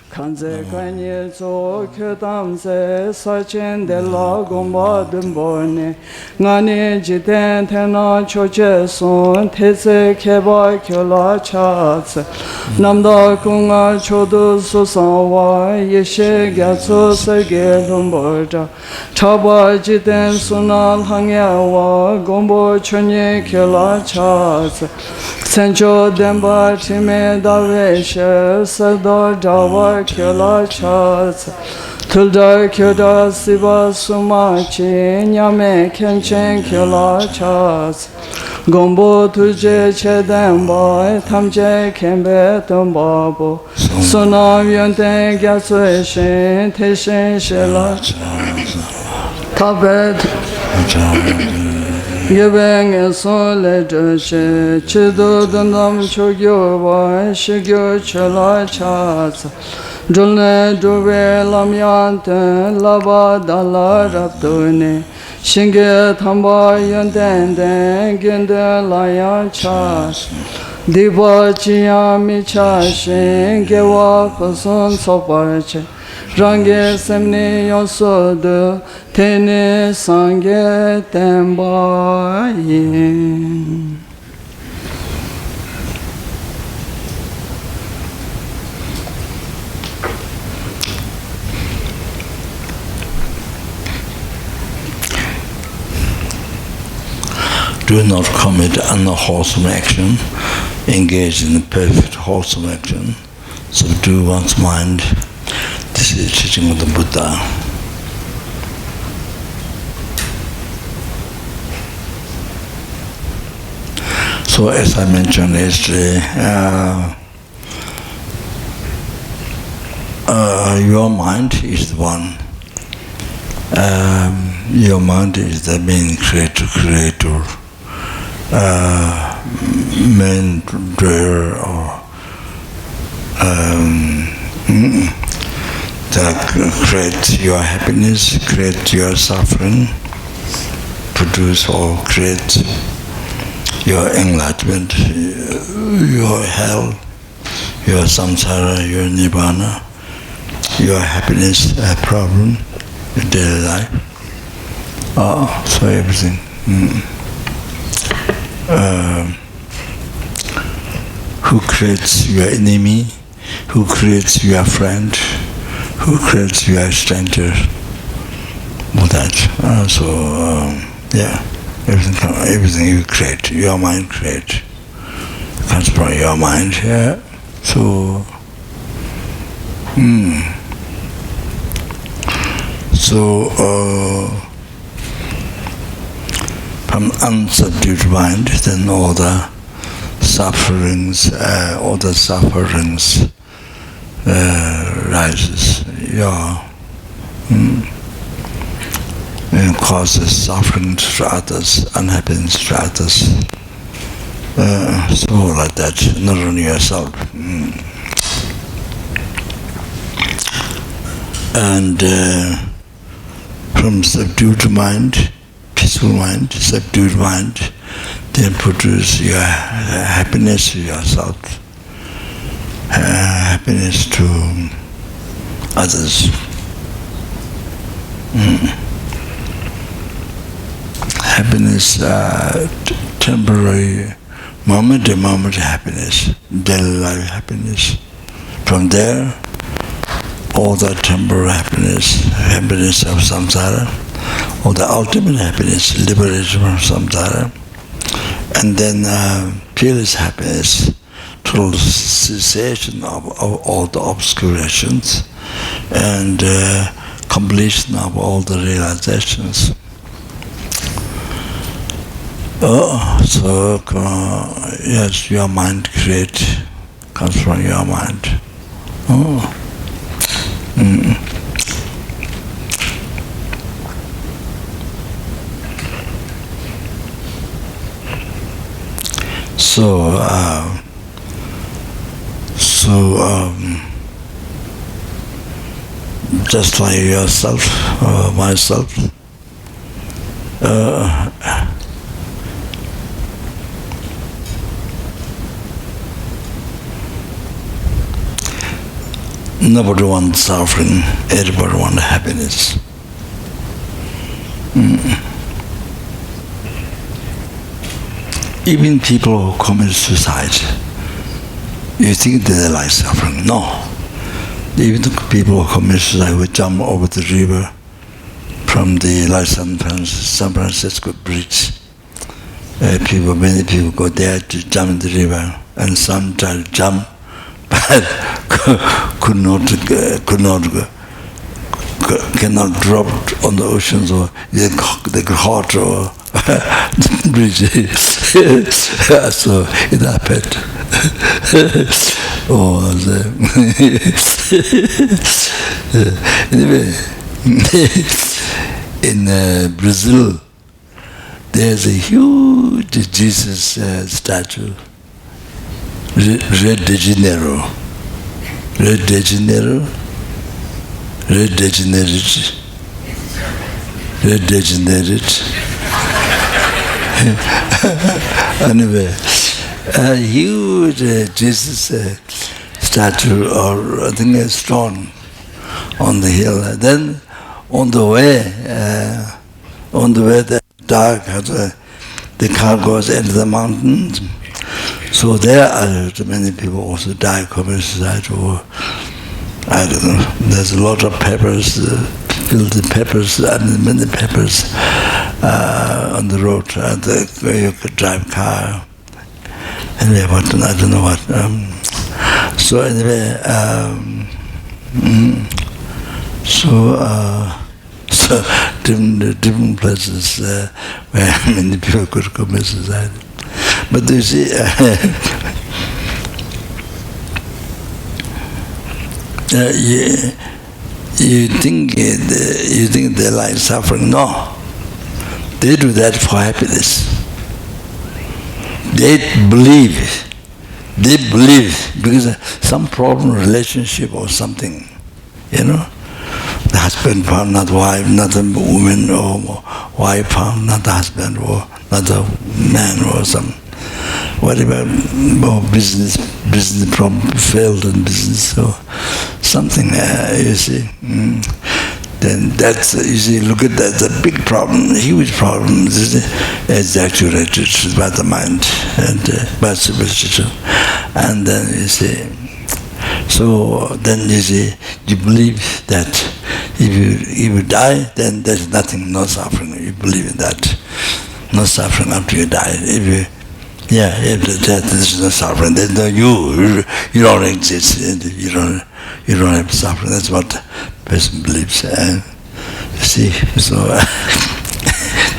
Kanze kanye zo kyodamze sachen de la gomba dumbone ngane jiten tena choche son teze keba kyola chats namda kunga chodu susanwa yeshe gyatso serge lumboja chaba jiten sunal hangyawa gombo chonye kyola chats Sencho demba chime daveshe sardo java kyola chats Tulda kyoda siva sumachi nyame kenchen kyola chats Gombo tuje che demba tamche kembe tumbabo Sonam yonten gyatso shen te shen shela Tabet Yebeng son le dreshe, chido dandam chogyo wa shigyo chela chats. Julne duve lamyante, laba dala raptune. Shinge thamba yantende, gende laya chats. Diba chiya mi chashin, gewa pason sopache. Range semne yosodu, tene sange tembayin. Do not commit unwholesome action, engage in perfect wholesome action, subdue one's mind. This is the teaching of the Buddha. So as I mentioned yesterday, your mind is the one. Your mind is the main creator, main doer, or that create your happiness, create your suffering, produce or create your enlightenment, your hell, your samsara, your nibbana, your happiness problem, your daily life. So everything. Who creates your enemy? Who creates your friend? Who creates your stranger? All that. Yeah, everything you create, your mind create, comes from your mind. Yeah. So, from unsubdued mind, then all the sufferings rises, and causes suffering to others, unhappiness to others. So like that, not only yourself. And from subdued mind, peaceful mind, subdued mind, then produce your happiness to yourself, happiness to others. Happiness, temporary, moment-to-moment happiness, daily life happiness. From there, all the temporary happiness of samsara, or the ultimate happiness, liberation from samsara, and then peerless happiness, total cessation of all the obscurations, and completion of all the realizations. Yes, your mind comes from your mind. Just like yourself, myself, nobody wants suffering, everybody wants happiness. Even people who commit suicide, you think they like suffering? No. Even the people who commit suicide will jump over the river from the San Francisco bridge. Many people go there to jump in the river, and some try to jump, but cannot drop on the ocean, so they get caught or bridge. So it happened. Anyway, in Brazil, there's a huge Jesus statue, Rio de Janeiro. Rio de Janeiro. Rio de Janeiro. Rio de Janeiro. Anyway, a huge Jesus statue, or I think a stone on the hill. Then on the way, the dark, the car goes into the mountains. So there are many people also die, commit suicide, or I don't know. There's a lot of peppers, filthy peppers, and many peppers on the road. Where you could drive car. Anyway, I don't know what. So anyway, so different places where many people could commit suicide. But you see, you think they like suffering? No, they do that for happiness. They believe because some problem, relationship or something, the husband found not wife, not a woman, or wife found not the husband, or not a man, or some whatever, or business problem failed in business, or something. You see, then that's, you see, look at that, the big problem, huge problem. It's actuated by the mind and by superstition, and then you see. So then you see, you believe that if you die, then there's nothing, no suffering. You believe in that, no suffering after you die. If there's no suffering, there's no you don't exist. You don't have suffering. That's what the person believes. And you see, so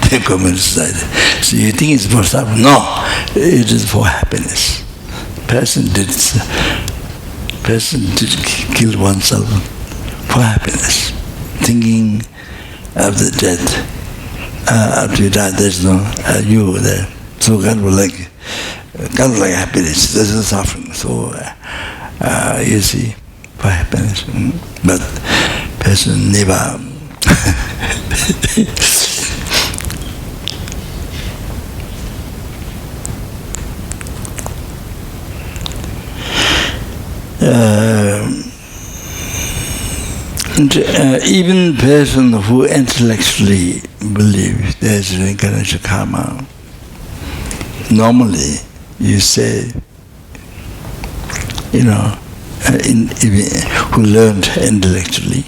they commit suicide. So you think it's for suffering? No, it is for happiness. Person did kill oneself for happiness, thinking of the death. After you die, there's no you there. So kind of like happiness. There's no suffering. So you see, for happiness. But person never. Even person who intellectually believes there's reincarnation karma, normally you say, who learned intellectually,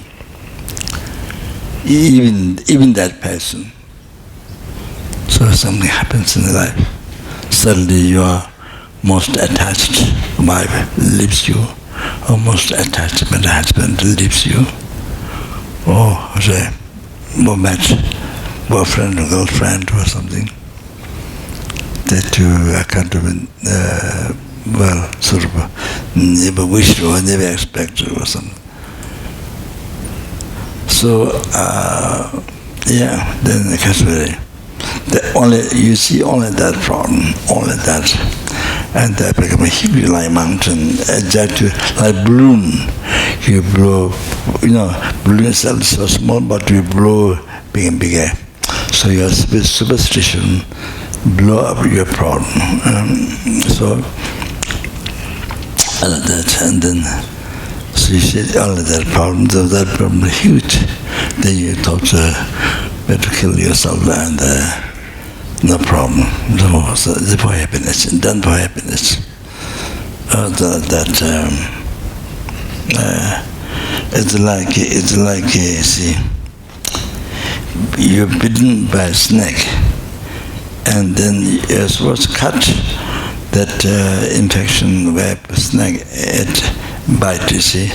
even that person, so something happens in life, suddenly you are most attached, wife leaves you, or most attachment husband leaves you, or say, match, boyfriend or girlfriend or something, that you can't even, sort of never wished or never expected or something. So, then the category, you see only that problem, only that. And that become a huge like mountain, exactly like balloon. You blow, balloon itself is so small, but you blow bigger and bigger. So your superstition blow up your problem. So like that, and then So you said only that problem, though that problem is huge. Then you thought better kill yourself and no problem. So it's for happiness, done for happiness. It's like see, you're bitten by a snake, and then you're supposed to cut that infection where the snake bite. You see,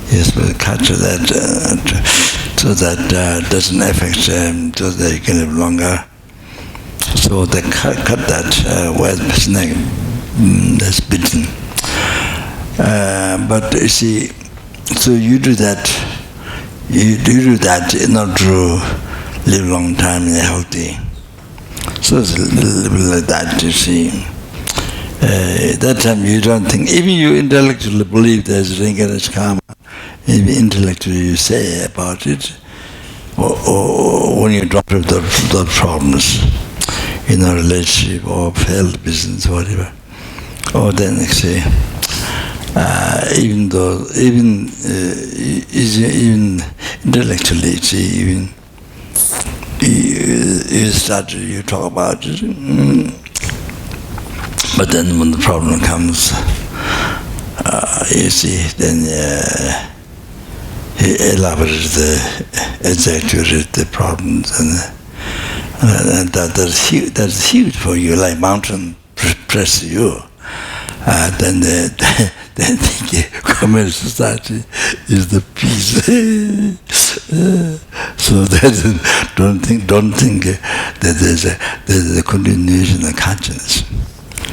you're supposed to cut that so that doesn't affect so that you can live longer. So they cut that where the snake that's bitten. But you see, so you do that. You do that in order to live long time and healthy. So it's a little bit like that, you see. That time you don't think, even you intellectually believe there's reincarnation karma, maybe intellectually you say about it, or when you drop the problems in a relationship or health, business, whatever, or then you say, even intellectually, see, even you talk about it, but then when the problem comes, you see, then he elaborates exaggerates the problems, and that's huge for you, like mountain press you. Then think communist society is the peace. So don't think that there's a continuation of consciousness.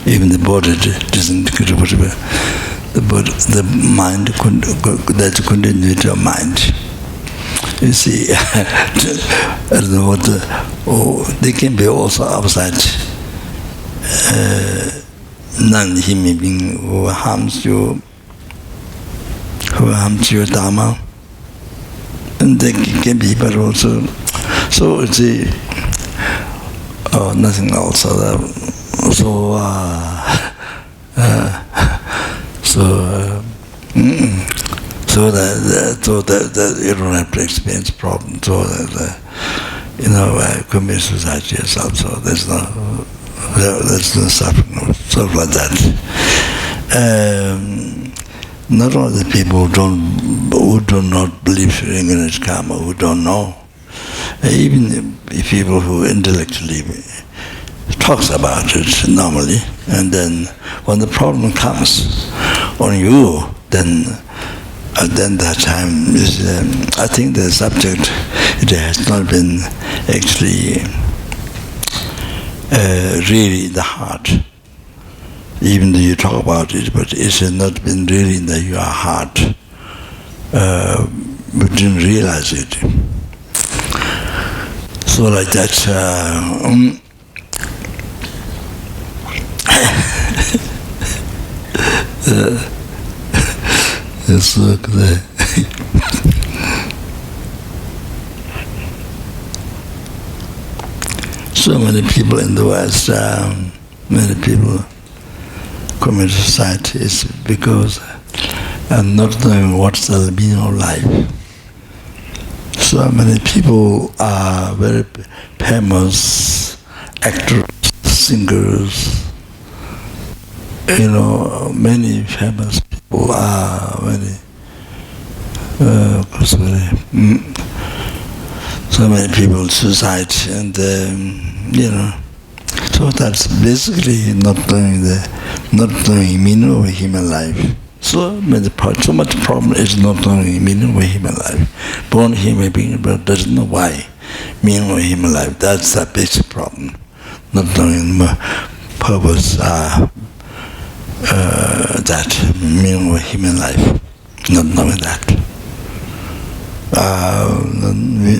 Even the body doesn't whatever. The mind, that's a continuity of mind. You see, I don't know what they can be also outside non-human being who harms your Dharma, and they can be, but also, so it's nothing else. So that you don't have to experience problems. So that commit suicide yourself. So there's no suffering, stuff like that. Not all the people who do not believe in reincarnation karma, who don't know. Even people who intellectually talks about it normally, and then when the problem comes on you, then that time is, I think the subject, it has not been actually really in the heart. Even though you talk about it, but it has not been really in your heart. We didn't realize it. So like that, so many people in the West, many people commit suicide is because I'm not knowing what's the meaning of life. So many people are very famous actors, singers. Many famous people are very, so many people suicide, and so that's basically not knowing meaning of human life. So much problem is not knowing meaning of human life. Born human being but doesn't know why meaning of human life. That's the basic problem. Not knowing purpose, that meaning of human life. Not knowing that.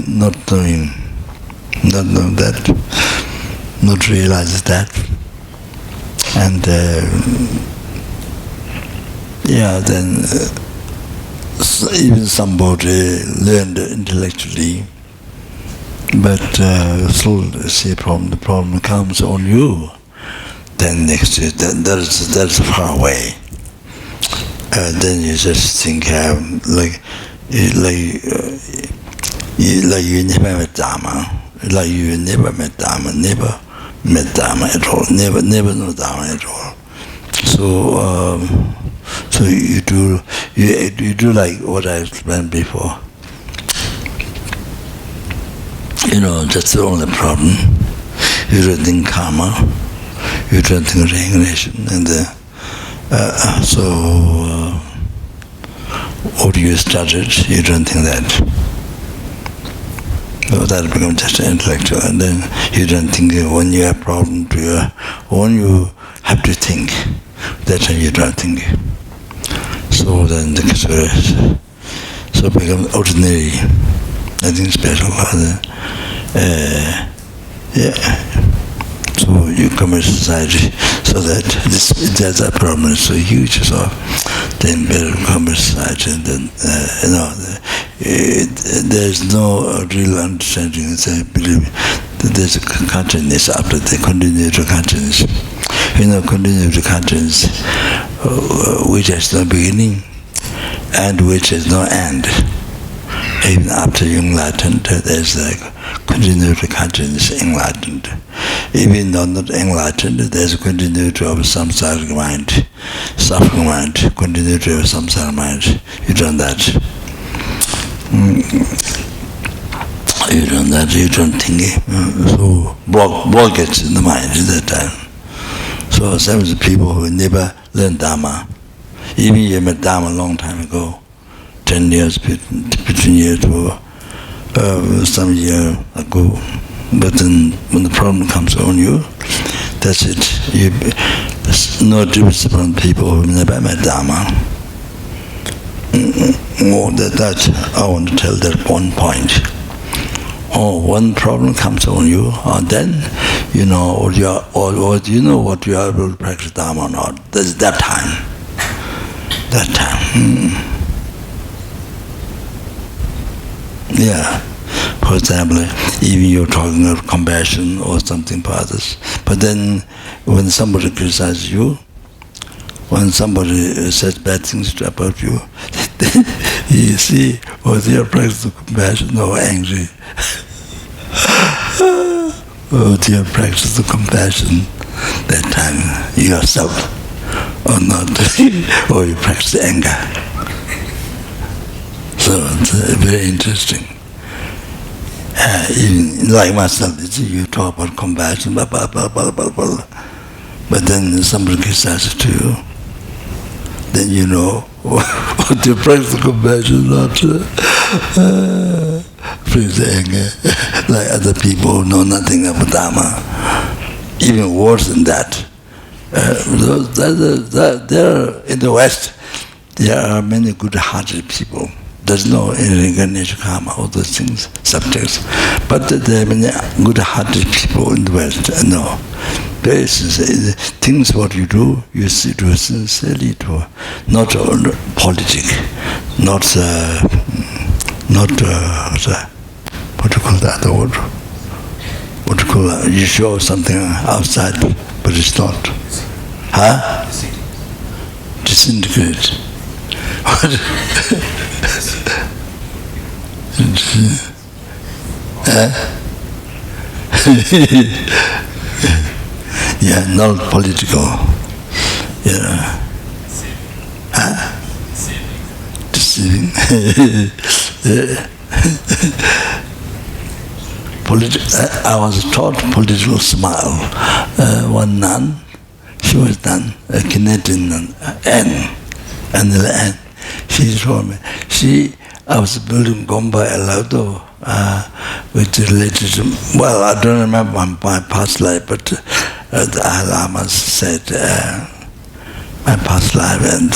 Not knowing that. Not realize that. And then even somebody learned intellectually, but still see the problem comes on you. Then next, that's far away. then you just think like you never met Dharma, like you never met Dharma, never met Dharma at all, never know Dharma at all. So you do like what I explained before. That's the only problem. You don't think karma, you don't think reincarnation, and what you studied, you don't think that. So that becomes just intellectual, and then you don't think when you have a problem when you have to think, that time you don't think. So then the so it becomes ordinary, nothing special. So you come to society so that there's a problem is so huge, so then better come to society, and then there's no real understanding. Believe that there's a consciousness after the continued consciousness. Continued consciousness, which has no beginning and which has no end. Even after you're enlightened, there's like continued consciousness enlightened. Even though not enlightened, there's a continuity of samsara mind, suffering mind, continuity of samsara mind. You done that. You done that, you don't think it. So block gets in the mind at that time. So some of the people who never learned Dharma, even you met Dharma a long time ago, 10 years, 15 years or some year ago, but then when the problem comes on you, that's it. There's no difference from people who never met Dharma. That I want to tell that one point. One problem comes on you, then you know what you are, or you know what you are able to practice Dharma or not. That's that time. That time. Yeah. For example, even you're talking of compassion or something for others, but then when somebody criticizes you, when somebody says bad things about you, you see whether you're practicing compassion or angry. Whether you're practicing compassion that time yourself or not, or you practice anger. So it's very interesting. Even like myself, you talk about compassion, blah, blah, blah, blah, blah, blah. But then somebody criticizes to you, then you know what you practice compassion, not practice anger, like other people who know nothing about Dharma. Even worse than that. There in the West, there are many good-hearted people. There's no reincarnation, karma, all those things, subjects. But there are many good-hearted people in the West. No. Very sincere. Things what you do sincerely, not politic, not what do you call that word? What do you call that? You show something outside, but it's not. Huh? Disintegrate. Yeah, not political. Huh? Deceiving. I was taught political smile. One nun, she was done, a Canadian nun, and she told me, I was building Gomba Elado, which related to, well, I don't remember my past life, but the Lama said my past life, and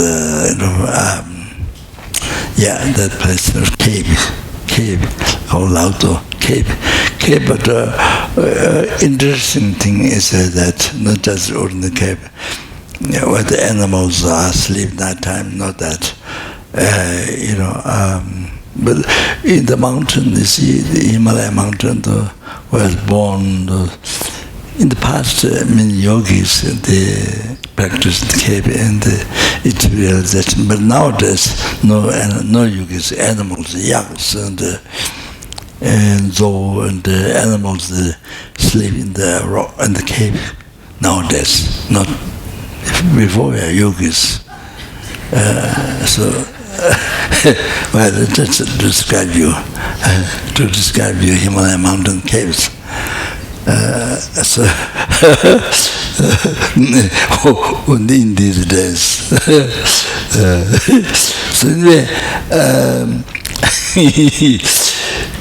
that place was cave called Laudo, cave. But interesting thing is that not just ordinary cave, where the animals are asleep night time, not that. But in the mountain, you see, the Himalaya mountain, where I was born, in the past, many yogis, they practice the cave and its realization. But nowadays, no yogis, animals, yaks and zoo and animals, they sleep in the cave nowadays. Not before yogis. Well, that's to describe you Himalaya mountain caves. In these days. So anyway,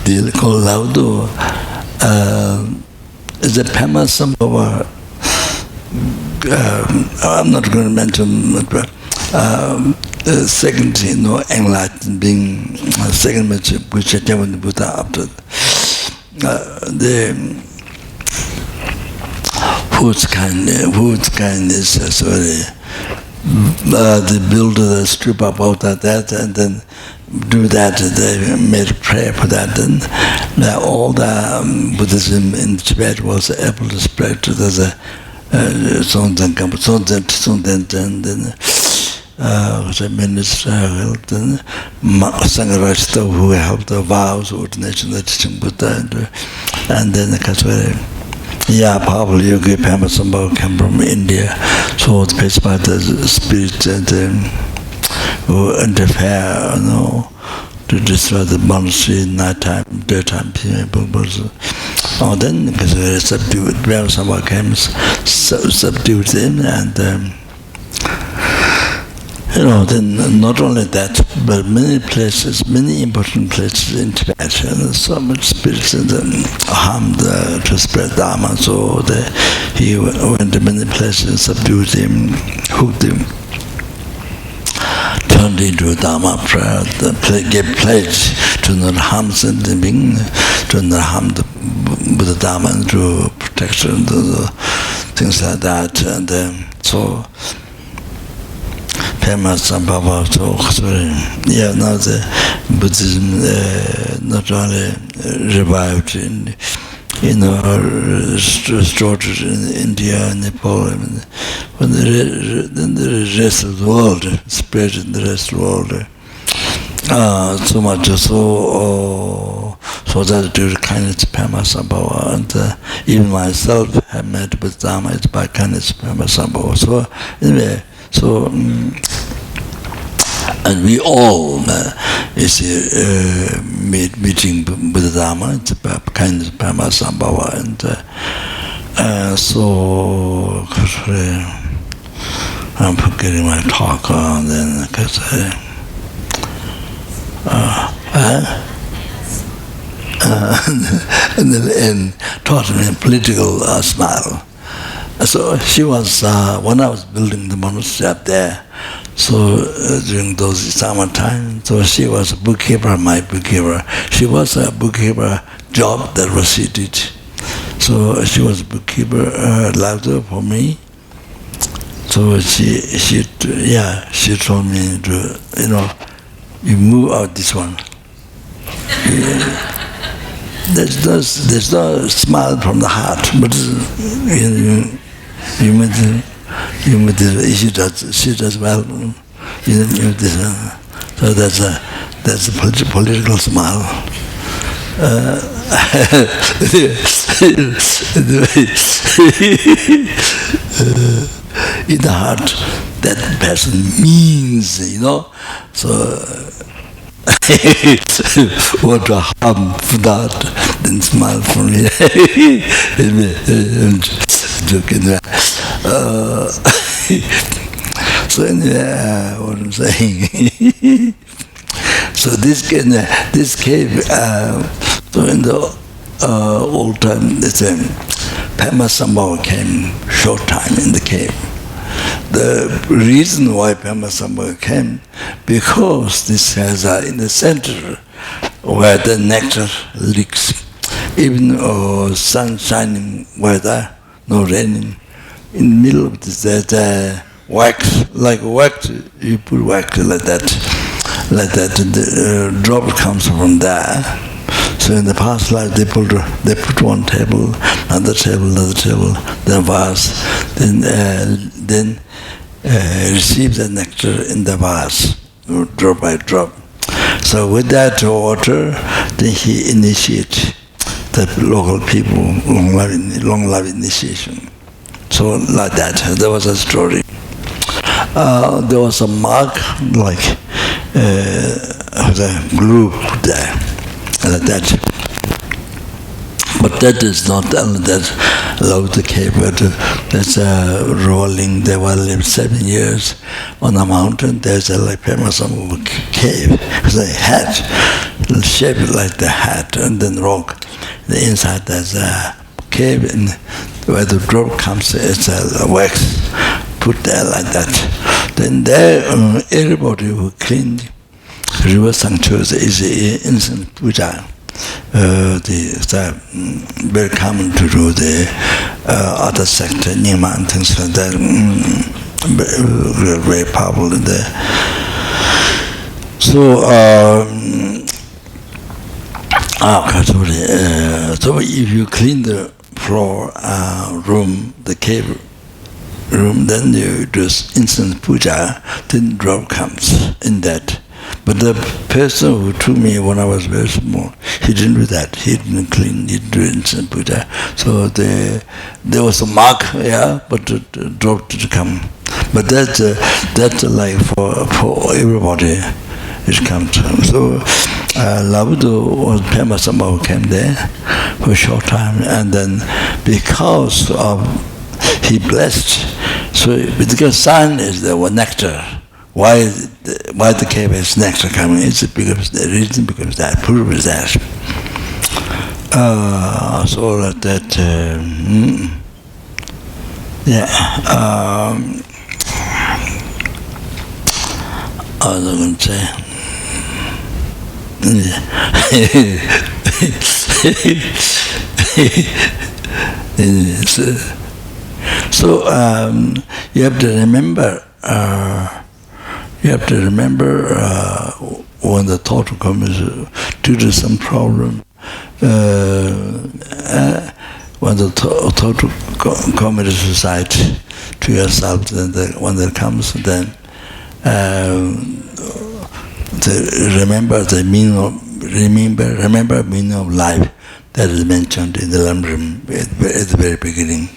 the called Laudo is a Pema Sambhava. I'm not going to mention it, but second, enlightened being second which the Buddha after the whose kindness they build the strip about that and then do that, they made prayer for that, and all the Buddhism in Tibet was able to spread to the Sonten and then the minister helped, and Sangarashta who helped the vows, ordination, the teaching Buddha, and then powerful yogi Pema Sambhava came from India, so it's based by the spirit who interfere, to destroy the monastery nighttime, daytime, people. Then because they subdued, Pema Sambhava came, subdued them, and then not only that, but many places, many important places in Tibet, and so much spirits in them harmed to spread Dharma, so he went to many places and subdued him, hooked him, turned into a Dharma prayer, gave pledge to not harm sentient being, to not harm the Buddha Dharma, and to protection, things like that, and so Pema Sambhava, now the Buddhism not only revived restored in India, Nepal, but then the rest of the world, spread in the rest of the world. So much so that due to kindness Pema Sambhava, and even myself have met with Dharma, it's by kindness Pema Sambhava. So anyway, and we all meeting with Dharma, it's about kindness Pema Sambhava, and so I'm forgetting my talk then because and taught me a political smile. So she was, when I was building the monastery up there, so during those summertime, so she was a bookkeeper, my bookkeeper. She was a bookkeeper job that was she did. So she was a bookkeeper louder for me. So she told me to, you move out this one. There's no smile from the heart, but she does well. So that's a political smile. In the heart, that person means, so want to harm for that, then smile for me. I'm joking. So anyway, what I'm saying. So this cave, so in the old time, they say, Pema Sambhava came short time in the cave. The reason why Pema Sambhava came, because this has in the center where the nectar leaks, even sun shining weather, no raining, in the middle of this there's wax, like wax, you put wax like that, the drop comes from there. So in the past life, they put one table, another table, then vase, then receive the nectar in the vase, drop by drop. So with that water, then he initiates the local people, long life initiation. So like that, there was a story. There was a mark, like the glue there, like that. But that is not that allowed the cave, but there's a rolling. They were lived 7 years on a mountain. There's a like famous cave. It's a hat, shaped like the hat, and then rock. The inside there's a cave, and where the drop comes, it's a wax put there like that. Then there, everybody who cleaned river sanctuaries is innocent puja. Very common to do the other sector, Nima and things like that, very powerful there. So, so if you clean the floor, room, the cave room, then you do instant puja, then drop comes in that. But the person who took me when I was very small, he didn't do that. He didn't clean, he didn't do instant puja. So there was a mark, yeah, but the drop didn't come. But that's like for everybody, it comes. So Labudu was famous, somehow came there for a short time, and then because of he blessed, so because sun is the nectar. Why the cave is nectar coming? It's because the reason because that proof is that. So that yeah. I was going to say. So you have to remember. When the thought comes due to some problem, when the thought comes to suicide to yourself, then when that comes, then remember the meaning of life that is mentioned in the lamrim at the very beginning.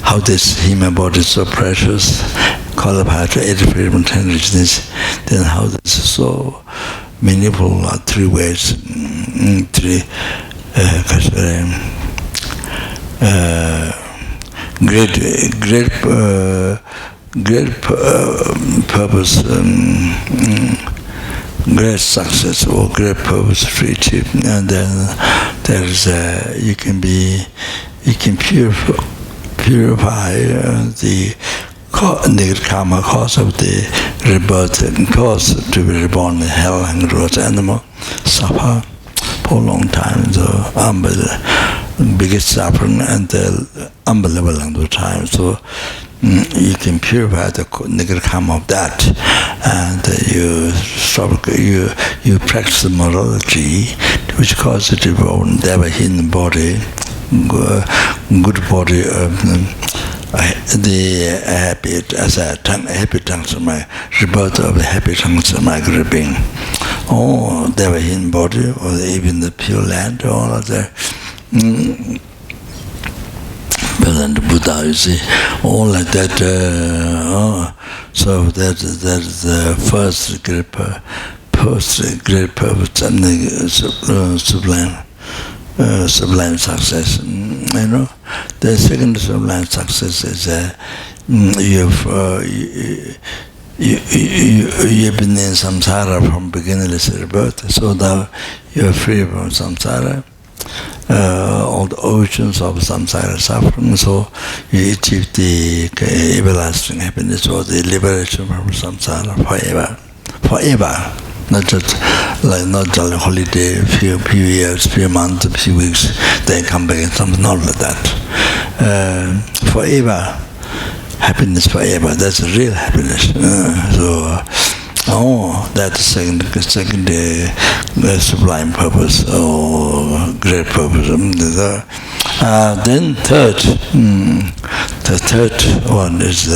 How this human body is so precious, qualified to 80 freedom and richness, then how this is so meaningful, three ways, great purpose, great success or great purpose to achieve, and then there is you can purify the negative karma cause of the rebirth and cause to be reborn in hell and grow as animal, suffer for a long time, the biggest suffering and the unbelievable length of time. So you can purify the negative karma of that, and you practice the morality which causes it to be never hidden body, good body, the happy as a happy transformer, rebirth of the happy transformer gripping. Oh, never hidden body, or even the pure land, all of the present Buddha, you see, all like that. So that is the first great purpose, and sublime success. You know, the second sublime success is you've been in samsara from beginningless rebirth, so now you're free from samsara. All the oceans of samsara suffering, so you achieve the everlasting happiness or the liberation from samsara forever. Not just like a holiday, few years, few months, few weeks, then come back and something, not like that. Forever, happiness forever. That's real happiness. Oh, that's the second sublime purpose or great purpose. Then the third one is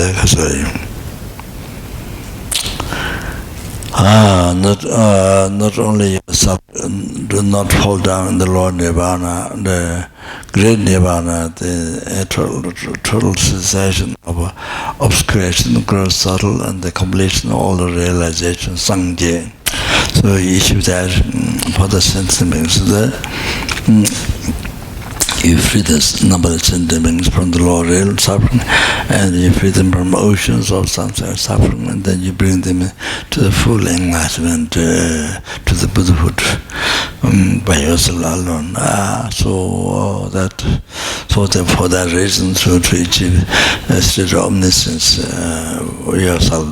not only do not fall down in the Lord Nirvana, the great Nirvana, the total cessation of obscuration, gross subtle, and the completion of all the realization, Sangye. So he issued that for the sentient beings. You free the numberless sentient beings from the lower realm suffering, and you free them from oceans of samsara suffering, and then you bring them to the full enlightenment, to the Buddhahood by yourself alone. So for that reason, so to achieve a state of omniscience yourself.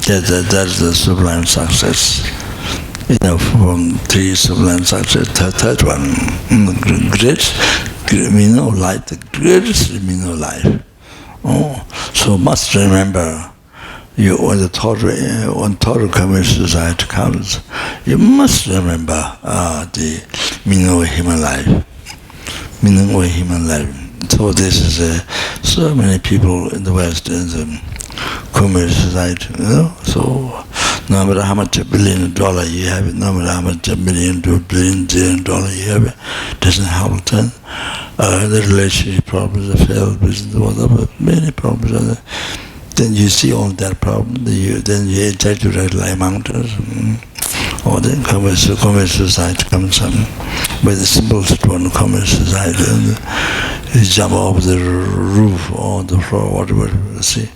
That's the sublime success. From three sublime success, third one, great meaning of life, the greatest meaning of life. So must remember, when the thought of coming suicide comes, you must remember the meaning of human life. Meaning of human life. So this is so many people in the West commit suicide, So no matter how much $1 billion you have, no matter how much $1 million to $1 billion you have, doesn't help them. The relationship problems, the failed business, whatever, many problems are there. Then you see all that problem, then you exaggerate like mountains. Or then commit suicide comes by the simplest one, commit suicide, and you jump off the roof or the floor, whatever you see.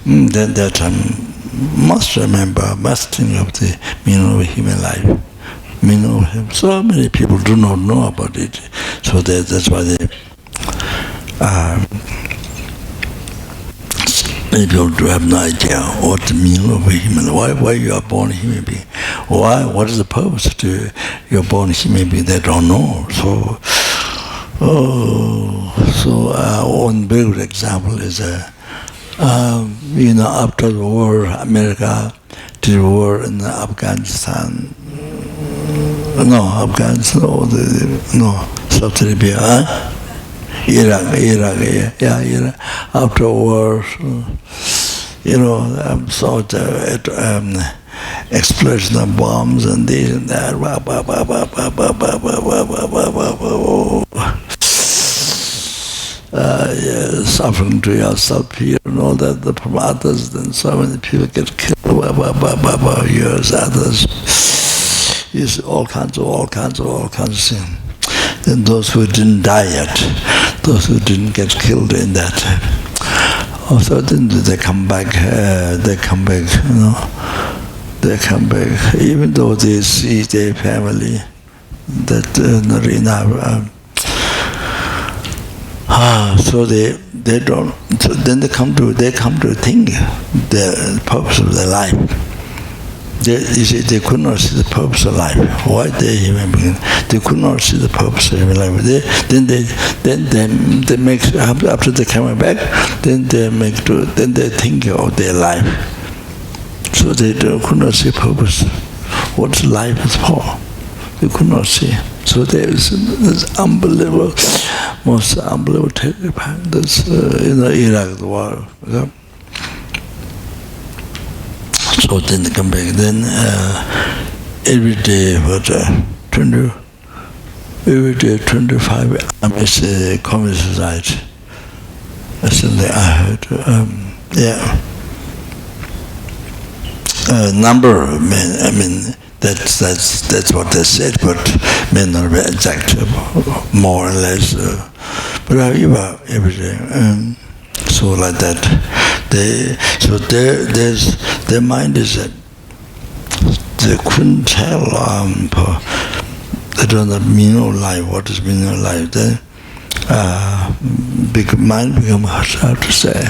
Then that time must remember, must think of the meaning of human life. Meaning of him. So many people do not know about it. So that's why many people do have no idea what the meaning of a human life. Why you are born a human being? What is the purpose to you're born a human being? They don't know. One big example is after the war, America did war in Afghanistan. South Arabia, Iraq. After war, saw the explosion of bombs and this and that. Suffering to yourself here and all that, from others, then so many people get killed, years, others. You see all kinds of things. Then those who didn't die yet, those who didn't get killed in that, also then they come back, even though they see their family, that not enough. So they don't. So then they come to think the purpose of their life. They could not see the purpose of life. Why they human beings? They could not see the purpose of human life. Then they make, after they come back, then they think of their life. So they could not see purpose. What life is for? They could not see. So there is this unbelievable, most unbelievable terrifying. This Iraq, the war. So then they come back. Then every day for 25 armies commit suicide. Something I heard. Number of men. I mean, that's what they said, but may not be exact, more or less. But every day. So like that, their mind is that they couldn't tell. They don't know meaning of life. What is meaning of life? Then mind becomes hard to say.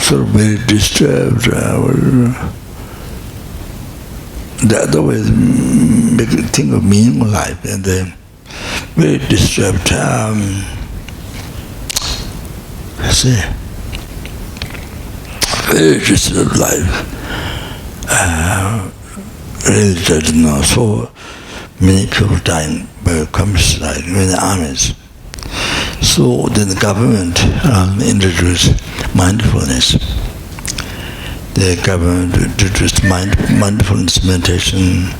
Sort of very disturbed. The other way is think of meaning of life, and then very disturbed. See, very suicidal life. Really doesn't know. So many people dying by suicide in the armies. So then the government introduced mindfulness. The government introduced mindfulness meditation.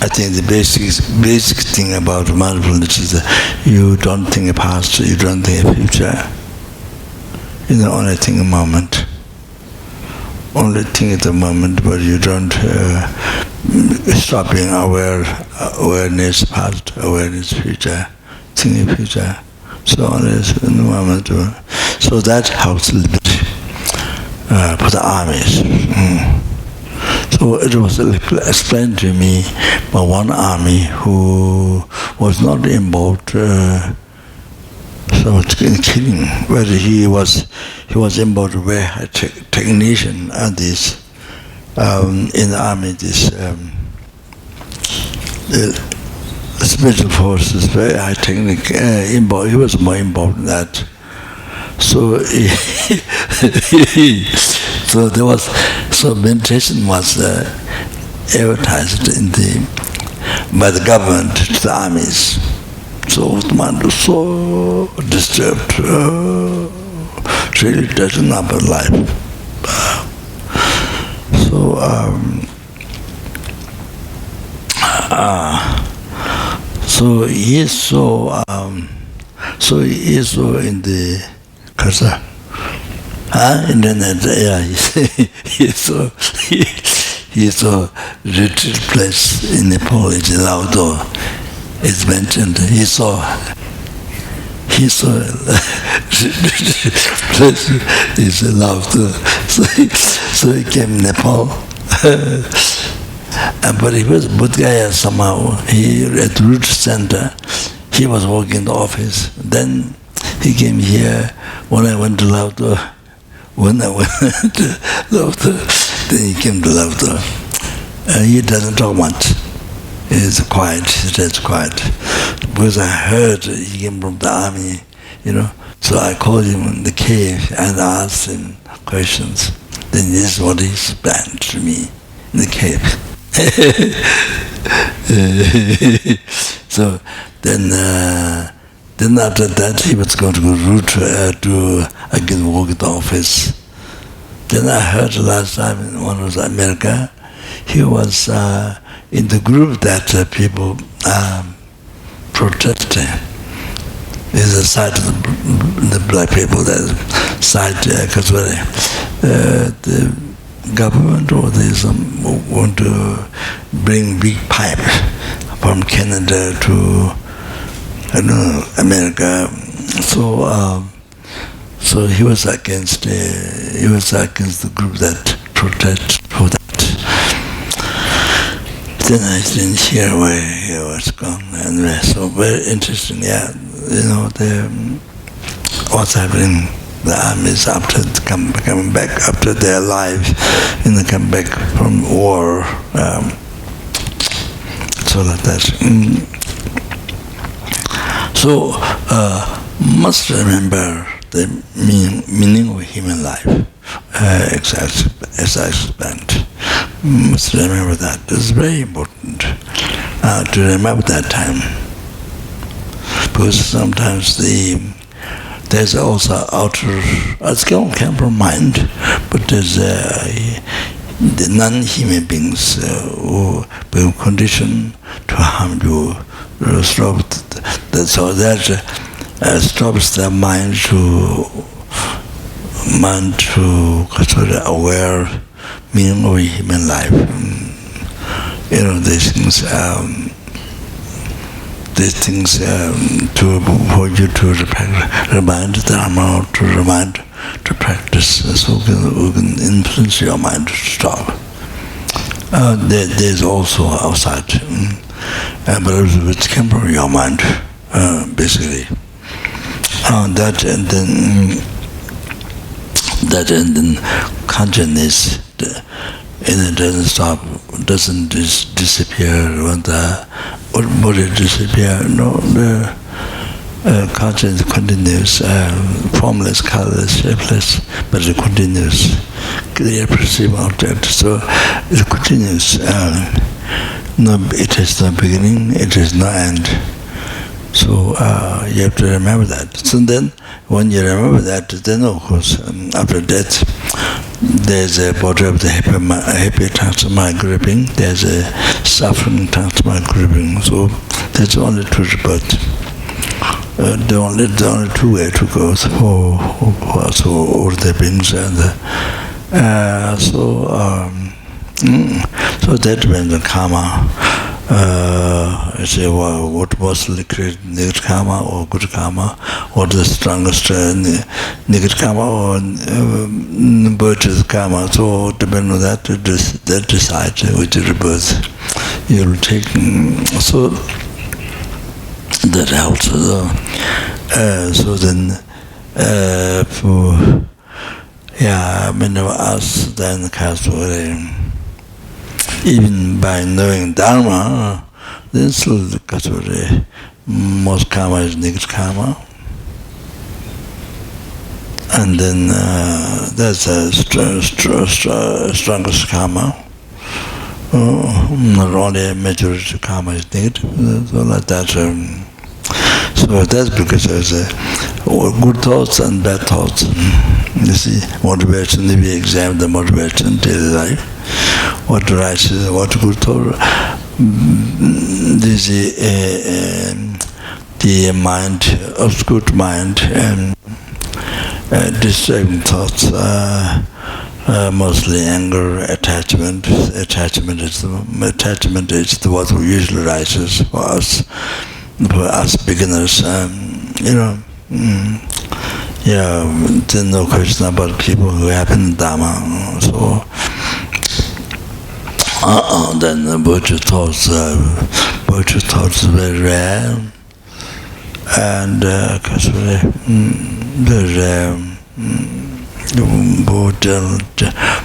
I think the basic thing about mindfulness is that you don't think of past, you don't think of future. You don't only think of moment. Only think at the moment, but you don't stop being awareness past, awareness future, thinking future. So only in the moment. So that helps a little bit for the armies. So it was explained to me by one army who was not involved so much in killing, but he was involved very high technician at this in the army. This the special forces, very high technique. He was more involved in that. So so meditation was advertised by the government to the armies. So the mind was so disturbed, really doesn't have a life. So he is so in the Kasa. Internet, yeah, he's so retreat place in Nepal, it's Laudo. It's mentioned. He saw place is Laudo. So he came to Nepal. But he was Buddhaya somehow. He at the root center. He was working in the office. Then he came here. When I went to Laudo, then he came to Laudo. He doesn't talk much. He's quiet. He stays quiet. Because I heard he came from the army, So I called him in the cave and asked him questions. Then this is what he explained to me in the cave. So then after that he was going to go to again work at the office. Then I heard last time in one was America, he was in the group that people protesting. There's a side of the black people, that side, because the government or there's want to bring big pipe from Canada to America. So he was against the group that protest for that. Then I didn't hear where he was gone, anyway. So very interesting, yeah. What's happening? The armies after coming back after their life, come back from war. So like that. So must remember the meaning of human life. Exact. Must remember that. It's very important to remember that time. Because sometimes there's also outer, it's come from mind, but there's the non-human beings who will condition to harm you. So that stops the mind to aware meaning of human life. These things for you to remind Dharma, to practice, so we can influence your mind to stop. There's also outside, but it came from your mind, basically. That and then consciousness, it doesn't stop, doesn't disappear when the body disappears. No, consciousness continues, formless, colorless, shapeless, but it continues. Clear, perceived object. So it continues. No, it has no beginning, it has no end. So you have to remember that. So then, when you remember that, then of course, after death, there's a body of the happy transformer gripping, there's a suffering transformer gripping. So that's only two rebirths. The only two ways to go for all the beings and so that when the karma, say what mostly created negative karma or good karma, or the strongest negative karma or virtuous karma. So depending on that, that decides which rebirth you'll take. So that helps. So then, many of us then even by knowing Dharma, then still most karma is negative karma. And then that's the strongest karma. Not only majority karma is negative, so like that. So that's because there's good thoughts and bad thoughts. You see, motivation, if you examine the motivation daily life, what rises, what good thought, this the mind, obscure mind, and disturbing thoughts, mostly anger, attachment. Attachment is what usually rises for us beginners. There's no question about people who have in Dharma. So then the virtuous thoughts are very rare, and very rare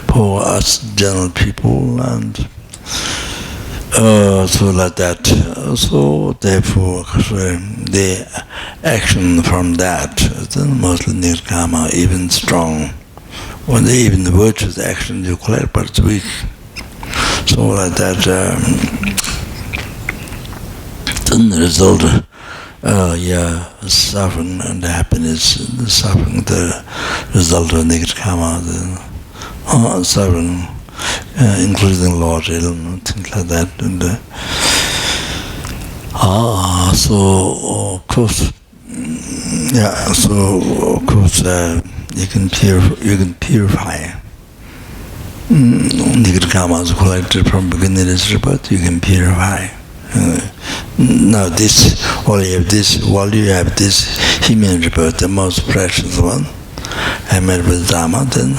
for us general people, and so like that. So therefore, the action from that, then mostly negative karma, even strong. When even the virtuous action you collect, but it's weak. So like that, then the result, suffering and happiness, the suffering, the result of negative karma, the suffering, including Lord, things like that. And so of course, you can purify. Negative karma is collected from beginningless rebirth. You can purify. Now this, while you have this human rebirth, the most precious one, I met with Dharma, then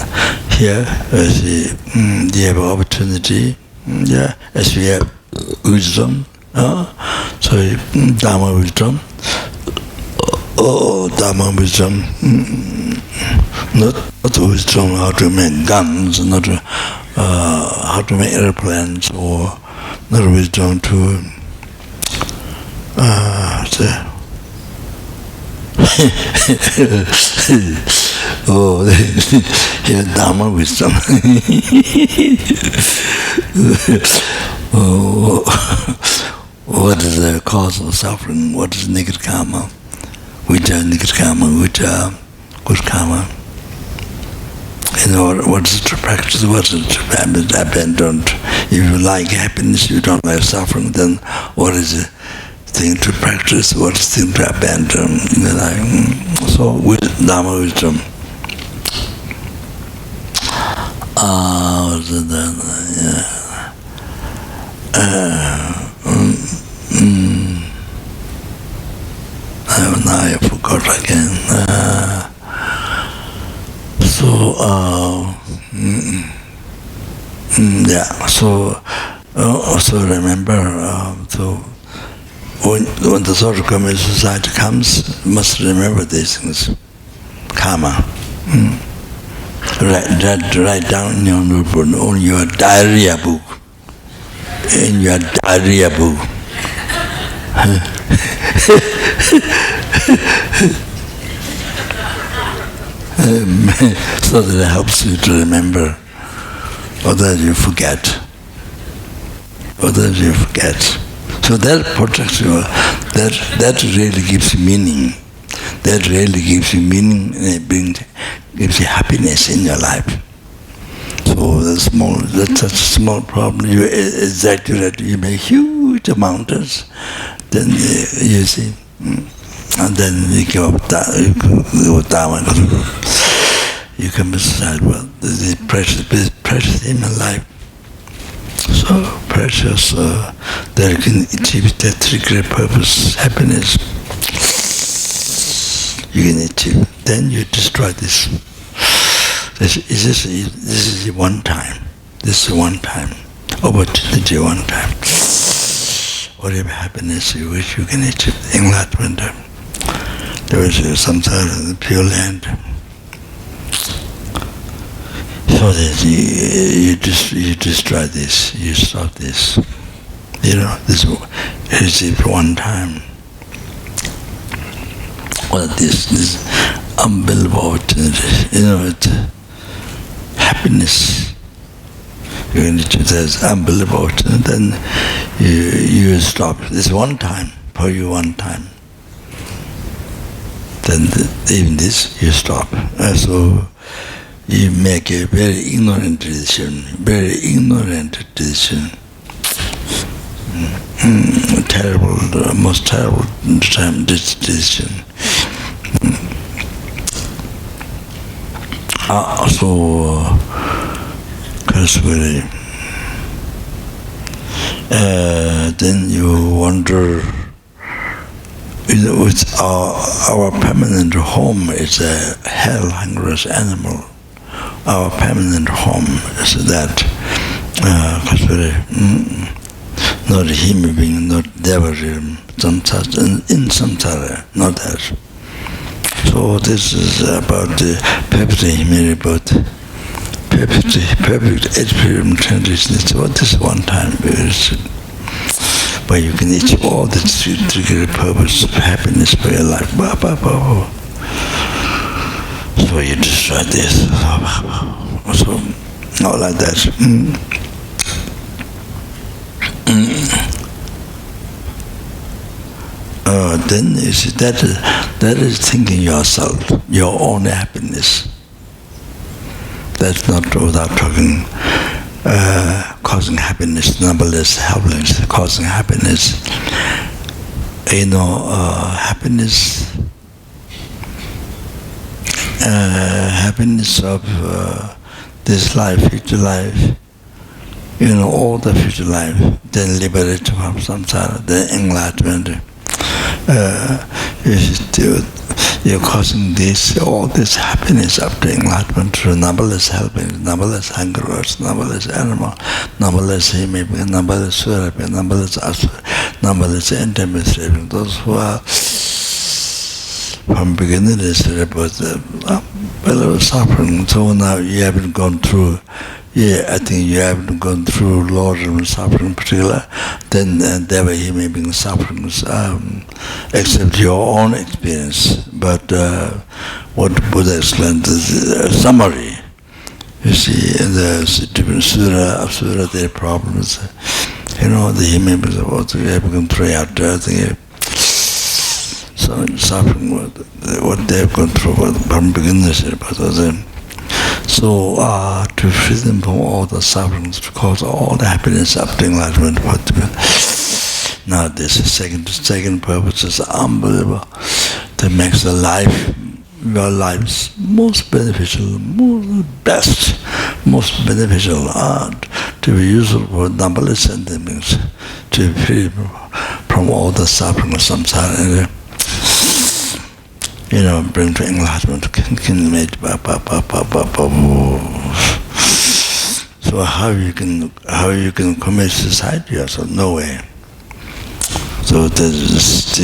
here you have opportunity, as we have wisdom, so Dharma wisdom, not wisdom how to make guns, not how to make airplanes, or not wisdom to Dharma wisdom. What is the cause of suffering? What is negative karma? Which are negative karma? Which are good karma? What is to practice? What is to abandon? If you like happiness, you don't like suffering, then what is the thing to practice? What is the thing to abandon? So with Dharma wisdom. Now I forgot again. So remember, when the thought of communist society comes, you must remember these things. Karma. Write down in your notebook, on your diarrhea book. In your diarrhea book. So that it helps you to remember, or that you forget, So that protects you. That really gives you meaning. That really gives you meaning, and it gives you happiness in your life. So that's such a small problem. You exaggerate, you make huge mountains, then you see, and then you go down, you can decide, well, this is precious in my life. So precious that you can achieve that three great purpose, happiness. You can achieve. Then you destroy this. This is one time. This is one time. Opportunity one time. Whatever happiness you wish, you can achieve. Enlightenment. There is Samsara, the pure land. So that you destroy this, you stop this. This is one time. Well, this unbelievable opportunity. It's happiness. You're going to achieve this unbelievable opportunity, then you stop. This one time, for you one time. Then even this, you stop. So you make a very ignorant decision, terrible, most terrible decision. Then you wonder, our permanent home is a hell-hungry animal. Our permanent home is that, not a human being, not devil realm, in Samsara, not that. So this is about the perfect humanity, about perfect FPMT transition. It's about this one time, where you can achieve all the three purpose of happiness for your life. So you destroy this. So, not like that. Then you see that is thinking yourself, your own happiness. That's not without talking, causing happiness, numberless helpless, causing happiness. Happiness. Happiness of this life, future life, all the future life, then liberation from samsara, then enlightenment. You're causing all this happiness after enlightenment through numberless helping, numberless hungerers, numberless animal, numberless human being, numberless surabhi, numberless asura, numberless intimate. Those who are from beginning is about suffering. So now you haven't gone through. I think you haven't gone through Lord and suffering in particular. Then there were human being sufferings, except your own experience. But what Buddha explained is a summary. You see, in the different asura, their problems. The human beings also have gone through after. Suffering, what they've gone through from beginners, so to free them from all the sufferings, to cause all the happiness up to enlightenment. Now this second purpose is unbelievable, to make your lives most beneficial, most beneficial, to be useful for numberless sentiments, to be free from all the suffering of samsara. Bring to enlightenment, can make. So how you can commit suicide yourself? No way. So this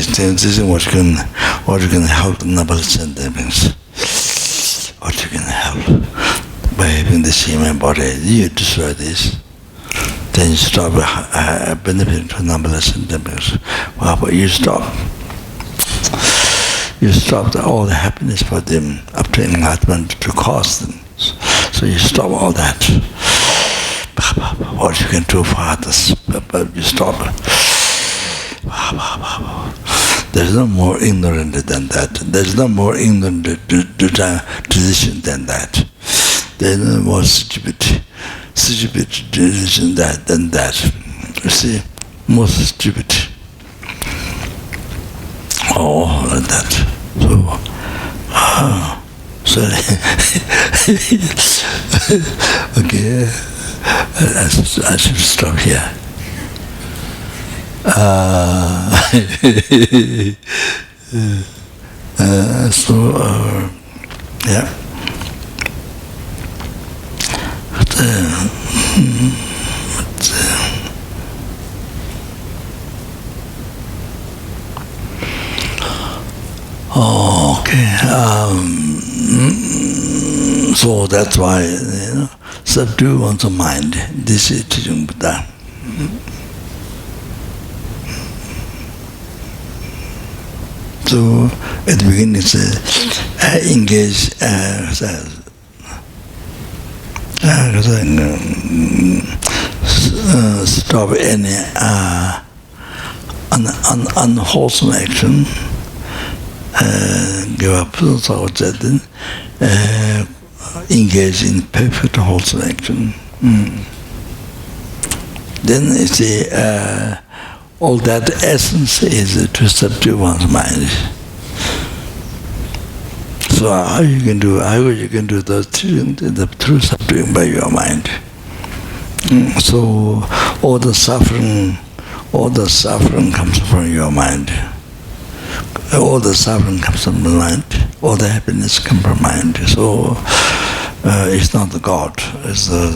is what you can help the numberless sentiments. What you can help by having this human body. You destroy this, then you stop benefiting from numberless sentiments. Well, but you stop. you stop all the happiness for them after enlightenment to cause them. So you stop all that. What you can do for others, but you stop. There's no more ignorant than that. There's no more ignorant tradition than that. There's no more stupid tradition than that. You see, most stupid. Oh, like that. So, sorry. Okay, I should stop here. Yeah. Okay. So that's why, subdue one's mind. This is teaching Buddha. So at the beginning it says, engage, stop any unwholesome action, give up, engage in perfect wholesome action. Then you see, all that essence is to subdue one's mind. So how you can do those things, the true subduing by your mind. So all the suffering comes from your mind. All the suffering comes from the mind. All the happiness comes from mind. So it's not the God. It's the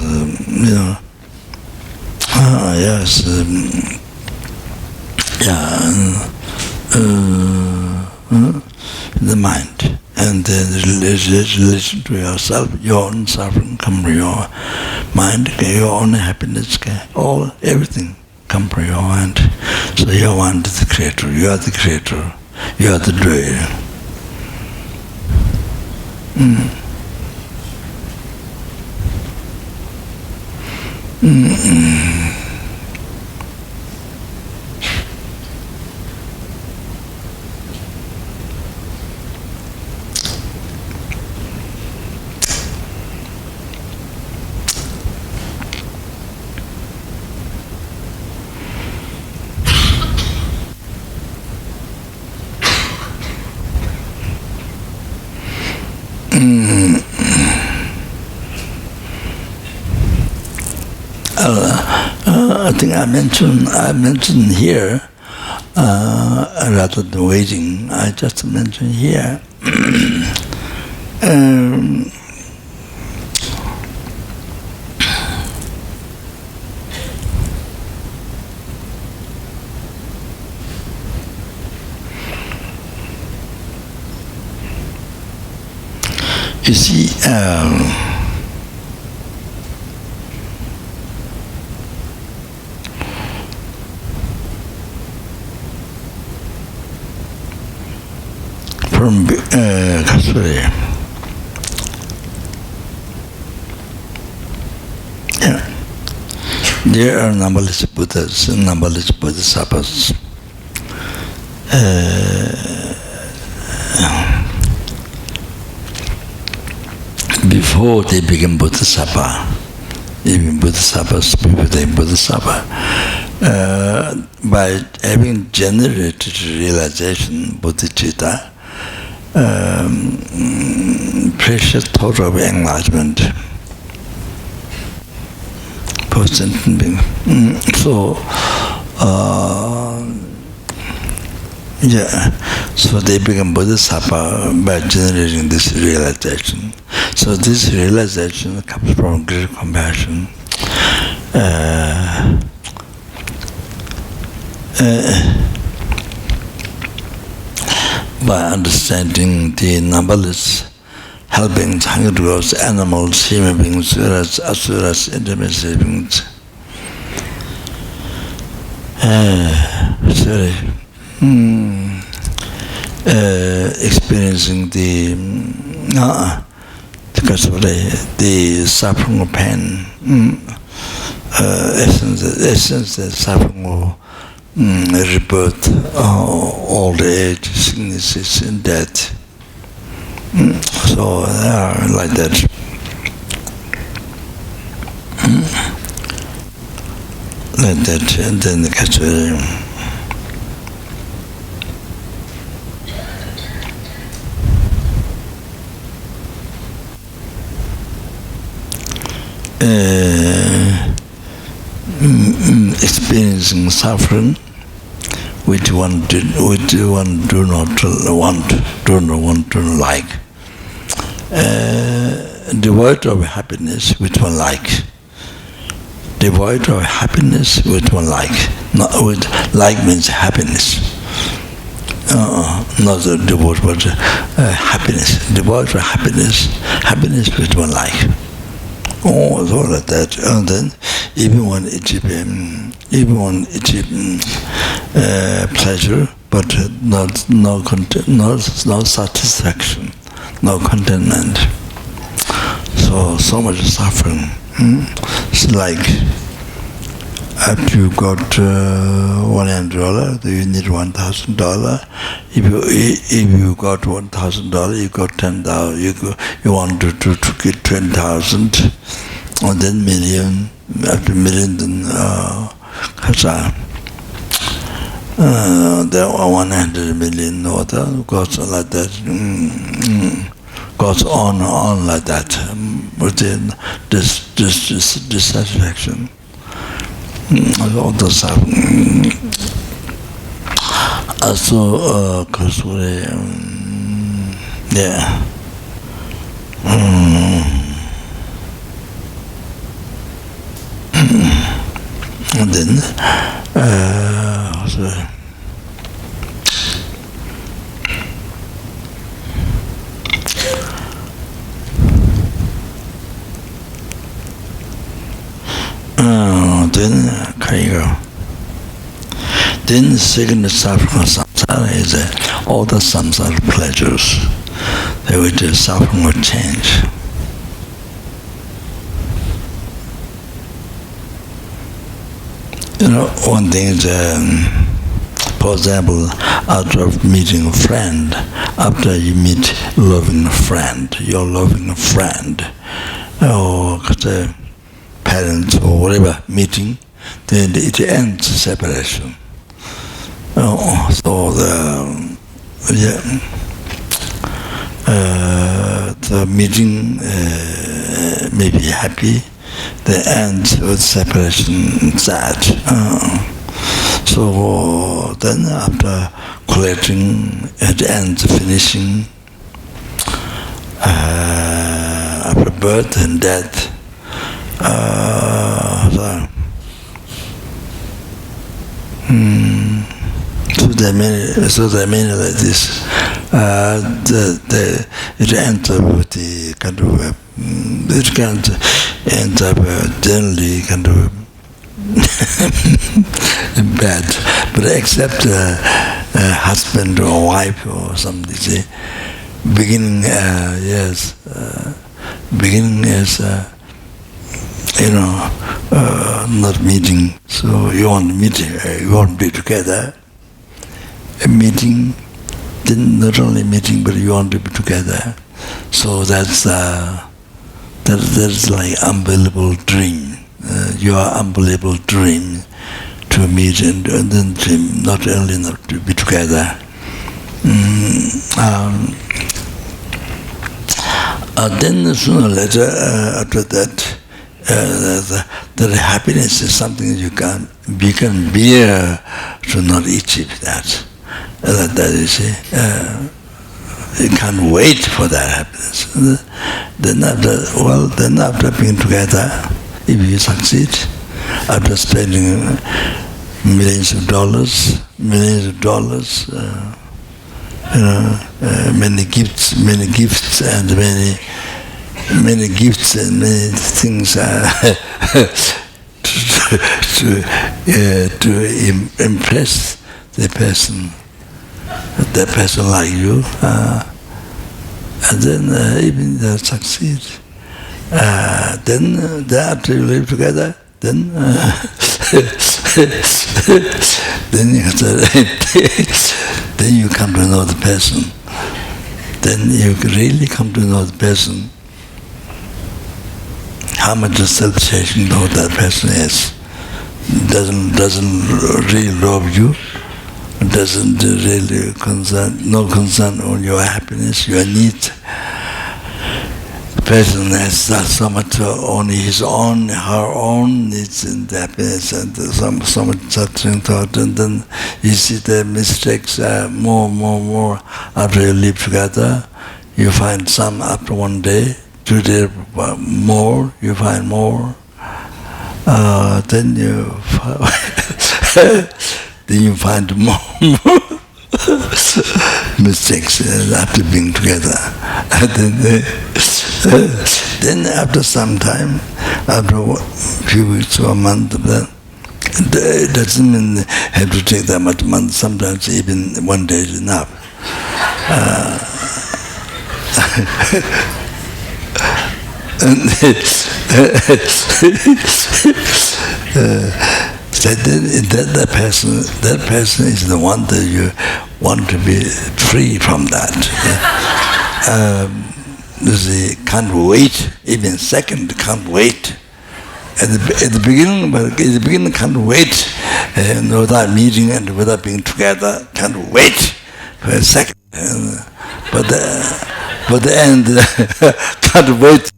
the mind, and the relation to yourself, your own suffering come from your mind, your own happiness, everything come from your mind. So your mind is the creator, you are the creator, you are the doer. I think I mentioned here, rather than waiting, I just mentioned here. You see, from sorry. Yeah. There are numberless Buddhas and numberless bodhisattvas. Before they became bodhisattva, even bodhisattvas, before they became bodhisattva, by having generated realization, bodhicitta, precious thought of enlightenment for sentient being. So they become bodhisattva by generating this realization. So this realization comes from great compassion. By understanding the numberless helping hungry ghosts, animals, human beings, asuras, intermediate beings. experiencing the suffering of pain, essence of suffering of rebirth, old age, sicknesses, and death. So they are like that. Like that, and then the catcher. Experiencing suffering, which one do not want, do not want to like. Devoid of happiness, which one like. Devoid of happiness, which one like. Not with like means happiness. Not devoid, but happiness. Devoid of happiness, happiness which one like. Oh, so like that. And then even one achieve pleasure, but no satisfaction, no contentment. So much suffering. It's like after you got $100, you need $1,000. If you got $1,000, you got 10,000. You want to get 10,000, and then million. After million, then there are 100 million order goes like that. Goes on like that within this dissatisfaction. All the stuff. So, cause yeah. And then, then then the second suffering of samsara is all the samsara pleasures. They will just suffering will change. One thing is, for example, after meeting a friend, after you meet loving friend, your loving friend, or the parents or whatever meeting, then it ends separation. So the meeting may be happy, the end with separation sad. So then after collecting, at the end finishing, after birth and death, so there are many like this. It ends up with the kind of it can't end up generally kind of bad, but except husband or wife or something. Say, beginning beginning is not meeting. So you want to meet, you want to be together. A meeting, then not only meeting, but you want to be together. So that's like unbelievable dream. Your unbelievable dream to meet and then to not only not to be together. Then sooner or later, after that, the happiness is something you can bear to not achieve that. That is, you can't wait for that happiness. Then after being together, if you succeed, after spending millions of dollars, many gifts and many things to impress the person that person like you, and then even they succeed. Then after you live together, then then you then you come to know the person. Then you really come to know the person. How much self-chasing though that person is. Doesn't really love you. Doesn't really no concern on your happiness, your needs. Person has so much on his own, her own needs and happiness, and so much suffering thought, and then you see the mistakes more. After you live together, you find some after 1 day, 2 days more, you find more. Then you find more mistakes after being together. Then after some time, after a few weeks or a month, it doesn't mean have to take that much month. Sometimes even 1 day is enough. So then that person is the one that you want to be free from that. You can't wait, even second can't wait. At the beginning can't wait, without meeting and without being together, can't wait for a second. But the end, can't wait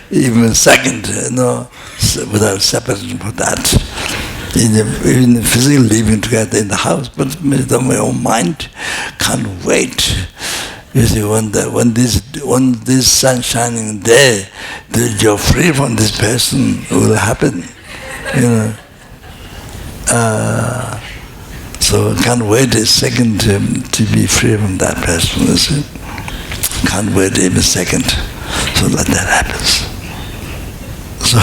even a second, without separation for that. In the physical living together in the house, but the own mind can't wait. You see, when this sun shining day, you're free from this person, will happen. So can't wait a second to be free from that person. You see? Can't wait even a second, so that happens. So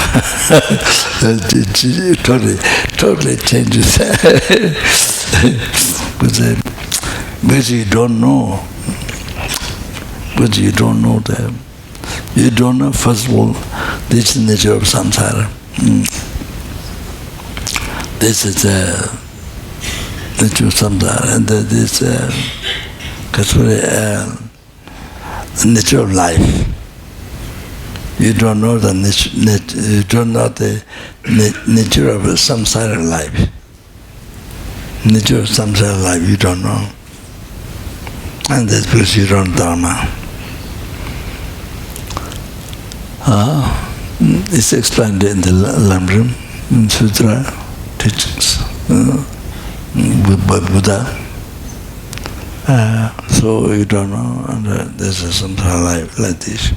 it totally changes. Because you don't know. But you don't know that. You don't know, first of all, this is the nature of samsara. This is the nature of samsara, and this nature of life. You don't know the nature of samsara life. Nature of samsara life you don't know, and that's because you don't Dharma. It's explained in the lamrim, in sutra teachings, by Buddha. So you don't know, and there's a samsara life like this.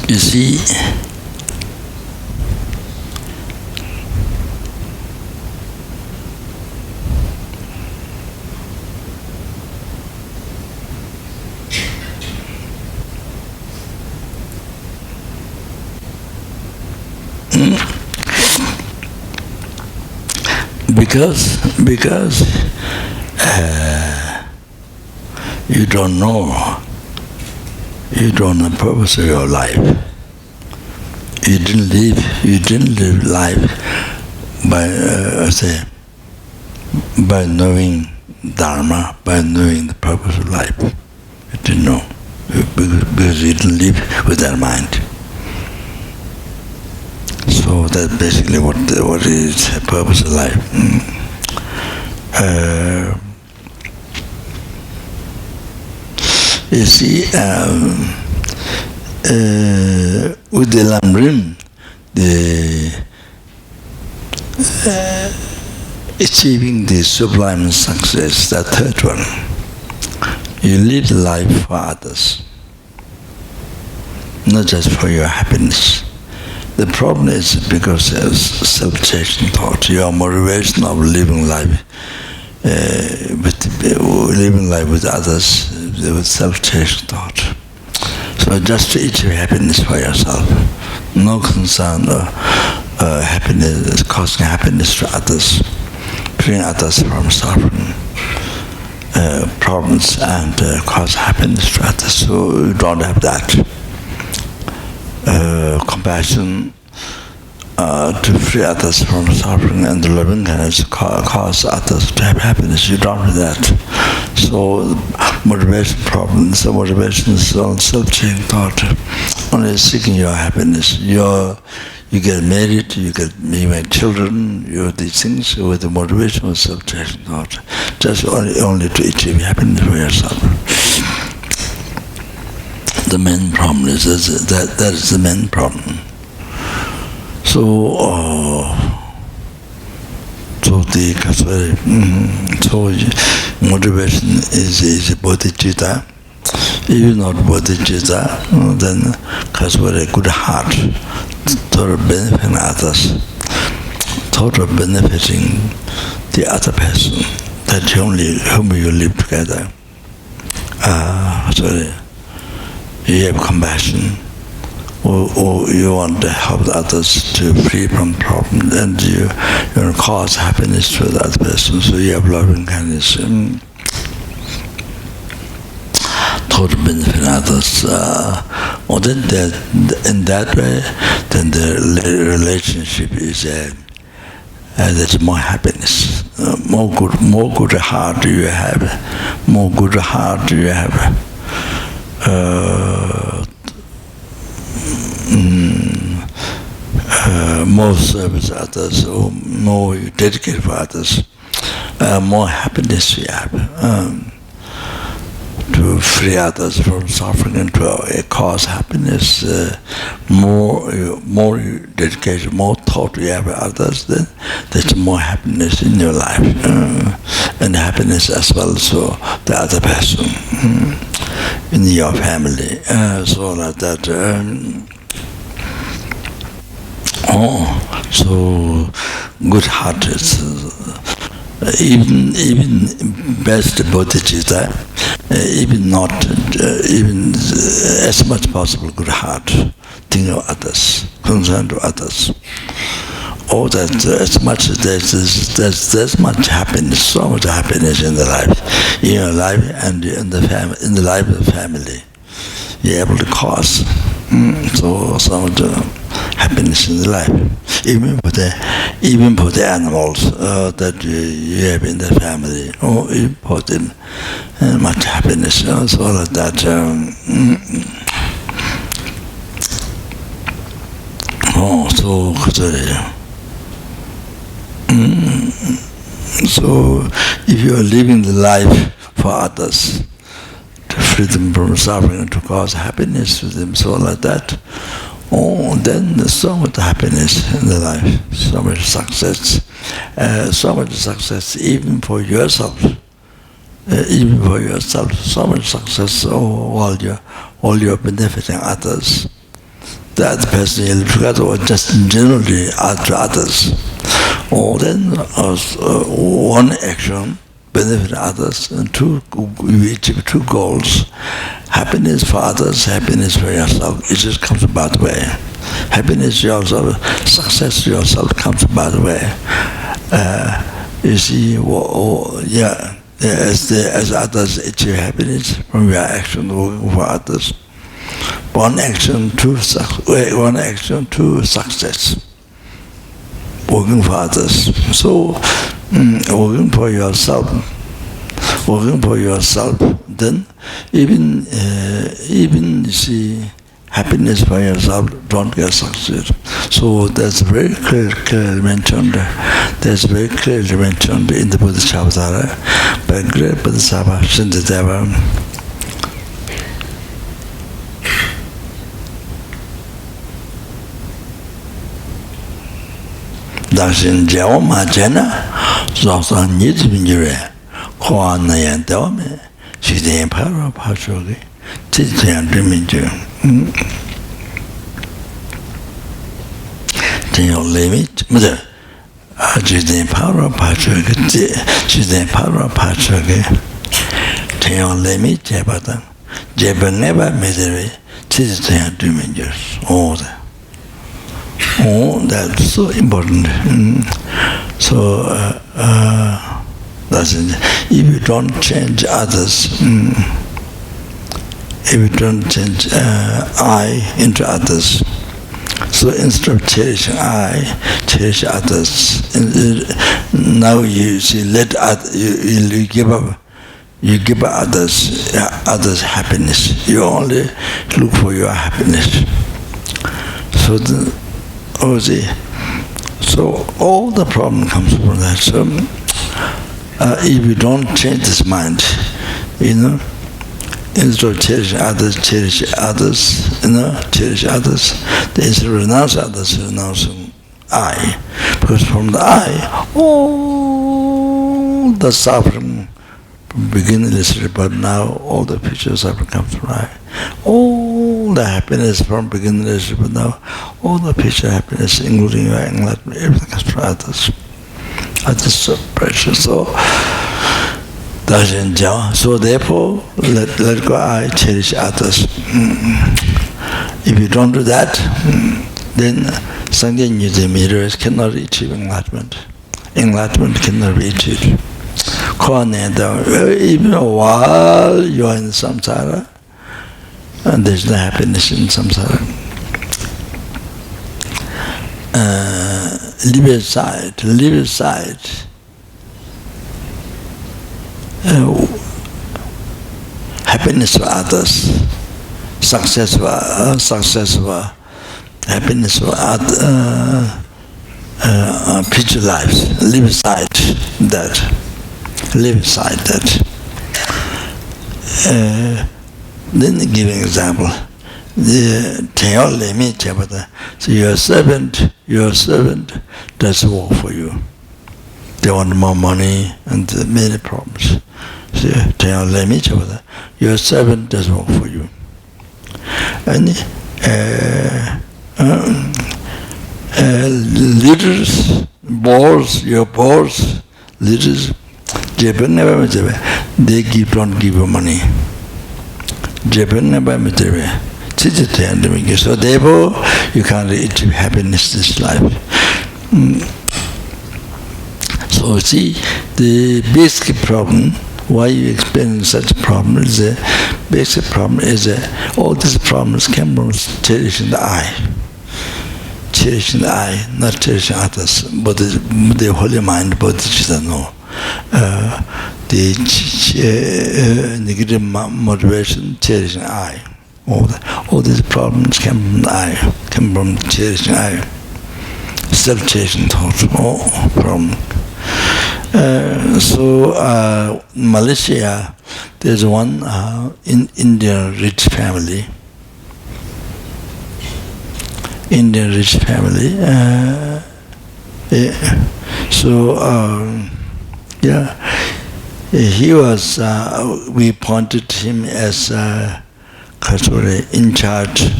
You see, because you don't know the purpose of your life. You didn't live life by knowing Dharma, by knowing the purpose of life. You didn't know, because you didn't live with that mind. So that's basically what is the purpose of life. You see, with the lamrim, achieving the sublime success, the third one, you live life for others, not just for your happiness, The problem is because there's self-chasing thought. Your motivation of living life with others with self-chasing thought. So just to achieve happiness for yourself, no concern happiness, causing happiness to others, freeing others from suffering, problems, and cause happiness to others. So you don't have that compassion to free others from suffering, and the loving kindness cause others to have happiness. You don't have that. So motivation problems, the motivation is all self-changing thought, only seeking your happiness. You get married, you make children, you do these things with the motivation of self-changing thought, just only to achieve happiness for yourself. The main problem is that is the main problem. So motivation is bodhicitta. If you're not bodhicitta, then because a good heart, thought of benefiting others, thought of benefiting the other person, that whom you live together. You have compassion, or you want to help others to free from problems, and you want to cause happiness to the other person, so you have loving kindness. Thought of benefiting others. Then in that way, then the relationship is there's more happiness, more good heart you have, more good heart you have. More service to others, or more you dedicate for others, more happiness you have to free others from suffering and to cause happiness. More you dedicate, more thought you have for others, then there's more happiness in your life, and happiness as well. So the other person in your family, so like that. So good heart is even best bodhicitta, even as much possible good heart, think of others, concern to others. That as much there's much happiness, so much happiness in the life, in your life and in the life of the family. You're able to cause so much happiness in the life, even for the animals that you have in the family, or even for them, much happiness. So like that. So if you are living the life for others, to free them from suffering and to cause happiness to them, so like that, then there's so much happiness in the life, so much success even for yourself, so much success while you're benefiting others. The other person you live together, or just generally to others. Then one action benefit others, and you achieve two goals: happiness for others, happiness for yourself. It just comes about the way. Happiness yourself, success to yourself comes about the way. You see, as others achieve happiness from your action working for others. One action to success. Working for others. So, working for yourself, then even you see, happiness for yourself don't get success. So that's very clearly mentioned. That's very clearly mentioned in the Bodhisattva by great Bodhisattva Shantideva. 당신 제오마 제나 조사 니즈민지레 코안나야 다음에 시대에 바로 파쇼게 지대한 주민주 tenyo lemi, mother, Jiden Paro Patrick, Jiden Paro Patrick, tenyo lemi, Jebata, Jeba never misery, Titan Dumingers, all that. Oh, that's so important. So, that's it. If you don't change others, if you don't change I into others, so instead of cherishing I, cherish others. Now you see, you give up. You give others happiness. You only look for your happiness. So all the problem comes from that. So if you don't change this mind, instead of cherish others, instead of renounce others, renouncing I. Because from the I, all the suffering from beginningless, but now all the future suffering comes from I. All the happiness from beginningless, but now all the future happiness, including your enlightenment, everything comes from others. Others so precious. So therefore, let go I, cherish others. If you don't do that, then Sangha Nyuze mirrors cannot achieve enlightenment. Enlightenment cannot be achieved. Even while you are in samsara, and there's no happiness in samsara. Leave aside happiness for others, success for happiness for future lives. Leave aside that. Then give an example. So your servant does work for you. They want more money and many problems. So your servant does work for you. And leaders, your boss, leaders, they don't give you money. So therefore, you can't achieve happiness this life. So see, the basic problem, why you experience such a problem, is the basic problem is all these problems came from cherishing the I. Cherishing the I, not cherishing others, but the holy mind, bodhicitta, no. The negative motivation, cherishing I. All these problems came from the I, came from cherishing I. Self-cherishing thoughts, from. Malaysia, there's one Indian rich family. He was, we appointed him as in charge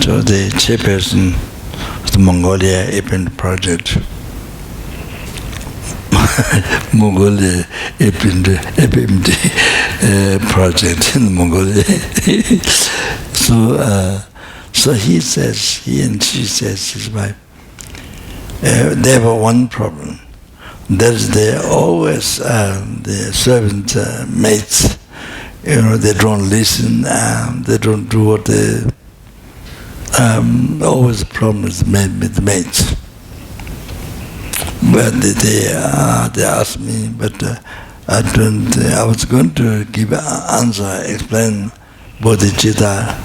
of the chairperson of the Mongolia Emptiness project. Mongolia FPMT project in Mongolia. So he and she says, his wife, they have one problem. That is, they always, the servant mates, they don't listen, they don't do what they, always the problem is with the mates. But they asked me, but I was going to give an answer, explain bodhicitta,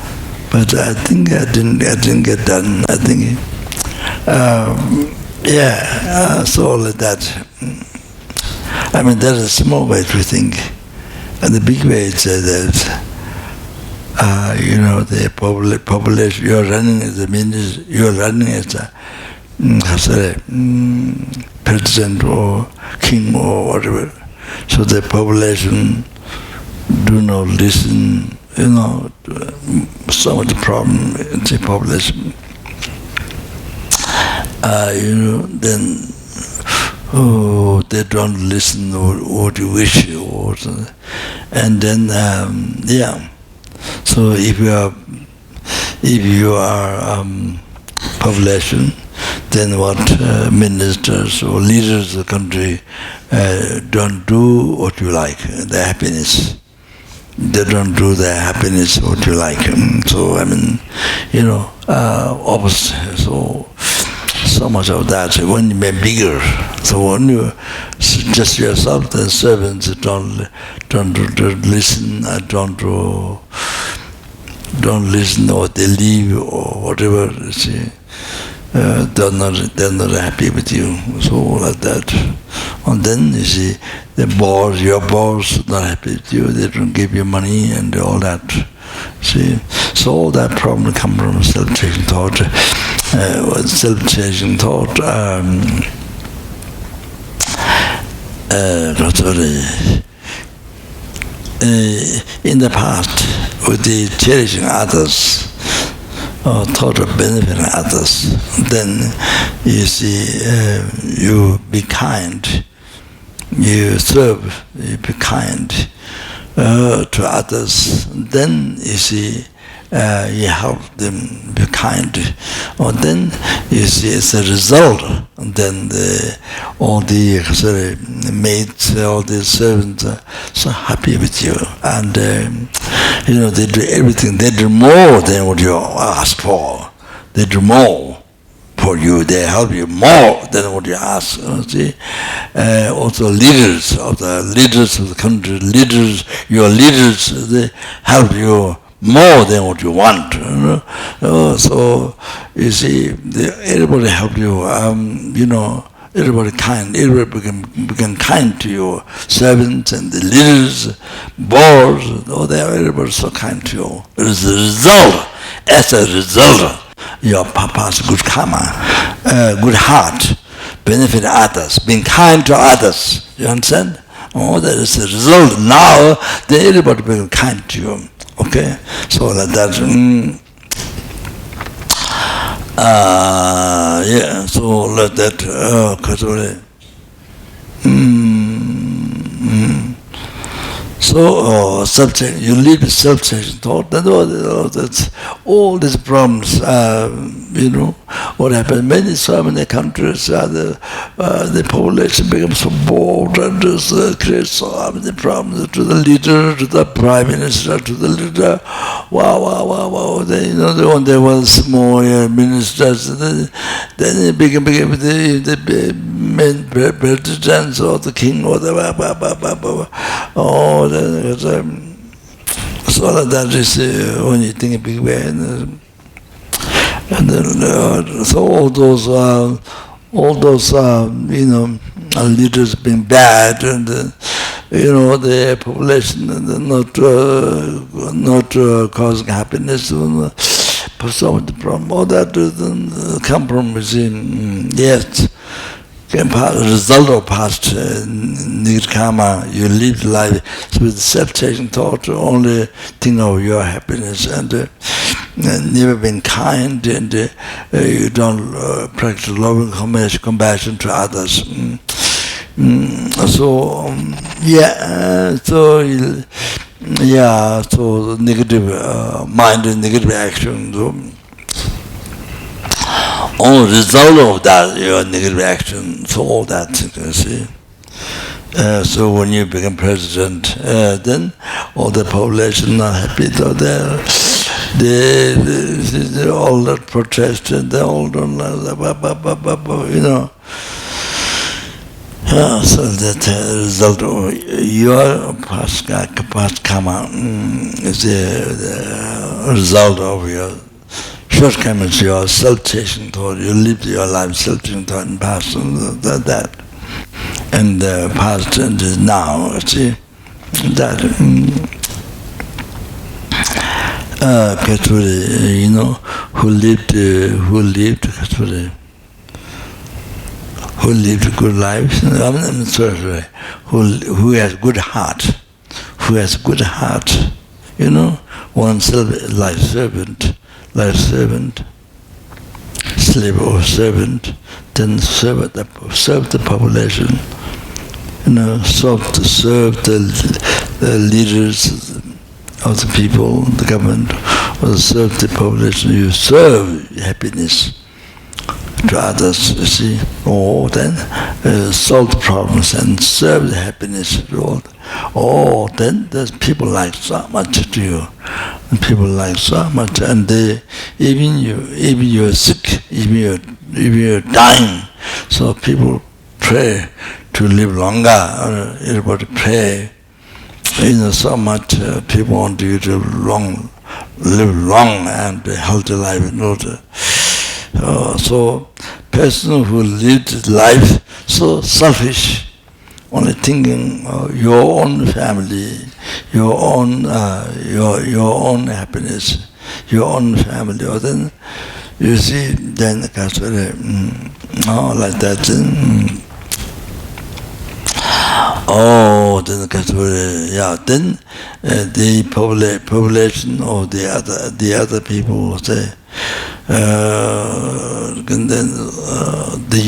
but I think I didn't get done. I think, so like that. I mean, there's a small way to think, and the big way is that, the population, you're running as a minister, you're running as a president or king or whatever. So the population do not listen, so much problem in the population. then they don't listen what you wish, and then So if you are population, then what ministers or leaders of the country don't do what you like, their happiness. They don't do their happiness what you like. So opposite. So much of that. When you make bigger, so when you just yourself, the servants don't listen, don't listen, or they leave or whatever. You see, they're not happy with you. So like that, and then you see your boss not happy with you. They don't give you money and all that. See, so all that problem comes from self-chasing thought. Self-chasing thought. In the past, with the cherishing others, or thought of benefiting others, then you see, you be kind, you serve, you be kind to others. Then you see, you help them be kind, or then you see it's a result. And then all the maids, all the servants are so happy with you, and they do everything. They do more than what you ask for. They do more for you. They help you more than what you ask. See, also leaders of the country, your leaders, they help you more than what you want. So you see, everybody help you. Everybody kind. Everybody become kind to your servants and the leaders, boards. Everybody so kind to you. As a result, your papa's good karma, good heart, benefit others, being kind to others. You understand? That is the result. Now, then everybody become kind to you. Okay, so like that. So like that. So you leave the self-chasing thought. That's all these problems. What happens? So many countries, the population becomes so bored and just creates so many problems to the leader, to the prime minister, to the leader. Wow. When there was small ministers, then they became the main presidents or the king or the so that is when you think a big way. So all those leaders being bad, and the population not causing happiness, so the problem. All that come from result of past negative karma. You live life with self-chasing thought, only think of your happiness, and never been kind, and you don't practice loving compassion to others. So negative mind and negative action. On result of that, your negative action, so all that, you see. So when you become president, then all the population not happy. So they all that protest, and they all don't, so that result of your past karma is the result of your shortcomings, your self-chasing thought. You lived your life self-chasing thought in past, and that. And past and now, see, that. Who lived good lives. I'm sorry. Who has good heart. Oneself life servant, slave or servant, then serve the population, serve the leaders of the people, the government, or serve the population. You serve happiness to others, you see. Or then solve the problems and serve the happiness to all. Oh, then there's people like so much to you. And people like so much, and even you're sick, even you're dying. So people pray to live longer, or everybody pray. So much people want you to live long and a healthy life. So person who lived life so selfish, only thinking your own family, your own happiness, your own family. Or then you see, then like that. Then then the population or the other people say, and then the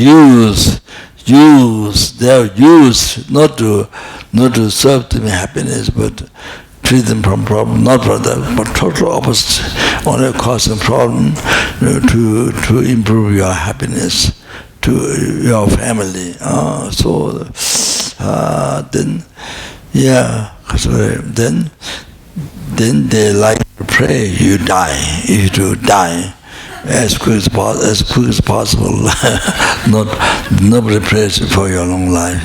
they are used not to serve them happiness, but treat them from problem, not for that, but total opposite, only causing problem to improve your happiness, to your family. Then they like to pray, you do die as quick as possible. Nobody prays for your long life.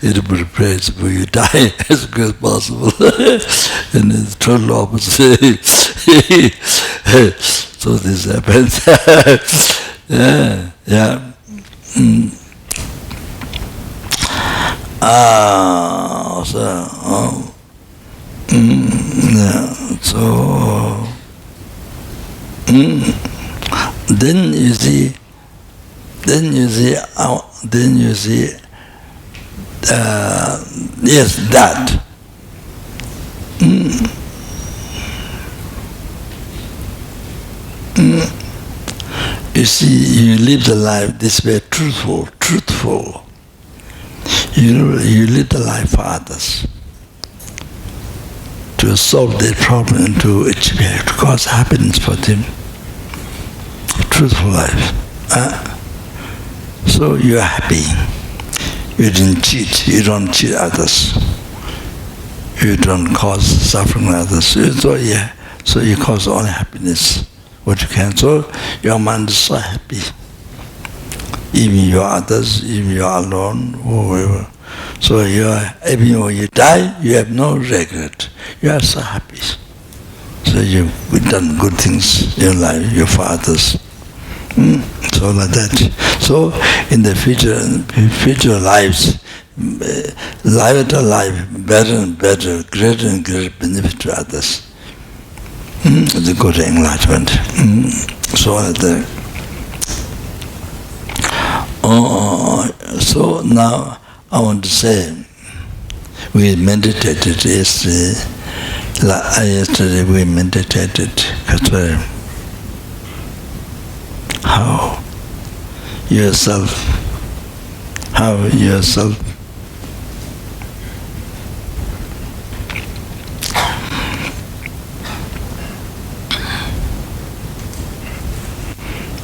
Everybody prays for you die as quick as possible. And it's total opposite. So this happens. Then you see, yes, that. You see, you live the life this way, truthful. You live the life for others, to solve their problem and to achieve, to cause happiness for them. Truthful life. So you are happy. You didn't cheat. You don't cheat others. You don't cause suffering others. So you cause only happiness. What you can. So your mind is so happy. Even your others, even you are alone, whoever. So even when you die, you have no regret. You are so happy. So you've done good things in life, your fathers. So like that. So in the future lives, life after life, better and better, greater and greater benefit to others. The good enlightenment. So like that. So now I want to say, we meditated yesterday. Yesterday we meditated how yourself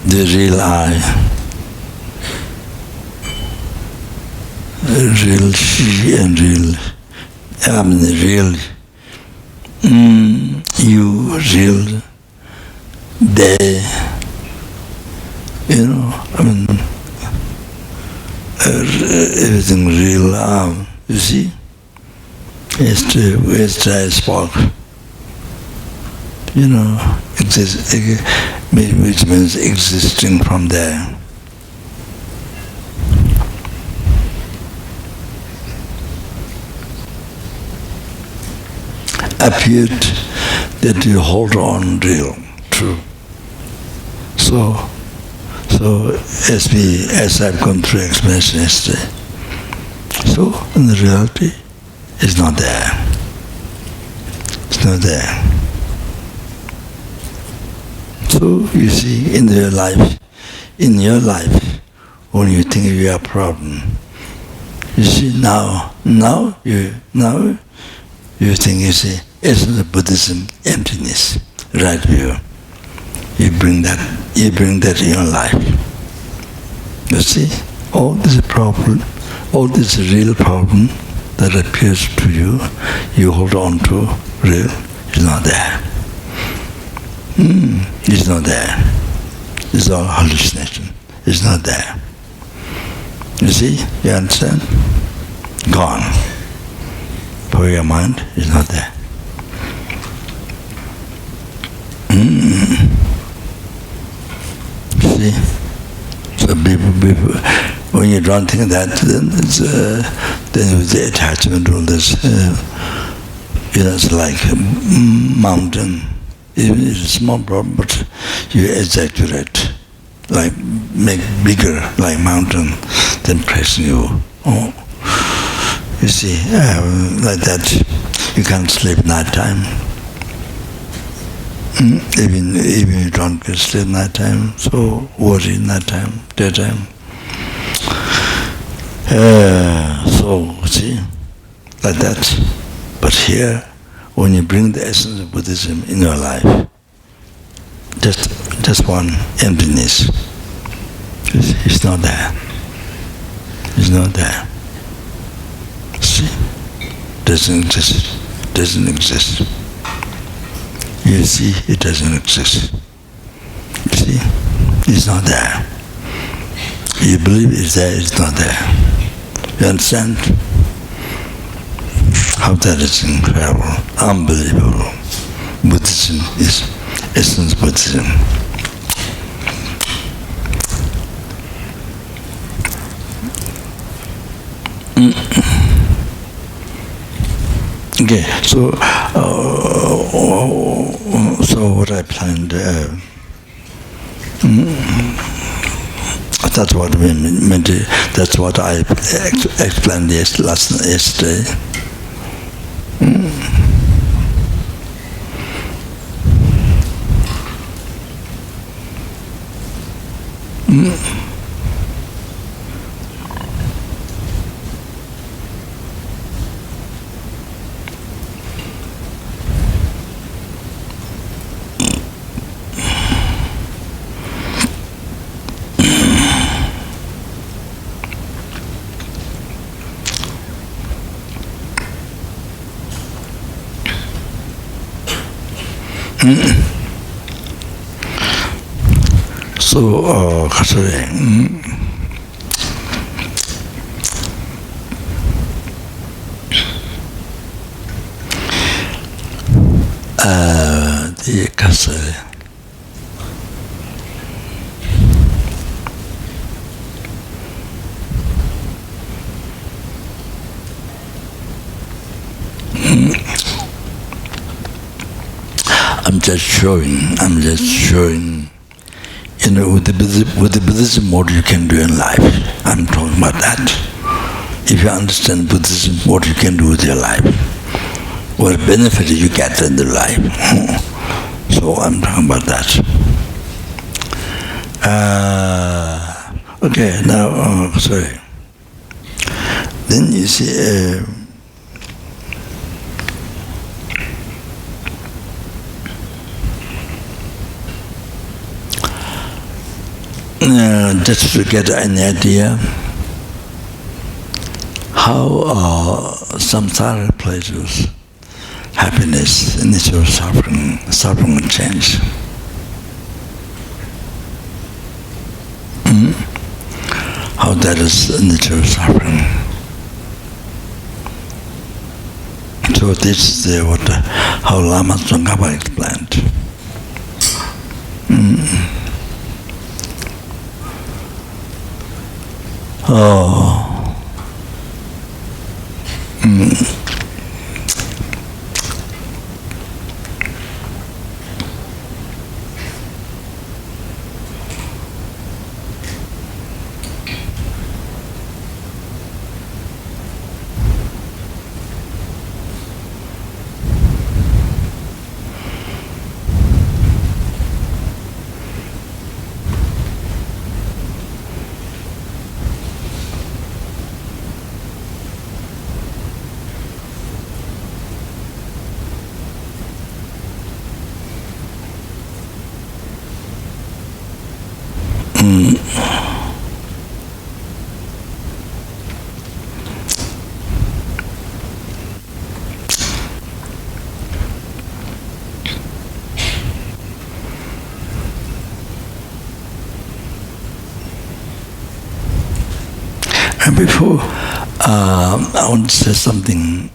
the real I, real she and real you, real they, everything real. You see, yesterday I spoke, which means existing from there. Appeared that you hold on real, true. So as I've gone through explanation yesterday, so in the reality it's not there. It's not there. So you see, in your life, when you think you have a problem, you see now you think, you see, essence of Buddhism, emptiness, right view. You bring that in your life. You see, all this problem, all this real problem that appears to you, you hold on to real, is not there. It's not there. It's all hallucination. It's not there. You see, you understand? Gone. For your mind, it's not there. See? So people, when you don't think that, then with the attachment, all this, it's like a mountain. It's a small problem, but you exaggerate, like make bigger, like mountain, then pressing you. Oh, you see, like that, you can't sleep night time. Even you don't get sleep night time, so worry night time, daytime. So see, like that. But here, when you bring the essence of Buddhism in your life, just one emptiness. It's not there. It's not there. See, doesn't exist. Doesn't exist. You see, it doesn't exist. You see, it's not there. You believe it's there, it's not there. You understand? How that is incredible, unbelievable. Buddhism is essence Buddhism. Okay, so what I planned, that's what we meant. That's what I explained yesterday. So, the Kasari. I'm just showing, with the Buddhism, what you can do in life. I'm talking about that. If you understand Buddhism, what you can do with your life, what benefit you get in the life. So I'm talking about that. Okay, now, sorry. Then you see, just to get an idea how samsara pleasures, happiness, nature of suffering and change. How that is the nature of suffering. So this is how Lama Tsongkhapa explained. And before I want to say something,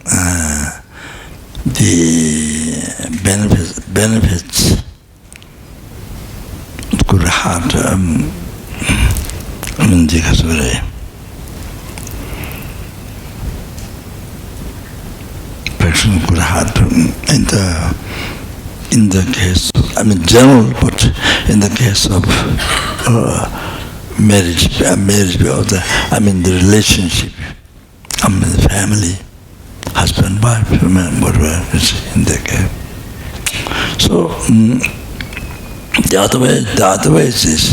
the benefits of good heart. Very practicing good heart in the case of, general, but in the case of marriage or the relationship, the family, husband, wife, whatever is in the case. So the other way is this.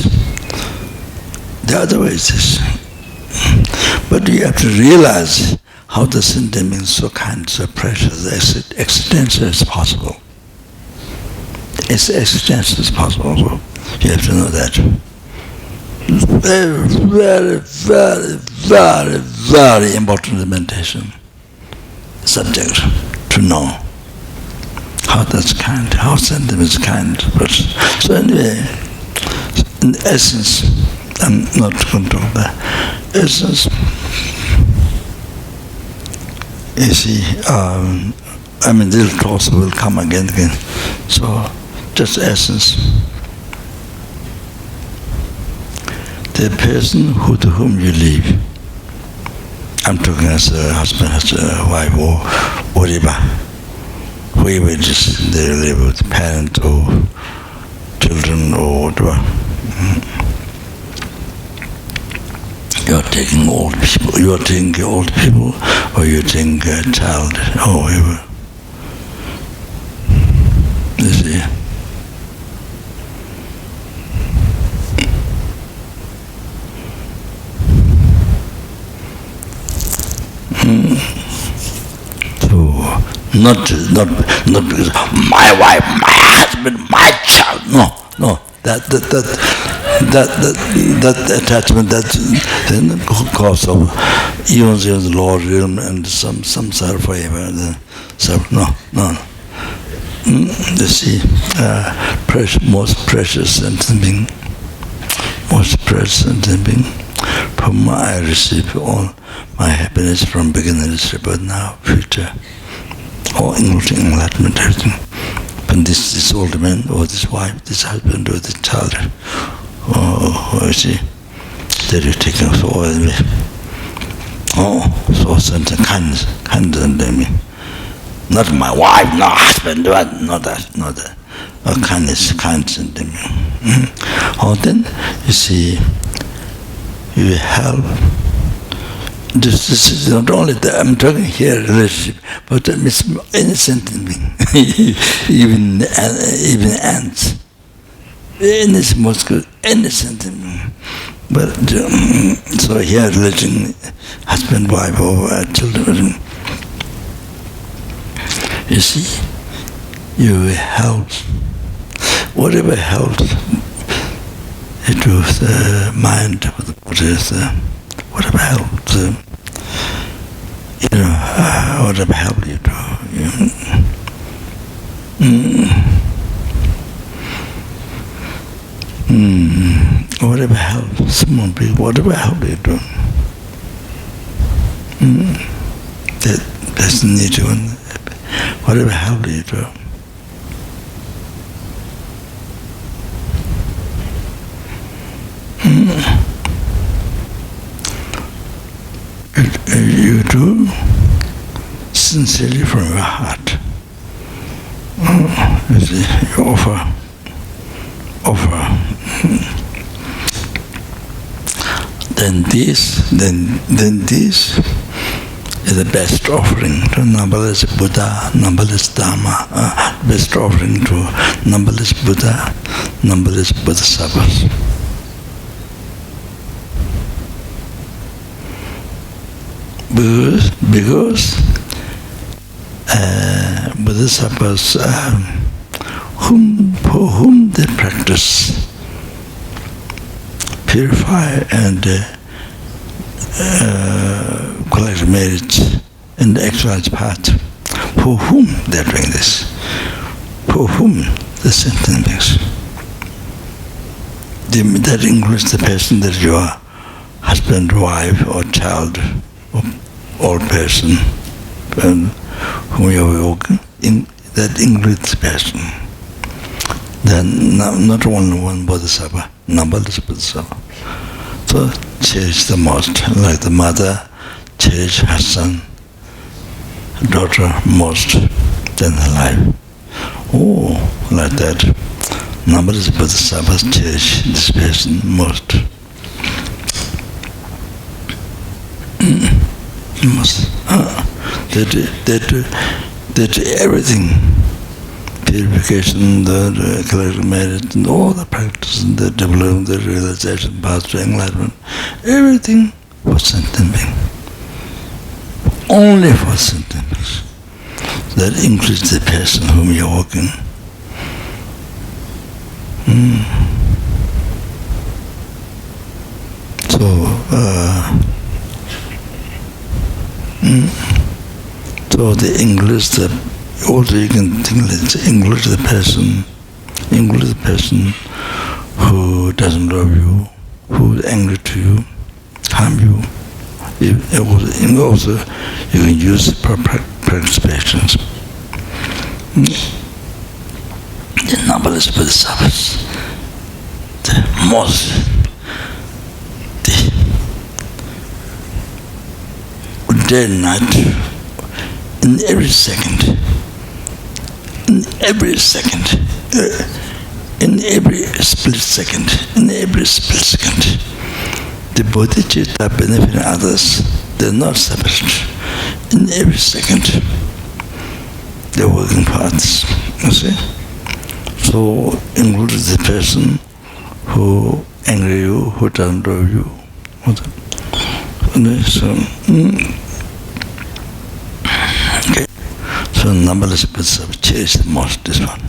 But you have to realize how the sentient is so kind, so precious, existential as possible. It's existential as possible. So you have to know that. Very, very, very, very, very important meditation subject to know how that's kind, how sentiment is kind. So anyway, in essence, I'm not going to talk about essence. You see, these talks will come again. So, just essence. The person to whom you live. I'm talking as a husband, as a wife, or whatever. Whoever it is, they live with parents or children or whatever. You're taking old people, or you're taking a child, or whatever. You see. So, not because my wife, my husband, my child. No. That attachment, that's the cause of eons the Lord realm and samsara forever. So no. You see, most precious sentient being, from whom I receive all my happiness from beginning to birth, now, future, all including enlightenment, everything. But this old man, or this wife, this husband, or this child, you see, that you take us all away. So sentient kindness and me. Not my wife, no husband, not that. Kindness and me. Then you see, you help. This is not only that I'm talking here relationship, but it's any sentient being, even ants, any mosquito, any sentient being. But so here religion, husband, wife, or children. You see, you help. Whatever helps, it was the mind, whatever helps, whatever help you do. Whatever helps, someone big, whatever help you do. That doesn't need to, whatever help you do. You do sincerely from your heart. You see, you offer. Then this is the best offering to numberless Buddha, numberless Dharma, best offering to numberless Buddha, numberless bodhisattvas. Because bodhisattvas, for whom they practice purify and collect merit in the actualized path. For whom they are doing this? For whom? The sentient beings. That includes the person that you are husband, wife, or child, or old person, whom you are walking. That includes the person. Then not only one bodhisattva, numberless bodhisattva. So cherish the most, like the mother cherish her son, daughter most, than her life. Oh, like that. Numberless bodhisattvas cherish this person most. They do everything. Purification, the collective merit, and all the practice, the development, the realization, path to enlightenment, everything for sentient being. Only for sentient beings. That includes the person whom you are walking. So the English, also you can think that English the person who doesn't love you, who is angry to you, harm you. Also you can use practice patience. The numberless bodhisattvas, the most, day and night, in every second, in every split second, the bodhicitta benefiting others, they're not separate. In every second, they're working for others, you see? So, include the person who angry you, who doesn't love you. Okay. So numberless bodhisattvas cherish the most this one.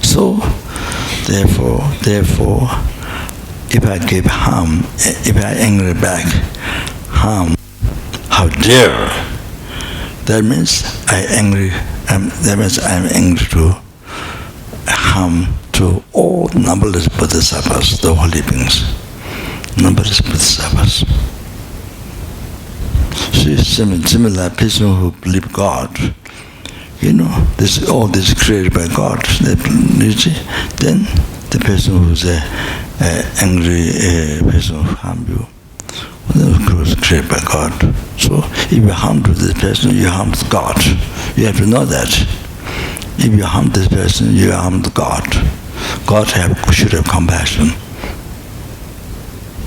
So, therefore, if I give harm, if I angry back, harm, how dare? That means I'm angry to harm to all numberless bodhisattvas, the holy beings. Numberless bodhisattvas. See, similar person who believe God, all this created by God. You see, then the person who's angry person who harm you, well, was created by God. So if you harm to this person, you harm God. You have to know that. If you harm this person, you harm God. God should have compassion.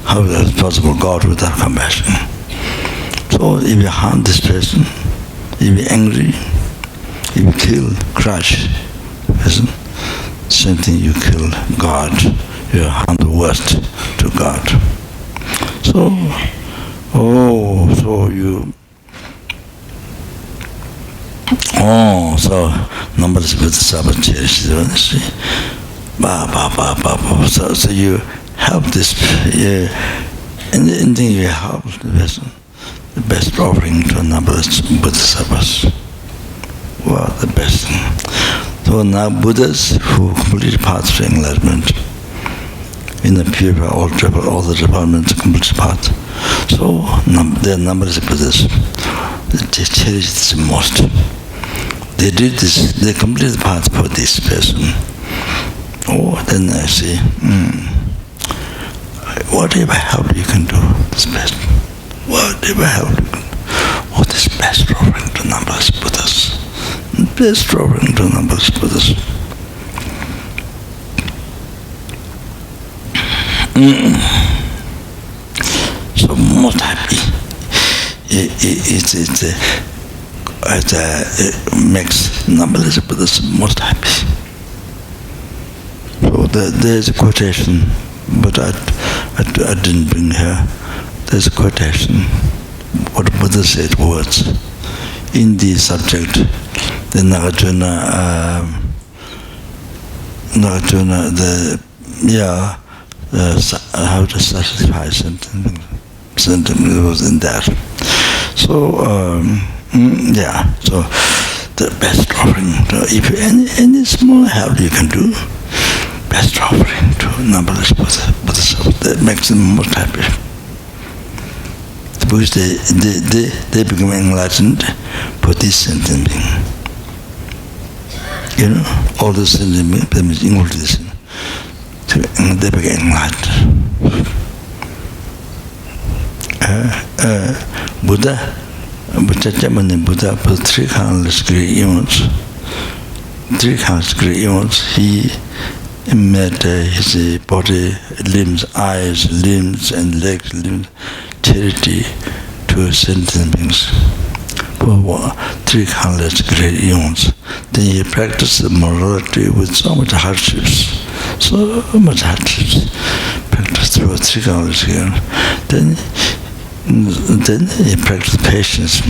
How is it possible, God without compassion? So if you harm this person, if you're angry, if you kill, crush the person, same thing, you kill God. You harm the worst to God. So numberless bodhisattvas cherish the honesty. So you help this, anything you help the person, the best offering to numberless bodhisattvas. Wow, the best thing. So now Buddhas who complete path to enlightenment, purify all the departments, complete path. So there are numberless Buddhas. They cherish this most. They did this, they completed the path for this person. Then I say, whatever help you can do, this best. Whatever help you can do. This best offering to numberless Buddhas. Best offering to numberless Buddhas. So most happy. It makes numberless Buddhas most happy. So there's a quotation, but I didn't bring here. There's a quotation. What Buddha said was, in the subject, the Nagarjuna, how to satisfy sentiment. Sentiment was in that. So yeah. So the best offering. If any small help you can do, best offering to numberless bodhisattvas. That makes them most happy. Because they become enlightened for this sentient being. You know, all the sentient beings, they means include they become enlightened. Buddha for three countless great eons. He made his body, limbs, eyes, limbs, and legs, limbs, charity to sentient beings for three countless great eons. Then he practiced the morality with so much hardships. Practiced through three countless eons. Then he practiced patience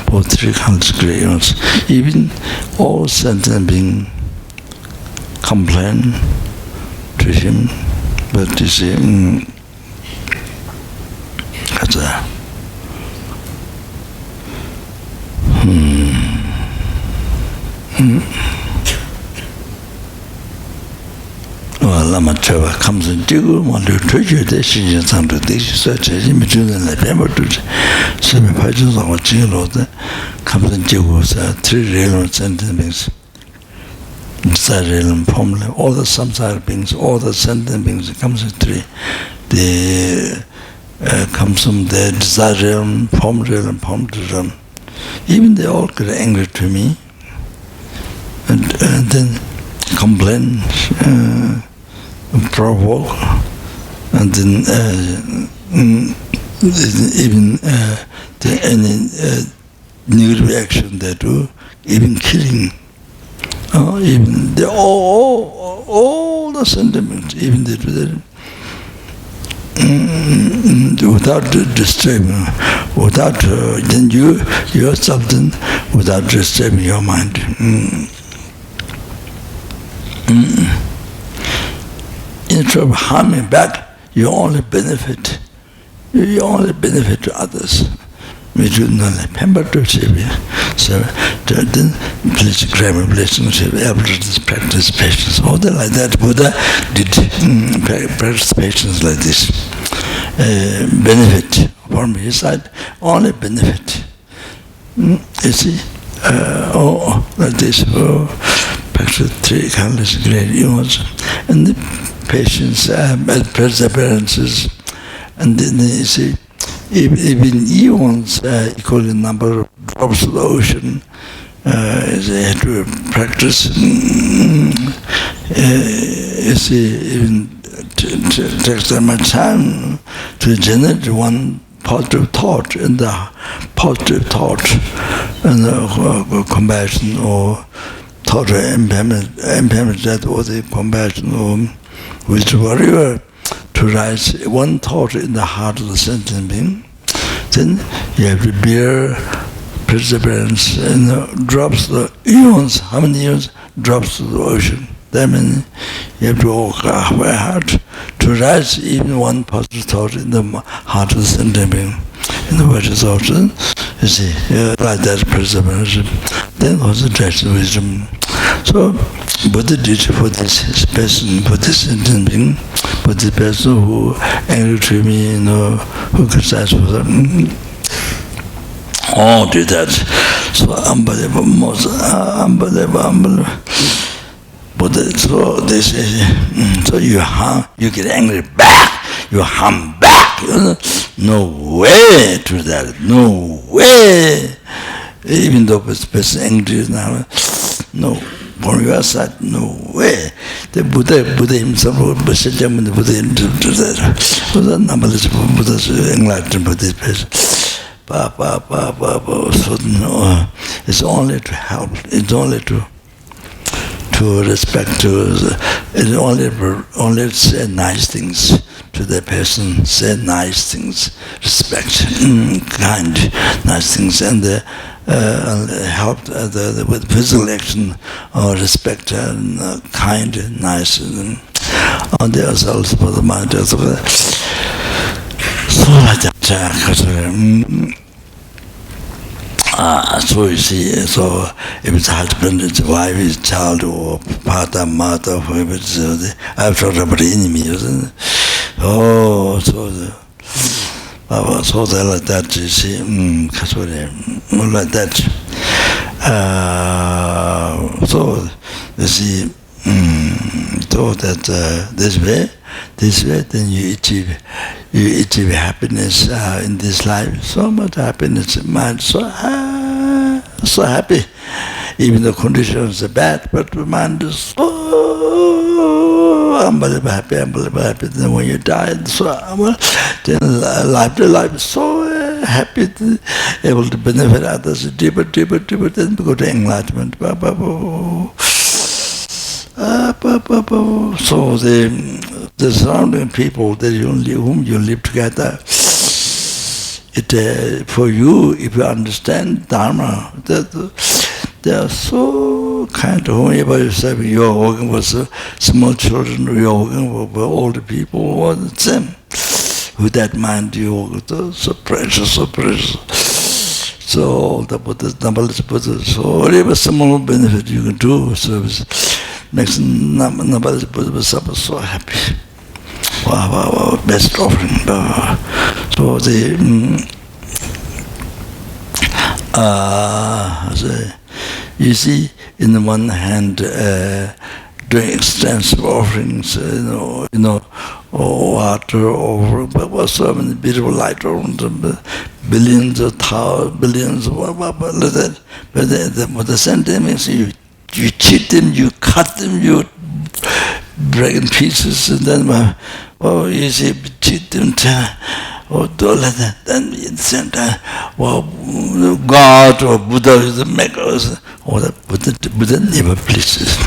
for three countless great eons. Even all sentient beings complain to him, but he says, Lama Chava comes and do want to treat you, they should just come to this, such as him, and like them, to semi pages of what you know, comes and do three relevant sentences. Desire realm, formula, all the samsara beings, all the sentient beings, it comes in three. They comes from the desire realm, form realm. Even they all get angry to me, and then complain, provoke, and then even any negative action they do, even killing. Even they all the sentiments, even they do that without disturbing, without then you yourself then without disturbing your mind. Instead of harming back, you only benefit. You only benefit to others. We do not so then please grab a blessing, able to practice patience. All that like that, Buddha did practice patience like this. Benefit from his side, only benefit. You see, like this, practice three countless great eons, and the patience, perseverances, and then you see, even eons equal in number of drops of the ocean, they had to practice. You see, even takes that much time to generate one positive thought, and the positive thought and the compassion or thought of impairment, that or the compassion or which whatever, to rise one thought in the heart of the sentient being, then you have to bear perseverance and drops the eons. How many eons? Drops to the ocean. That means you have to work very hard to rise even one positive thought in the heart of the sentient being. In the virtuous thought, you see, like that perseverance, then concentration, wisdom. So Buddha did for this person, for this sentient being, for the person who angry to me, who criticized for them. All did that. So unbelievable, most unbelievable. Buddha, so they say, so you get angry back, you harm back. No way to that, no way. Even though the person angry now, no, from your side, no way. The Buddha himself, Buddha do that. Buddha numberless, Buddha's enlightened for this person. So no, it's only to help, it's only to respect, it's only to say nice things to the person, say nice things, respect, kind, nice things, and help with physical action or respect and kind, nice, on the ourselves for the mind. So you see, so if it's husband, it's wife, it's child, or father, mother, whoever it is, I've talked about the enemy, isn't it? Oh, so they like that, you see, like that. So you see, so that this way, then you achieve happiness in this life. So much happiness, mind so happy. Even the conditions are bad, but the mind is so unbelievable happy. Then when you die, then life is so happy, able to benefit others deeper, then go to enlightenment. So the surrounding people whom you live together, for you, if you understand Dharma, they are so kind to whomever you say you are working with small children, you are working with older people, all the same. With that mind you work with, so precious. So the Buddha, numberless Buddha, so whatever small benefit you can do, service, makes numberless Buddha so happy. Wow, best offering. So you see, in the one hand, doing extensive offerings, water offering, but so many beautiful light offerings, billions of thousands, billions, like that. But the same time means you cheat them, you cut them, you break in pieces, and then you see, cheat them, do like that. Then at the same time, God or Buddha is the maker. The Buddha never pleases.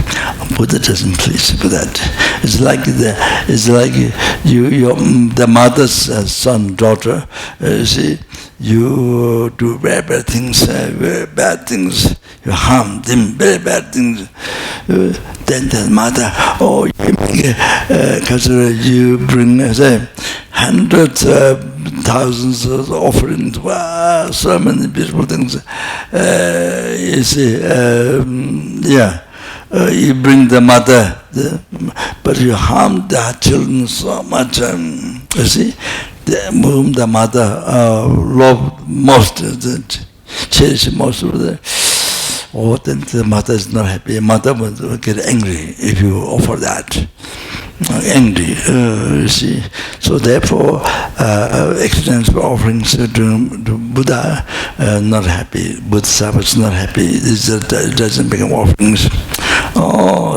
Buddha doesn't please with that. It's like the mother's son, daughter. See, you do very bad things, you harm them, very bad things. Then the mother, you bring hundreds, thousands of offerings, so many beautiful things. You see, you bring the mother, but you harm the children so much. You see, whom the mother loved most, cherished most of the. Then the mother is not happy. Mother will get angry if you offer that. Angry, you see. So therefore, extensive offerings to Buddha, not happy. Bodhisattvas not happy. This doesn't become offerings.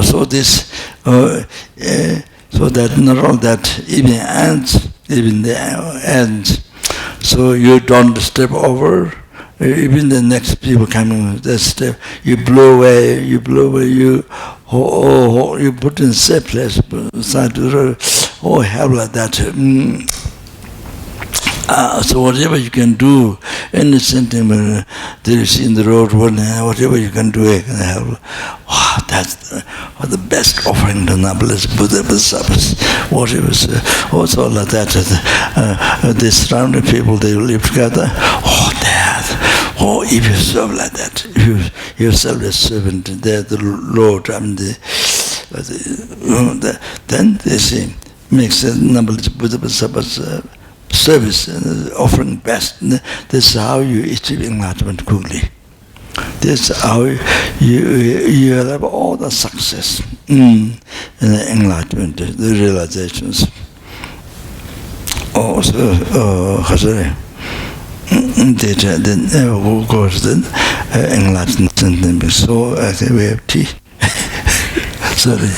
So this, so that not all that, even the ants. So you don't step over. Even the next people coming, that step, you blow away, you put in safe place, side to the road, hell like that. So whatever you can do, any sentiment that you see in the road, whatever you can do, it can help. That's the best offering to numberless bodhisattvas. Whatever, also like that. The surrounding people, they live together. If you serve like that, if you serve as servant, they're the Lord, then they say, makes a numberless bodhisattvas service, offering best. This is how you achieve enlightenment quickly. This is how you have all the success in the enlightenment, the realizations. Then of course then enlightenment, so I think we have tea. Sorry.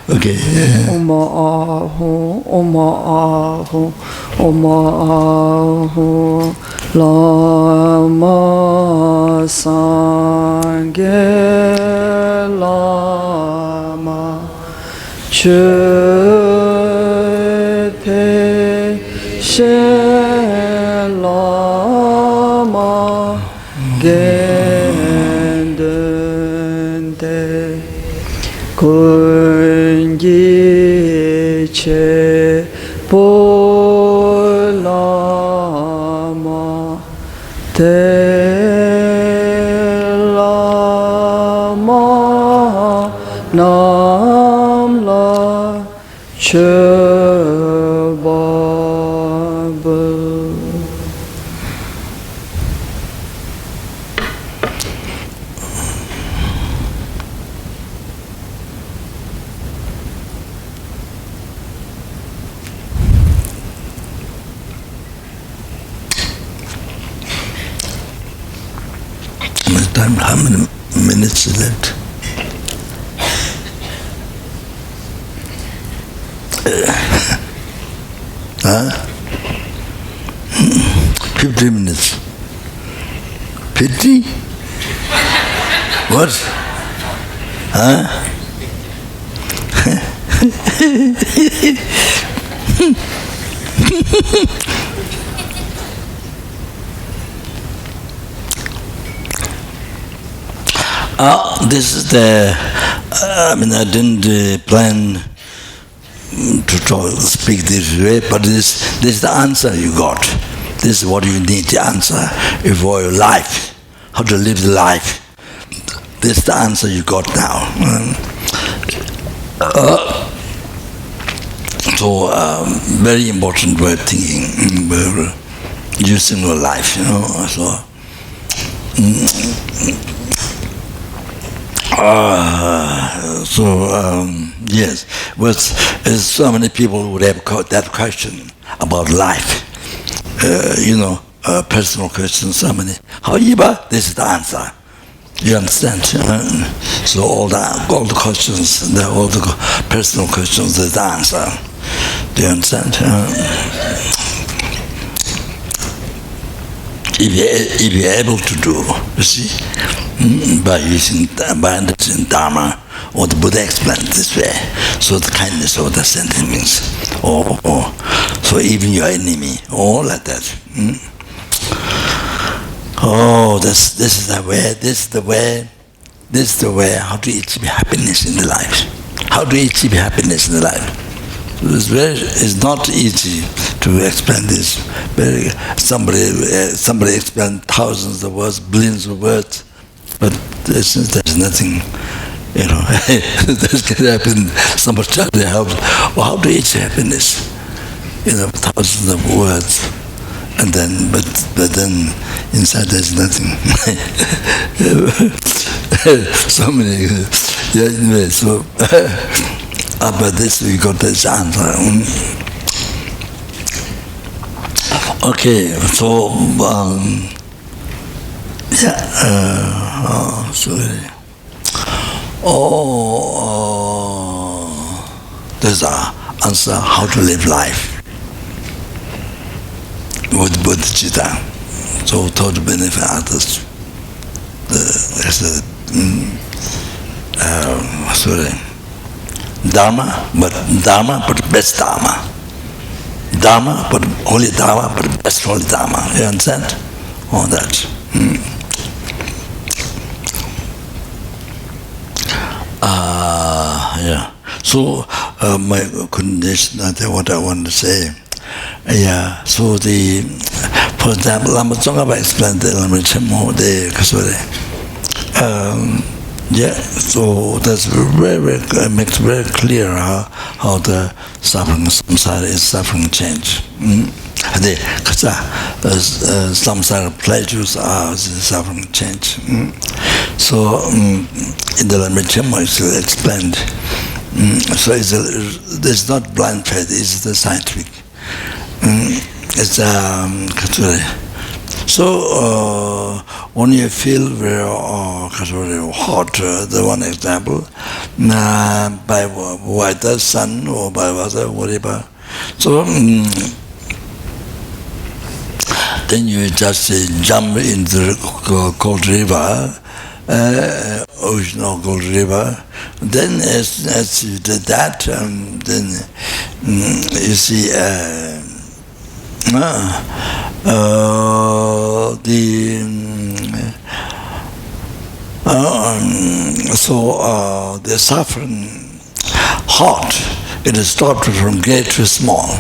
Okay. Oma aho, Lama Sangye Lama Chöte She Lama Genden kungi che po lama te lama nam la che How many minutes left? 50 minutes. 50? What? This is the, I didn't plan to speak this way, but this is the answer you got. This is what you need to answer for your life, how to live the life. This is the answer you got now. Very important way of thinking, using your life, yes, so many people would have got that question about life. Personal questions, so many. However, this is the answer. You understand? So all the questions, all the personal questions, is the answer. Do you understand? If you're able to do, you see, by understanding Dharma, or the Buddha explained this way, so the kindness of the sentient beings, or so even your enemy, or like that. This is the way. This is the way how to achieve happiness in the life. How to achieve happiness in the life. It's not easy to explain this. Somebody explained thousands of words, billions of words, but since there's nothing, this can happen. Somebody tries to help. How to achieve happiness? Thousands of words, and then, but then inside there's nothing. So many. Anyway, so. But this we got this answer. Okay, so sorry. There's an answer how to live life with bodhicitta, so to benefit others. Dharma, but best Dharma. Dharma, but holy Dharma, but best holy Dharma. You understand? All that. Yeah. So my condition, what I want to say. Yeah. So for example, Lama Tsongkhapa explained the lamrim yeah, so that's makes very clear how the suffering samsara is suffering change. The samsara pleasures are the suffering change. So in the lamrim it's explained. So it's not blind faith; it's the scientific. It's so when you feel very hot, the one example, by weather, sun, or by whatever. So then you just jump into the cold river, ocean or cold river. Then as you did that, then you see. The suffering hot, it is stopped from great to small.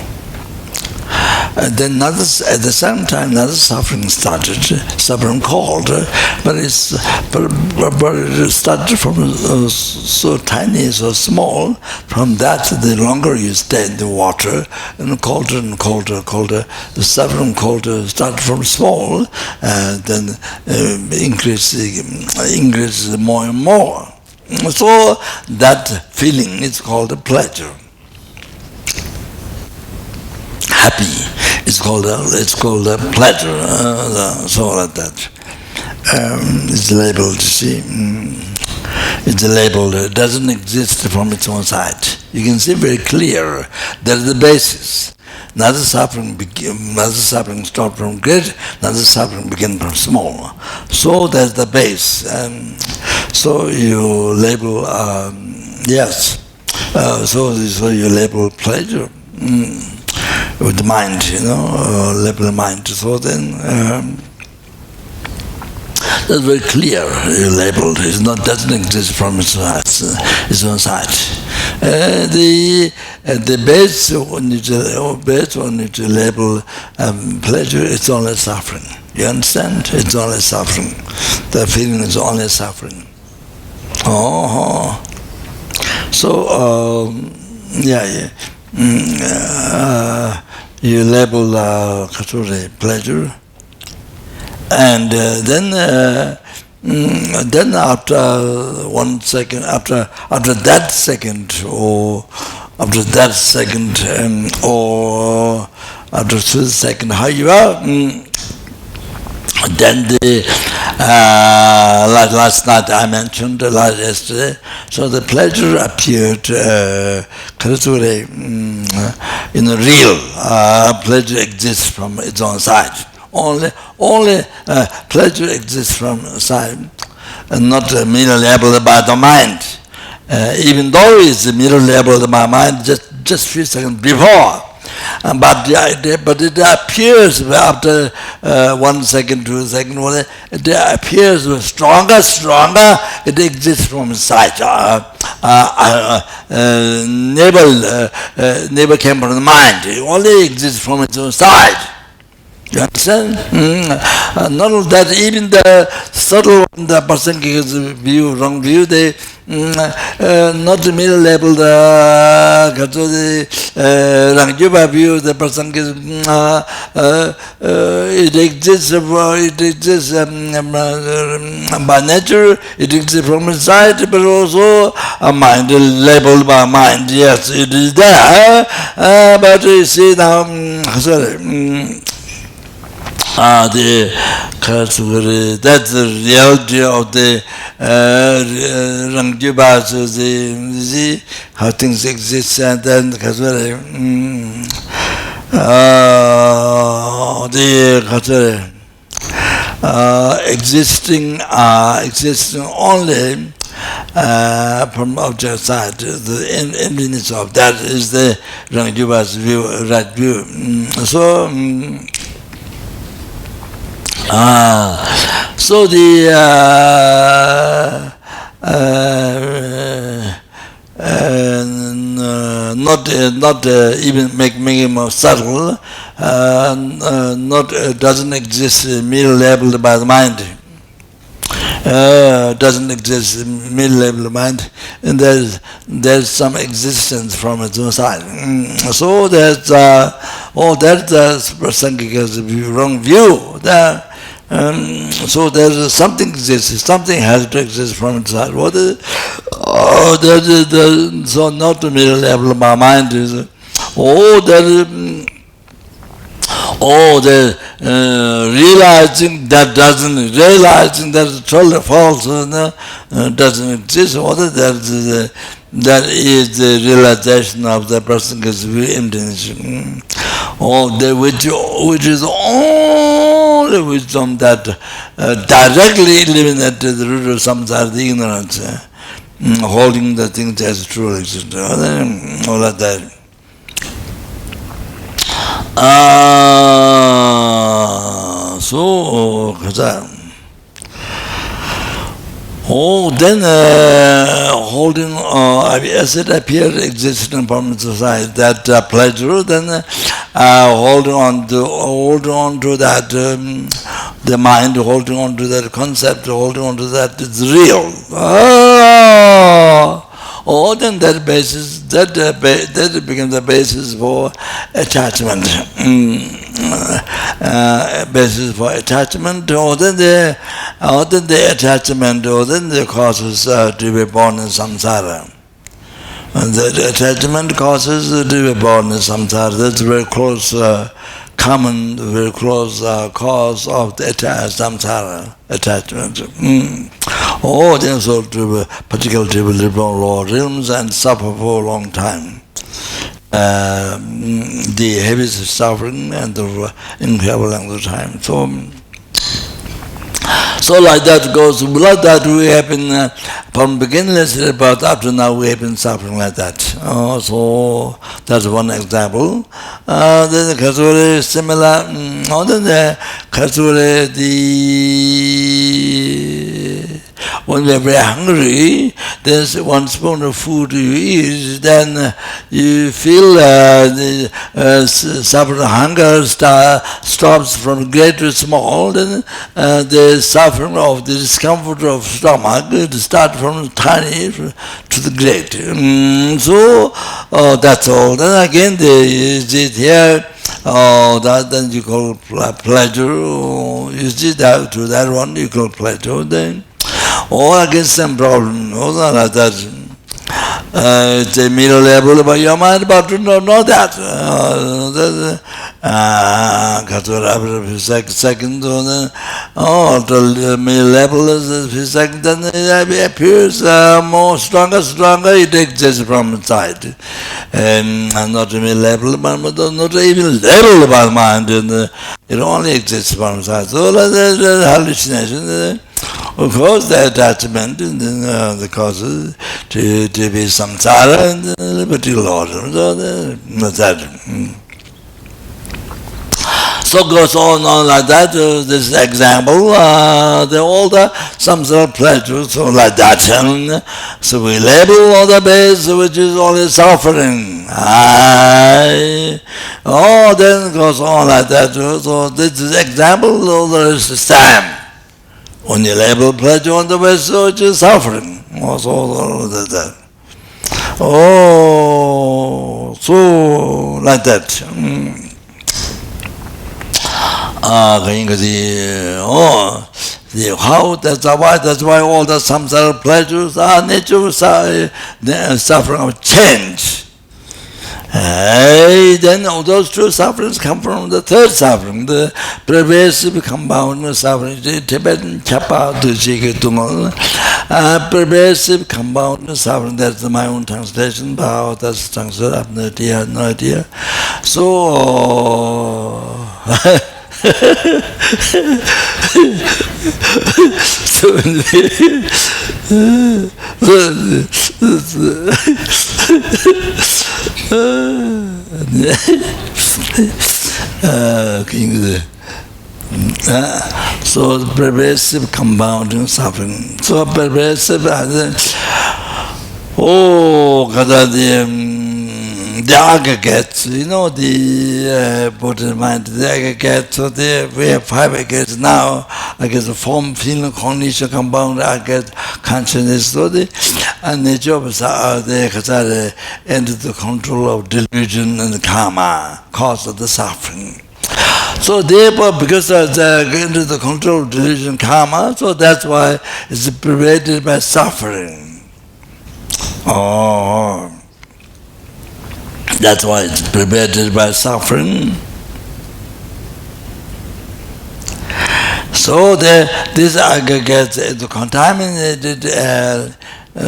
Then at the same time, another suffering started, suffering cold, but it started from so tiny, so small. From that, the longer you stay in the water, and colder, the suffering colder started from small, then increases more and more. So that feeling is called a pleasure. Happy. It's called a pleasure. So like that. It's labeled. You see, it's labeled. It doesn't exist from its own side. You can see very clear. That is the basis. Not the suffering start from great. Not the suffering begin from small. So that's the base. So you label yes. So you label pleasure. With the mind, label mind. So then that's very clear. You labeled. It doesn't exist from its own side. The base on which you label pleasure, it's only suffering. You understand? It's only suffering. The feeling is only suffering. So you label pleasure, and then after 1 second, after that second, or after that second, or after 2 seconds, how you are, then like last night I mentioned, yesterday, so the pleasure appeared in a real pleasure exists from its own side. Only pleasure exists from side, and not merely labeled by the mind. Even though it's merely labeled by mind just few seconds before. But it appears after 1 second, 2 seconds, it appears stronger, it exists from inside. Never came from the mind, it only exists from its own side. You understand? Not only that, even the subtle one, the person gives view, wrong view, they not merely label the Rangjuba view, the person gives it exists by nature, it exists from inside, but also a mind labeled by mind. Yes, it is there, but you see now, that's the reality of the Rangjuba, so see how things exist, and then existing only from object side. The emptiness of that is the Rangjuba's view, right view. So the not even making him subtle, doesn't exist merely labeled by the mind. Doesn't exist merely labeled by the mind, and there's some existence from its own side. So that's Prasangika's wrong view there. So there's something exists, something has to exist from inside. What is it? So not to merely level of my mind is realizing that is totally false, doesn't exist. That is the realization of the person's emptiness. Which is only wisdom that directly eliminates the root of samsara, the ignorance, holding the things as true existence. All of that. Oh, then holding, as it appears, existing from society, that pleasure, then holding on to that, the mind holding on to that concept, holding on to that is real. Oh, then that basis, that becomes the basis for attachment. Basis for attachment, or then the attachment, or then the causes to be born in samsara. And the attachment causes to be born in samsara. That's very close, common, very close cause of the samsara attachment. Oh, then so to particularly to live on lower realms and suffer for a long time. The heaviest suffering and the incredible length of time. So like that goes. Like that we have been from beginningless birth up to now we have been suffering like that. So that's one example. Then the Kasuri similar. Then the Kasuri when we are very hungry, there's one spoon of food you eat, then you feel the suffering hunger stops from great to small, then the suffering of the discomfort of stomach starts from tiny to the great. So that's all. Then again here, then you call pleasure, you see that to that one you call pleasure, then or against some problem, like that. It's a middle level about your mind, but to know that. Second, the middle level is second, then it appears more stronger, it exists from inside. And not a middle level, but not even level about mind, it only exists from inside. So the hallucination. Of course, the attachment and the causes to be samsara and the liberty Lord. So goes on like that. This example, all the samsara pleasures, so like that. So we label all the base, which is only suffering. Then goes on like that. So this is example. There is the same. When you label pleasure on the West, so it is suffering. So like that. How? That's why all the samsara pleasures are nature suffering of change. Then all those two sufferings come from the third suffering, the pervasive compound suffering, Tibetan Chapa Tumal, pervasive compound suffering, that's my own translation, but that's translated, I have no idea. So, so pervasive compounding suffering. So pervasive, the aggregates, the Buddhist mind, the aggregates, so we have 5 aggregates now, the form, feeling, cognition, compound, aggregate, consciousness, so the nature of the under the control of delusion and karma, cause of the suffering. So therefore, because they're under the control of delusion, karma, so that's why it's pervaded by suffering. That's why it's pervaded by suffering. So this aggregates the contaminated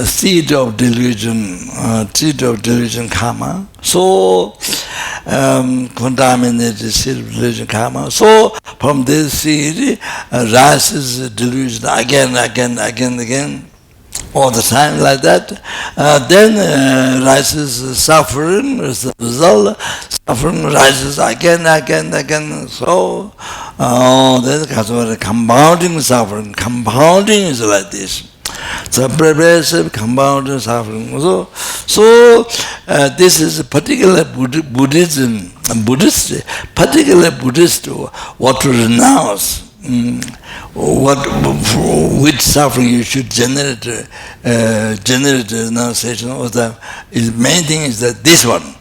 seed of delusion karma. So contaminated seed of delusion karma. So from this seed rises delusion again. All the time like that, then rises suffering as a result. Suffering rises again. So then compounding suffering. Compounding is like this. So pervasive compound suffering. So this is a particular Buddhism, Buddhist, particular Buddhist, what to renounce. Which suffering you should generate renunciation of the main thing is that this one.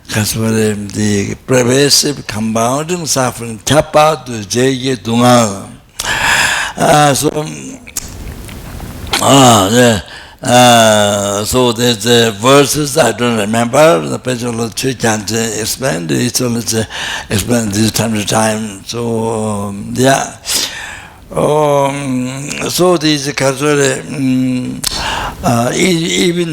Because the pervasive compounding suffering, chapa to jeye dunga. So there's verses I don't remember. The page of Chu can't explain. It's always explained this time to time. So yeah. So these even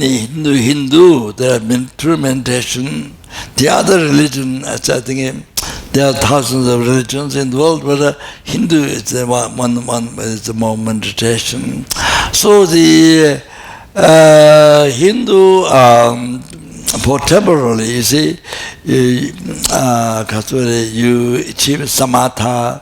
in Hindu, there have been through meditation. The other religion, I think there are thousands of religions in the world, but Hindu is one is the more meditation. So the Hindu, for temporarily, you see, you achieve samatha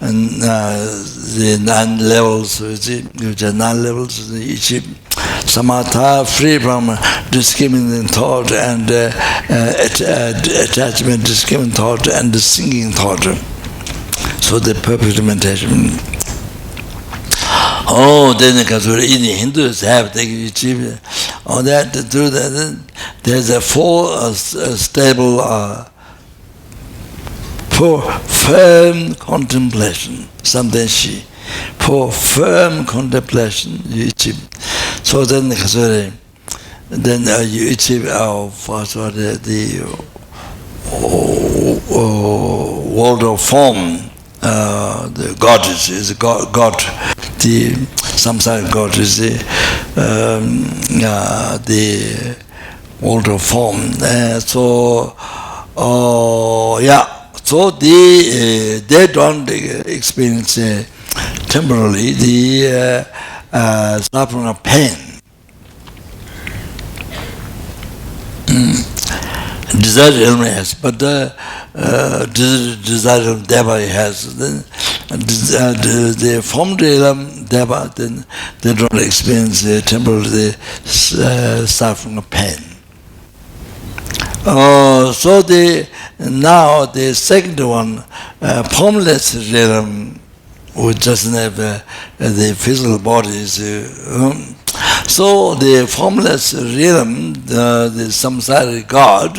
and the 9 levels, you see, which are 9 levels, you achieve samatha, free from discriminating thought and attachment, discriminating thought and the singing thought. So the perfect meditation. Then in the Hindus have they achieve all that to do that. There's a 4 stable, for firm contemplation, samdenshi. For firm contemplation, you achieve. So then you achieve the world of form. The God is God. The Samsara God is the world of form. So they don't experience temporarily the suffering of pain. Desire element has, but the desire of Deva has. The formed realm Deva, then they don't experience temporarily suffering of pain. So now the second one, formless realm, which doesn't have the physical bodies. So the formless realm, the Samsara God,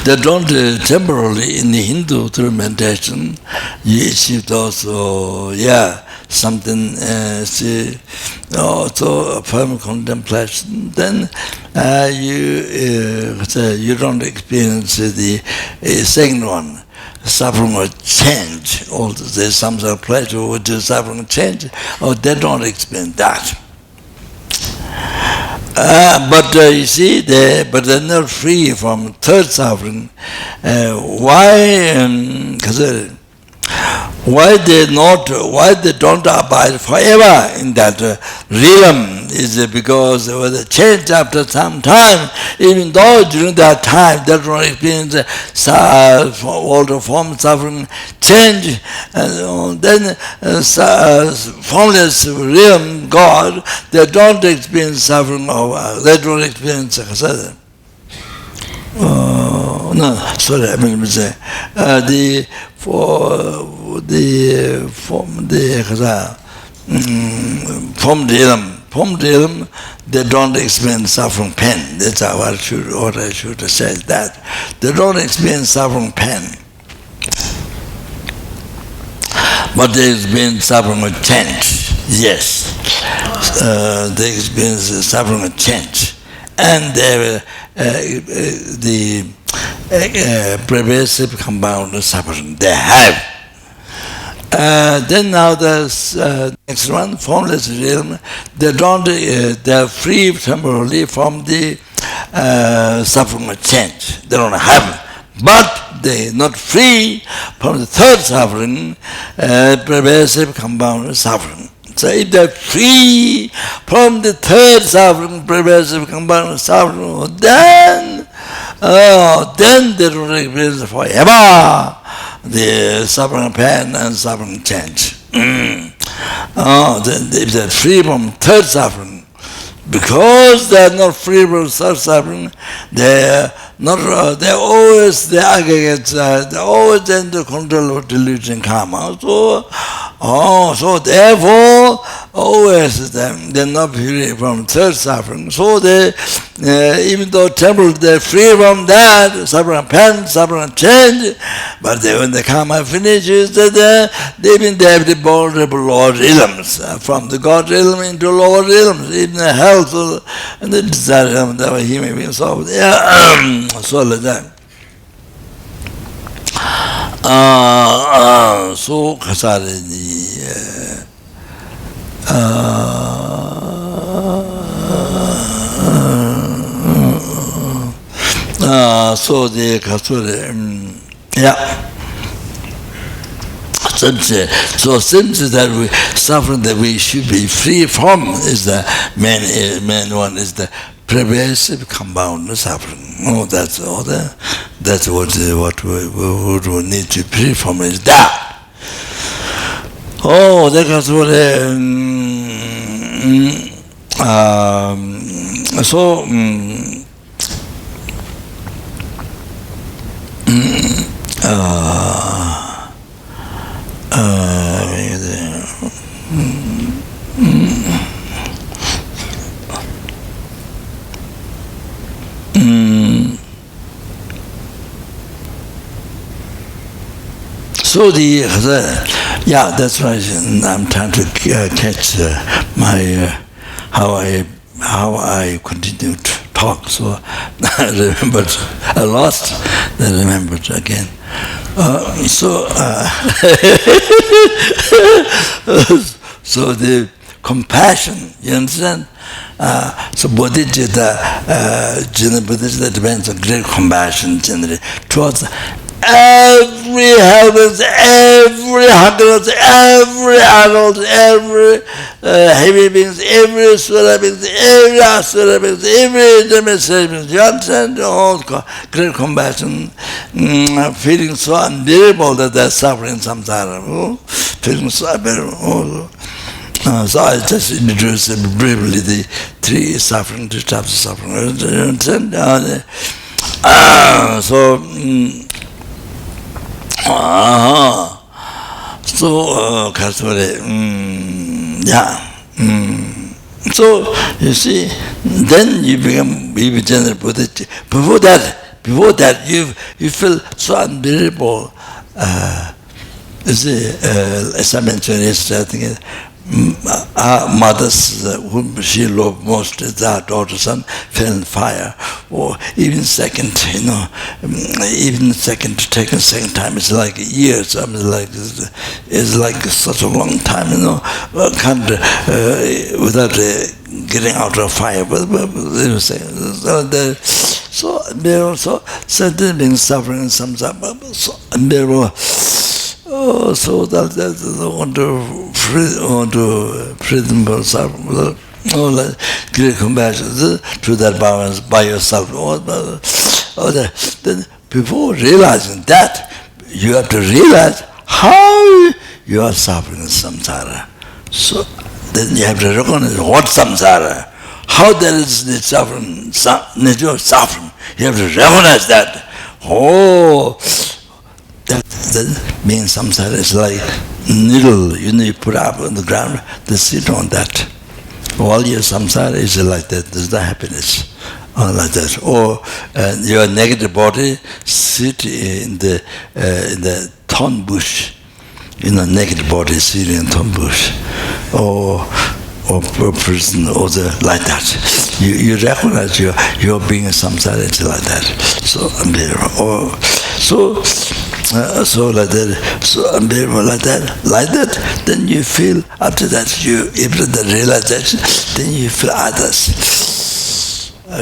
they don't temporarily in the Hindu through meditation, you achieved also, something, so firm contemplation. Then you don't experience the second one, suffering or change. All there's some sort of pleasure which is suffering or change, or they don't experience that. But you see, but they're not free from third suffering. Why they don't abide forever in that realm is because there was a change after some time. Even though during that time they don't experience all the form suffering change, then formless realm God, they don't experience suffering they don't experience no, sorry, I mean say form realm, they don't experience suffering pain. That's what I should have said, that they don't experience suffering pain, but they experience suffering of change. Yes, they experience suffering of change, and they the pervasive compound suffering they have. Then now the next one, formless realm, they are free temporarily from the suffering of change. They don't have, but they are not free from the third suffering, pervasive compound suffering. So if they are free from the third suffering, pervasive compound suffering, then they don't experience forever the suffering pain and suffering change. If they're free from third suffering, because they are not free from third suffering, they always the aggregates, they always under control of delusion karma. So therefore, always they're not free from third suffering. So they, even though temple, they're free from that, suffering pain, suffering change, but when the karma finishes, they have the vulnerable lower realms, from the God realm into lower realms, even the health and the desire realm, that was human beings. So like that. So kasari so the kasuri so since that we suffering that we should be free from is the main one, is the pervasive compound suffering. That's all. That's what we need to free from is that. That's what. So that's why I'm trying to catch how I continue to talk. So I remembered, I lost, then remembered again. So the compassion, you understand? So bodhicitta, bodhicitta depends on great compassion generally towards every helpless, every helpless, every adult, every heavy beings, every sura beings, every asura beings, every intermediate beings. You understand? Great compassion, feeling so unbearable that they're suffering samsara, feeling so unbearable. So I just introduced briefly the three types of suffering. You understand? So you see, then you become general bodhicitta. Before that, you feel so unbearable. You see, as I mentioned yesterday, I think our mothers, whom she loved most, our daughter, son, fell in fire. Or even second, even second to take a second time, it's like years. I mean, it's like such a long time, can't without getting out of fire. But so certain being suffering some so unbearable. So that want to free them from suffering. Like great compassion to that balance by yourself. Then before realizing that, you have to realize how you are suffering in samsara. So then you have to recognize what samsara, how there is the suffering, nature of suffering. You have to recognize that. That means samsara is like needle, you put up on the ground, they sit on that. All your samsara is like that, there's the happiness, like that. Or your negative body sit in the thorn bush, negative body sitting in thorn bush, or prison, or like that. You recognize you're being a samsara, it's like that. So unbearable. So like that, so unbearable like that, then you feel, after that, after the realization, then you feel others.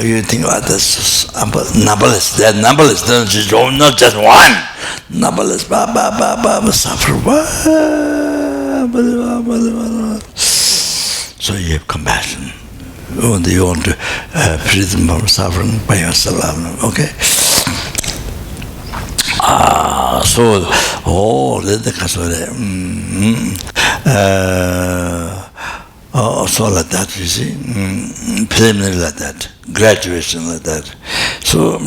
You think others, numberless, they're numberless, not just one. Numberless, suffer. So you have compassion. You want to free them from suffering by yourself, okay? So Oh, that's the kasore. So like that, you see, preliminary like that, graduation like that. So,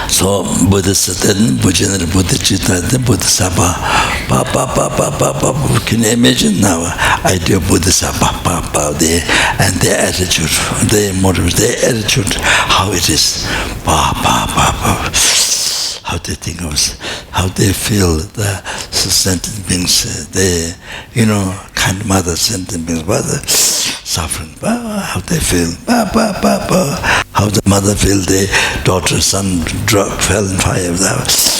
so bodhisattva, bodhicitta, bodhisattva, can you imagine now idea of bodhisattva, and their attitude, their motives, their attitude, how it is, how they think of us, how they feel the sentient beings, they, kind mother sentient beings, suffering, how they feel, how the mother feel, the daughter, son fell in fire,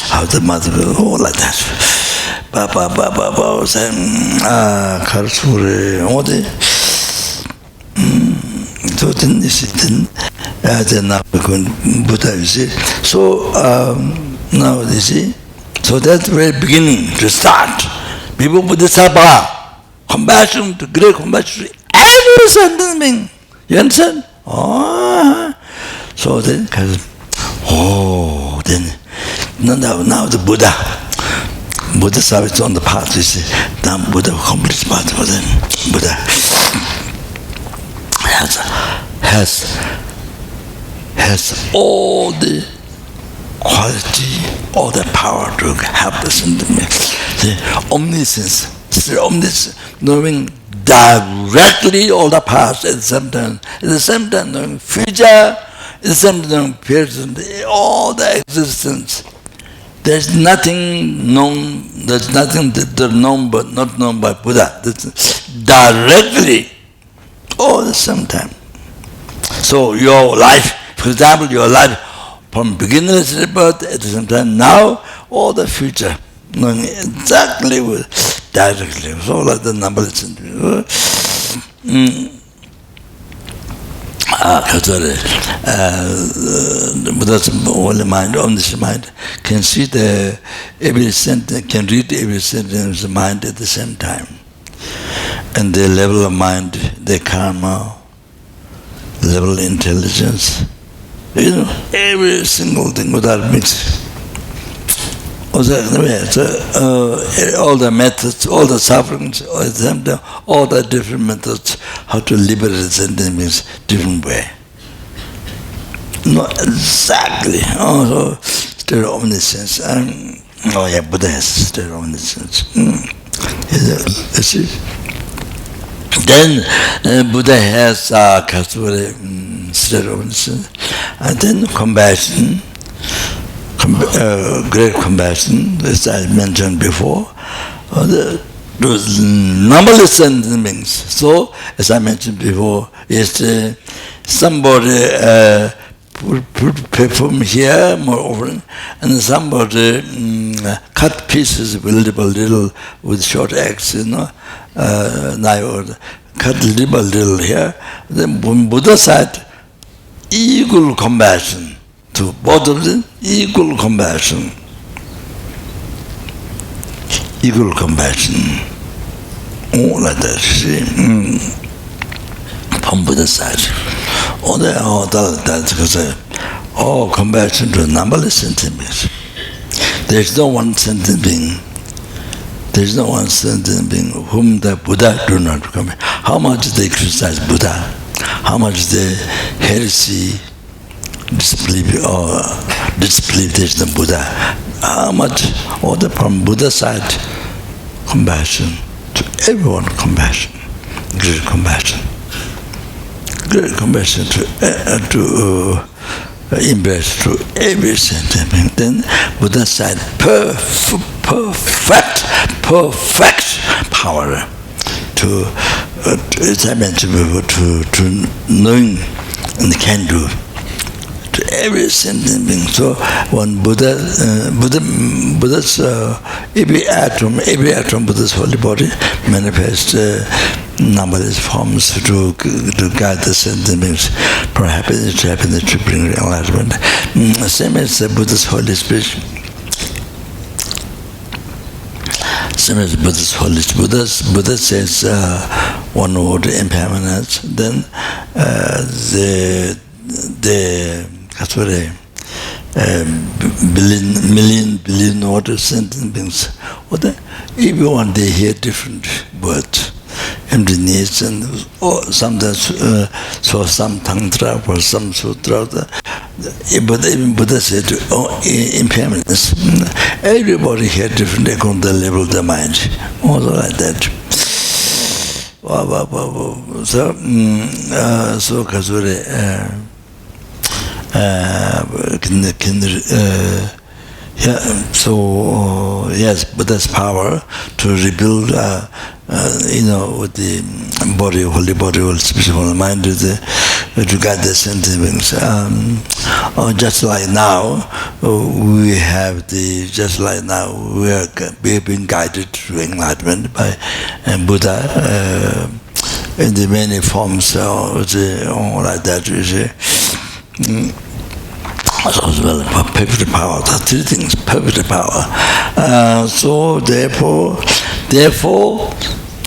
how the mother feel, all like that. So then you see, then now we're going Buddha, you see. So now you see, so that's the very beginning to start. People bodhisattva, compassion, to great compassion, every sentient being. You understand? Oh, so then, then now the Buddha is on the path. You see, now Buddha completes path for them. Buddha has all the quality, all the power to help us in the omniscience, knowing directly all the past at the same time. At the same time knowing future, at the same time knowing present, all the existence. There's nothing known, there's nothing that are known but not known by Buddha. That's directly, all at the same time. So your life, for example, your life from beginningless birth, at the same time now, all the future, knowing exactly, directly. So like the numberless. Buddha's holy mind, omniscient mind, can see every sentence, can read every sentence of the mind at the same time. And their level of mind, their karma, level of intelligence, every single thing without mixing. All the methods, all the sufferings, all the different methods, how to liberate the sentient beings, different way. Not exactly. Also, state of omniscience. Buddha has state of omniscience. You see? Then Buddha has state of omniscience, and then compassion. Great compassion, as I mentioned before, those numberless sentient beings. So, as I mentioned before, yesterday, somebody perform here more often, and somebody cut pieces little with short axe, knife, or cut little here. Then Buddha said, equal compassion. To both of them, equal compassion. Equal compassion. All like that, see. From Buddha's side. All compassion to numberless sentient beings. There is no one sentient being. There is no one sentient being whom the Buddha do not come. How much they criticize Buddha, how much they heresy, disbelief there's the Buddha, how much, all the from Buddha side, compassion to everyone, compassion, great compassion to embrace to every sentient being. Then Buddha side, perfect power to, as I mentioned before, to knowing and can do. To every sentient being. So when Buddha's every atom Buddha's holy body manifests numberless forms to guide the sentient beings for happiness, to bring enlightenment. Same as Buddha's holy speech. Same as Buddha's holy speech. Buddha says one word, impermanence. Then billion water sentient beings. Everyone they hear different words. Emptiness and sometimes for some tantra, for some sutra. But even Buddha said impermanence. Everybody hear different according to the level of the mind. Also like that. So Kazure so yes, Buddha's power to rebuild, with the body, holy body, holy spiritual mind, to guide the sentient beings. Just like now, we have we have been guided to enlightenment by Buddha in the many forms, like that. You see. As well, perfect power. The three things: perfect power. So therefore,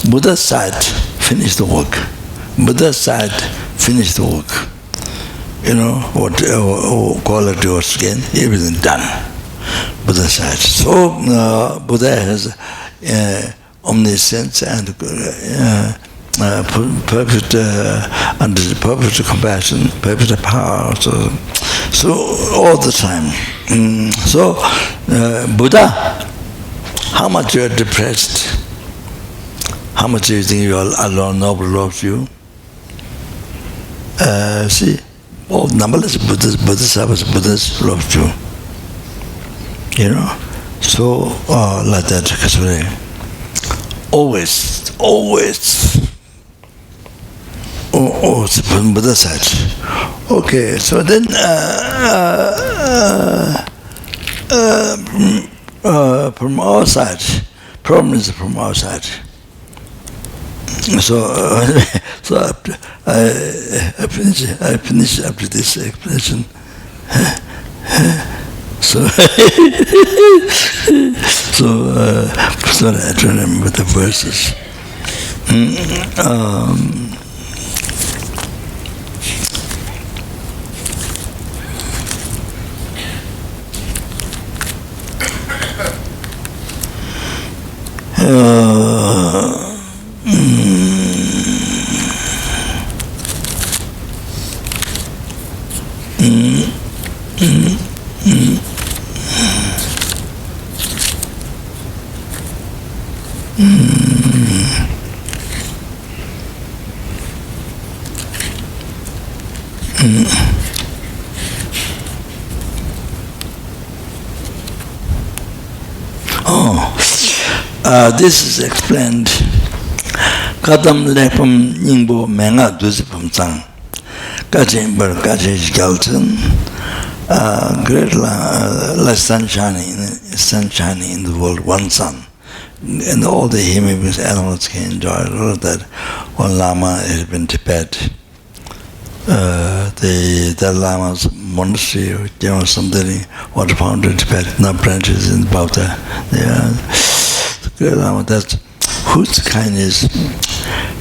Buddha's side finished the work. Buddha's side finished the work. What quality or skin, everything done. Buddha's side. So Buddha has omniscience and perfect perfect compassion, perfect power. So all the time. So Buddha, how much you are depressed? How much do you think you are alone? Nobody loves you. See, all numberless bodhisattvas, Buddhas love you. So like that. Always. It's from Buddha's side. Okay, so then from our side, problem is from our side. So I finish after this explanation. Sorry, I don't remember the verses. This is explained. Kadam lepam ningbo menga duzipam sang. Kachin bar kachin galton. Great less sunshine in the world, one sun. And all the human beings, animals can enjoy all of that. One Lama has been in Tibet. The Lama's monastery, something, water fountain in Tibet, now branches in Bauta. Lama, that's whose kindness,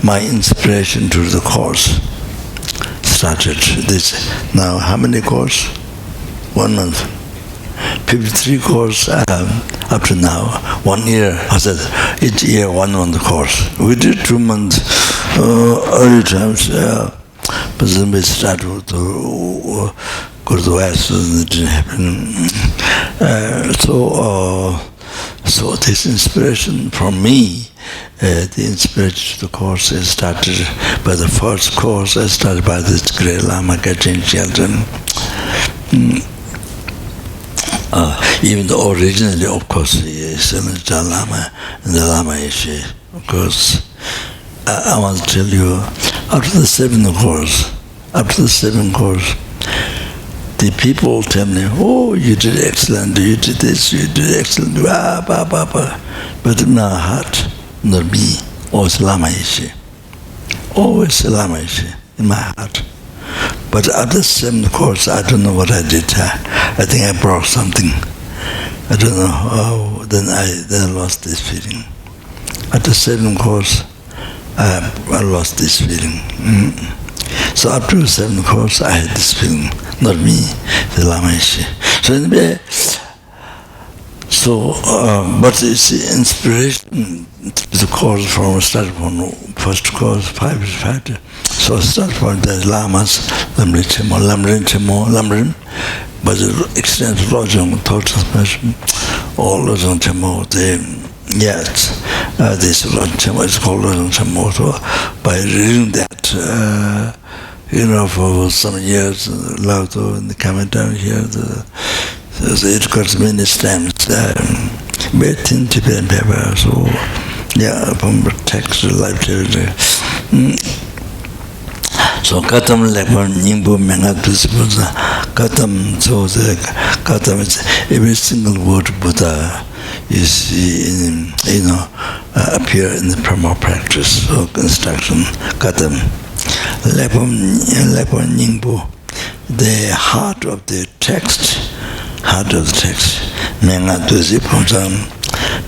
my inspiration to the course started this. Now, how many course? 1 month. 53 course up to now. 1 year. I said each year 1 month course. We did 2 months early times, but then we started to go to the West, and it didn't happen. So this inspiration from me, the inspiration to the course is started by the first course. I started by this great Lama Gajin children. Even though originally, of course, he is the Lama and the Lama Ishi. Of course, I want to tell you, after the 7th course, the people tell me, oh, you did excellent, you did this, you did excellent, but in my heart, not me, always Lama Ishi. Always Lama Ishi in my heart. But at the 7th course, I don't know what I did. I think I brought something. I don't know how, then I lost this feeling. At the 7th course, I lost this feeling. So after the 7th course, I had this feeling, not me, the Lama Ishi. So, but you see, inspiration, the course from start from first course, 5 is factor. So start from the Lamas, lamrim, but the extent of logic, thought transmission, all those on Chemo, yes, this Chemo is called Chemo. So by reading that, for some years, Lauto and coming down here, so it got many stamps, but in Tibetan paper, so yeah, from text to life. So Katam Lepan Nimbu Mengatus Katam, so the Katam is every single word Buddha is appear in the primal practice of instruction. Katam Lepan Nimbu, the heart of the text. Menga Tuzi Pumsam,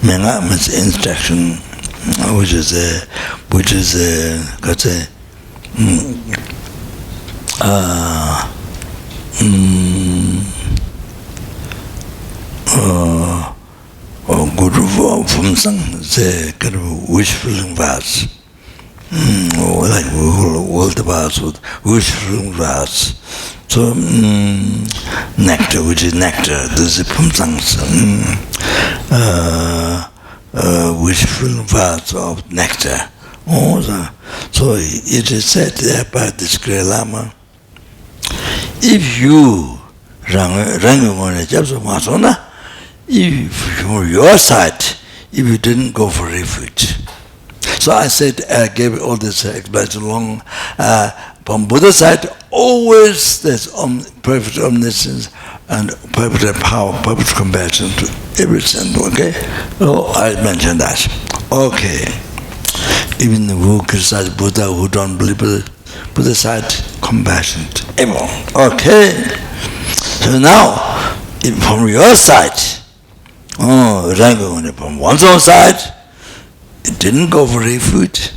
Menga means instruction, which is good Pumsam, the kind of wish-fulfilling verse. Like all the verse with wish-fulfilling verse. So, nectar, which is nectar, this is pumsangs, wish-fulfilling verse of nectar. So it is said there by this great Lama, if you, if from your side, if you didn't go for refuge. So I said, I gave all this explanation long. From Buddha's side, always there's perfect omniscience and perfect power, perfect compassion to everything, okay? Oh, I mentioned that. Okay. Even who criticize Buddha, who don't believe Buddha's side, compassionate. Everyone. Okay. So now, from your side, from one's own side, it didn't go for refuge.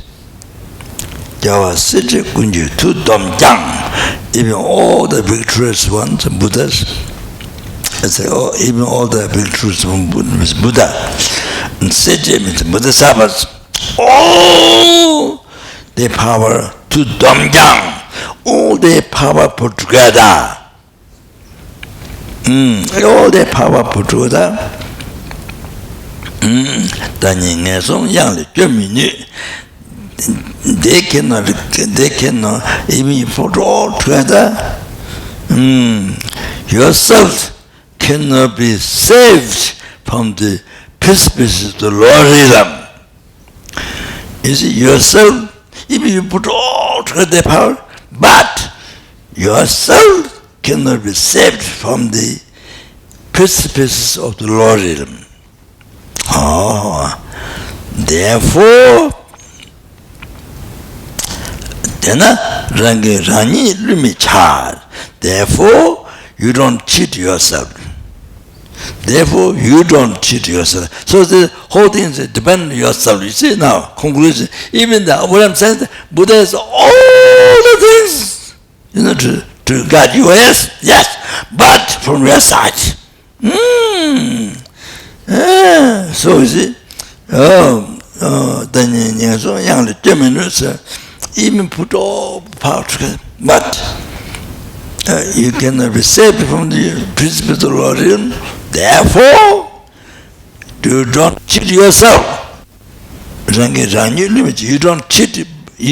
Jawa Sitri Kunji Tu Dom Jang, even all the victorious ones, Buddhas, I say, even all the victorious ones, Buddha, and Sitri means bodhisattvas, all their power to Dom Jang, all their power put together. All their power put together. They cannot even put all together. Yourself cannot be saved from the precipice of the Lordism. You see, yourself, even you put all together power, but yourself cannot be saved from the precipices of the Lordism. Therefore, therefore, you don't cheat yourself. Therefore, you don't cheat yourself. So the whole thing depends on yourself. You see now, conclusion. Even what I'm saying, Buddha has all the things, to guide you. Yes, but from your side. So you see, even put all power together, but you cannot be saved from the principle of the Lordism. Therefore, you don't cheat yourself. You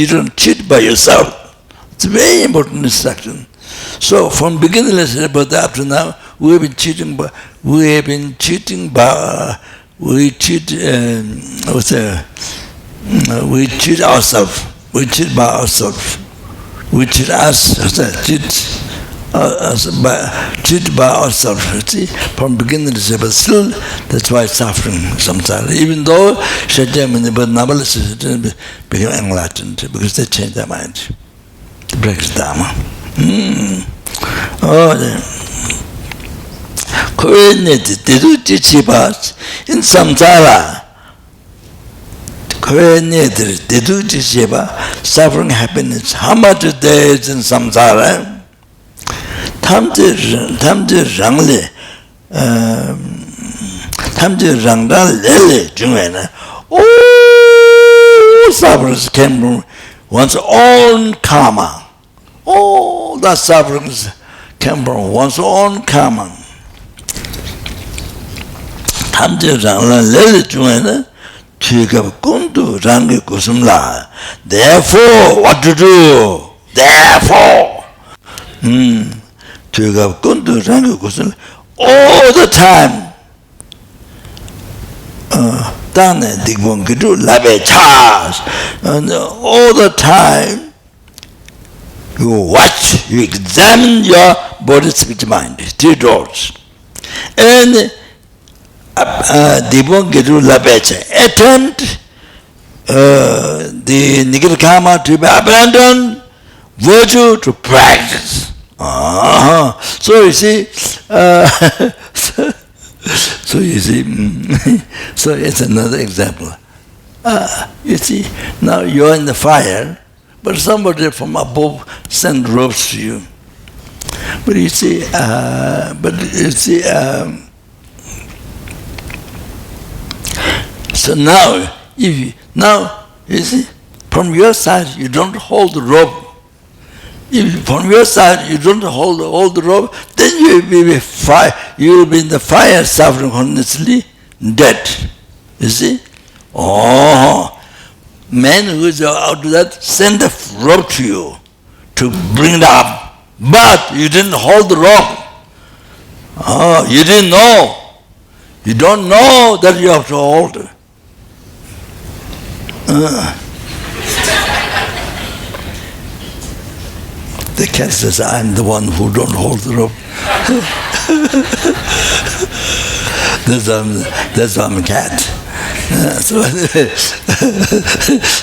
don't cheat by yourself. It's a very important instruction. So from beginning, let's say about that up to now, we cheat ourselves. We cheat by ourselves. We cheat by ourselves. See, from beginning to say, but still, that's why suffering samsara. Even though but numberless became enlightened because they changed their mind. They practice Dharma. In samsara, suffering happiness. How much there is in samsara? Tamde rangli Tamji Rangdan Lele Jungwena, all sufferings came from one's own karma. All the sufferings came from one's own karma. Tamji Rangdan Lele Jungwena, therefore, what to do? Therefore, all the time. And all the time, you watch, you examine your body, spirit, mind, 3 doors. And attempt the negative karma to be abandoned, virtue to practice. So you see, so it's another example. You see, now you're in the fire, but somebody from above sent ropes to you. But you see, so now, you see, from your side you don't hold the rope. If from your side you don't hold the rope, then you will be in the fire, suffering honestly, dead. You see? Man who is out to that send the rope to you to bring it up, but you didn't hold the rope. You didn't know. You don't know that you have to hold it. The cat says, I'm the one who don't hold the rope. That's why I'm a cat.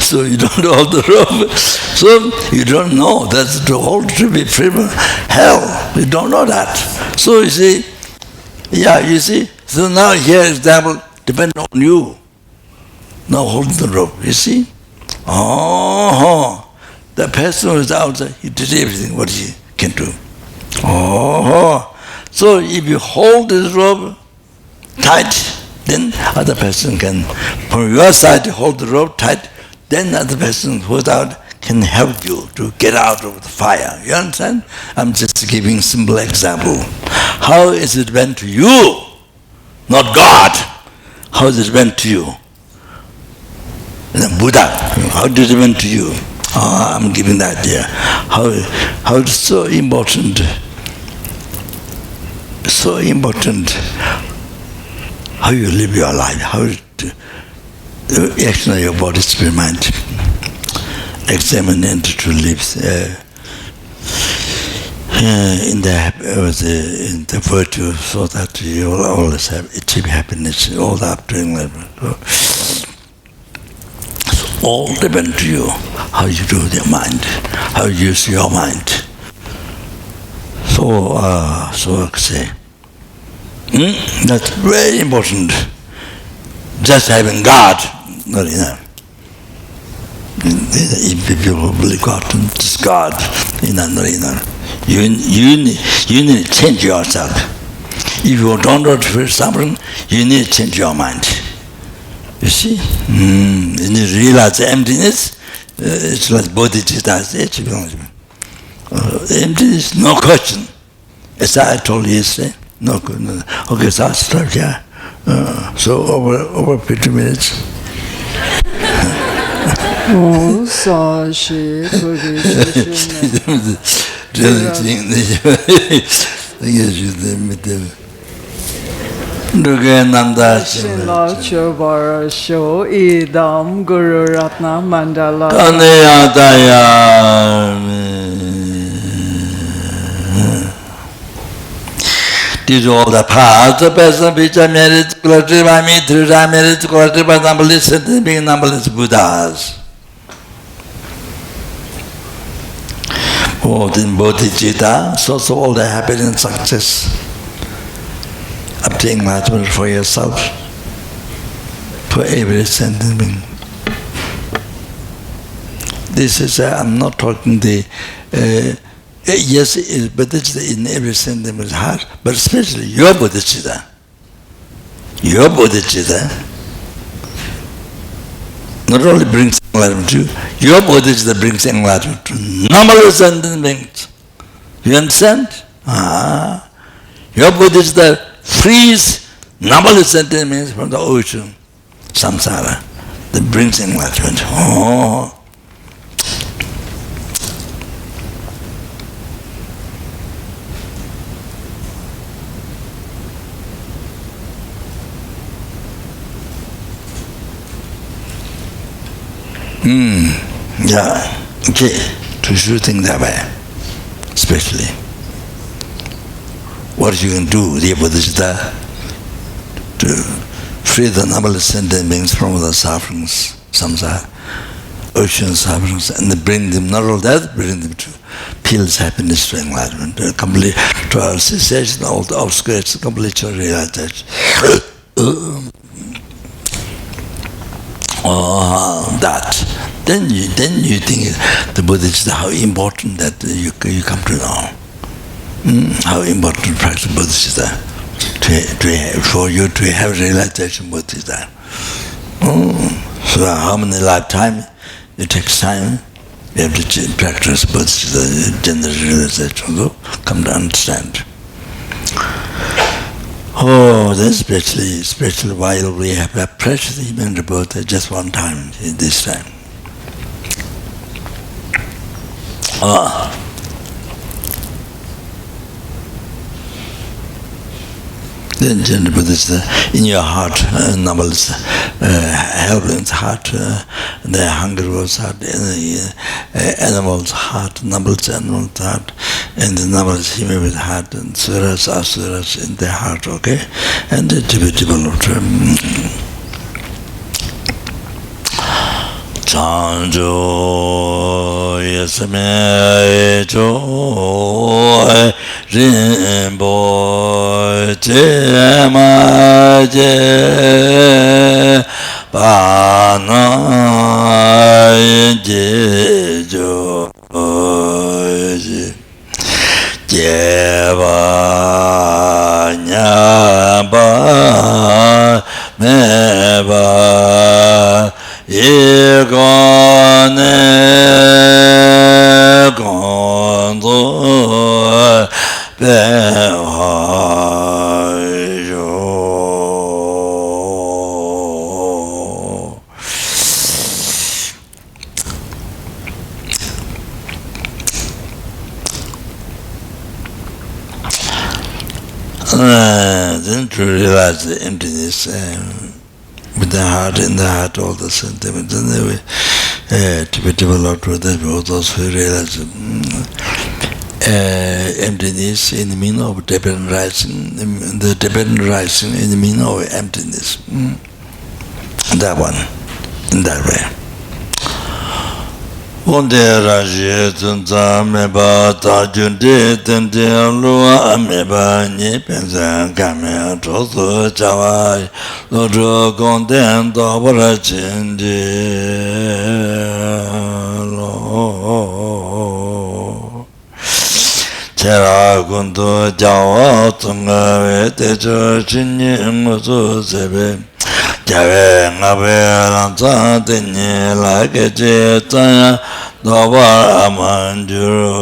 So you don't hold the rope. So you don't know that's to hold to be free from hell. You don't know that. So you see, you see. So now here example depends on you. Now hold the rope. You see. The person who is outside, he did everything what he can do. So if you hold this rope tight, then other person can, from your side you hold the rope tight, then other person who's out can help you to get out of the fire. You understand? I'm just giving simple example. How is it meant to you? Not God. How is it meant to you? The Buddha, how did it meant to you? I'm giving the idea. How it's so important. So important how you live your life, how the action of your body, spirit, mind. Examine and to live in the virtue, so that you will always achieve happiness all that doing that. All depends to you, how you do with your mind, how you use your mind. So I say, that's very important. Just having God, not enough. If people believe God, just God, not enough. You need to change yourself. If you don't want to feel suffering, you need to change your mind. You see? You need to realize emptiness. It's like bodhicitta. Emptiness, no question. As I told you yesterday, no. Okay, so I'll stop here. So over 50 minutes. These are all the paths. The person which are married, collected by me, through time married, collected by numberless, and being numberless Buddhas. Both in bodhicitta, so all the happiness and success. Obtain enlightenment for yourself, for every sentient being. This is, I'm not talking the Yes, bodhicitta in every sentiment's heart, but especially your bodhicitta. Your bodhicitta not only brings enlightenment to you, your bodhicitta brings enlightenment to numberless sentient beings. You understand? Your bodhicitta frees numberless sentient beings from the ocean, samsara, that brings enlightenment. Yeah, okay, to should think that way, especially. What you can do, the bodhicitta, to free the numberless sentient beings from the sufferings, samsara, ocean sufferings, and bring them, not all that, bring them to peace, happiness, to enlightenment, complete, to our cessation, all the outskirts, complete realization. That. Then you think the bodhicitta, how important that you come to know. How important to practice bodhicitta, for you to have realization bodhicitta. So how many lifetimes it takes time, you have to practice bodhicitta, general realization, so come to understand. Then especially while we have that precious human rebirth just one time, this time. Then general bodhicitta in your heart, numberless helpless heart, the hunger was heart, animals' heart, numberless animals' heart, and the numberless human with heart, and suras, asuras in their heart, okay? And to be developed. Chanjo yasame jo Rinpoche maje pana jejo jeva nyaba meba Yegane gondo behajo. Then to realize the emptiness. With the heart, in the heart, all the sentiments, and they will to be developed with those who realize emptiness in the meaning of dependent rising, the dependent rising in the meaning of emptiness. That one, in that way. Onde raje tunza meba tajunde tende lua meba ni pensa kame troso chawai lojo gonden dobra chinde lo chera gundo jawa tunga ve tejo chinni ngozo sebe Jave ngabe lanza tenye la keche tanya doba amanjuro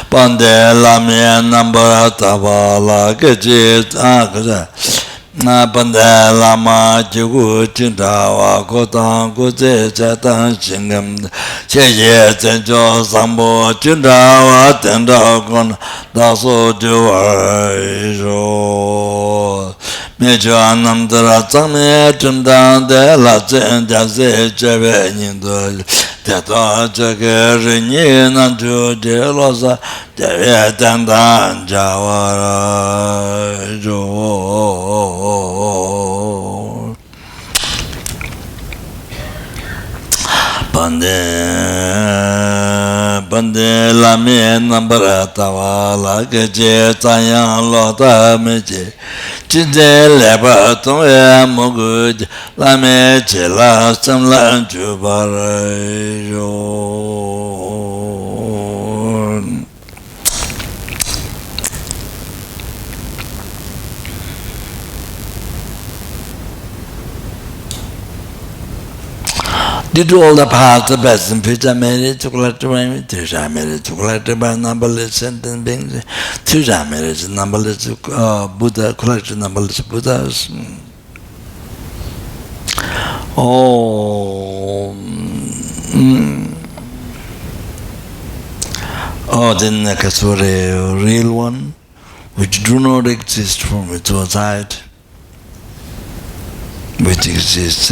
pande lamye nambara taba la keche tanya pande lama jigu chintawa kotang kutse chetang shingam cheche tencho sambo chintawa tenda kon daso juwa mecho anamdara tsangme chintang de la chen jase chebe nindo teta cheke rinyi nanchu je losa jebe tendang jawara jo Bande lame nambara tawa la keche tayang lo ta meche Chide leba toya mogud lame chela samla chubarayon. Due to all the paths, the best and future marriage to collect the Trisha marriage to collect by numberless sentient beings, Trisha marriage numberless Buddha, collect numberless Buddhas. Oh, then Kasure, real one, which do not exist from its own side, which exists,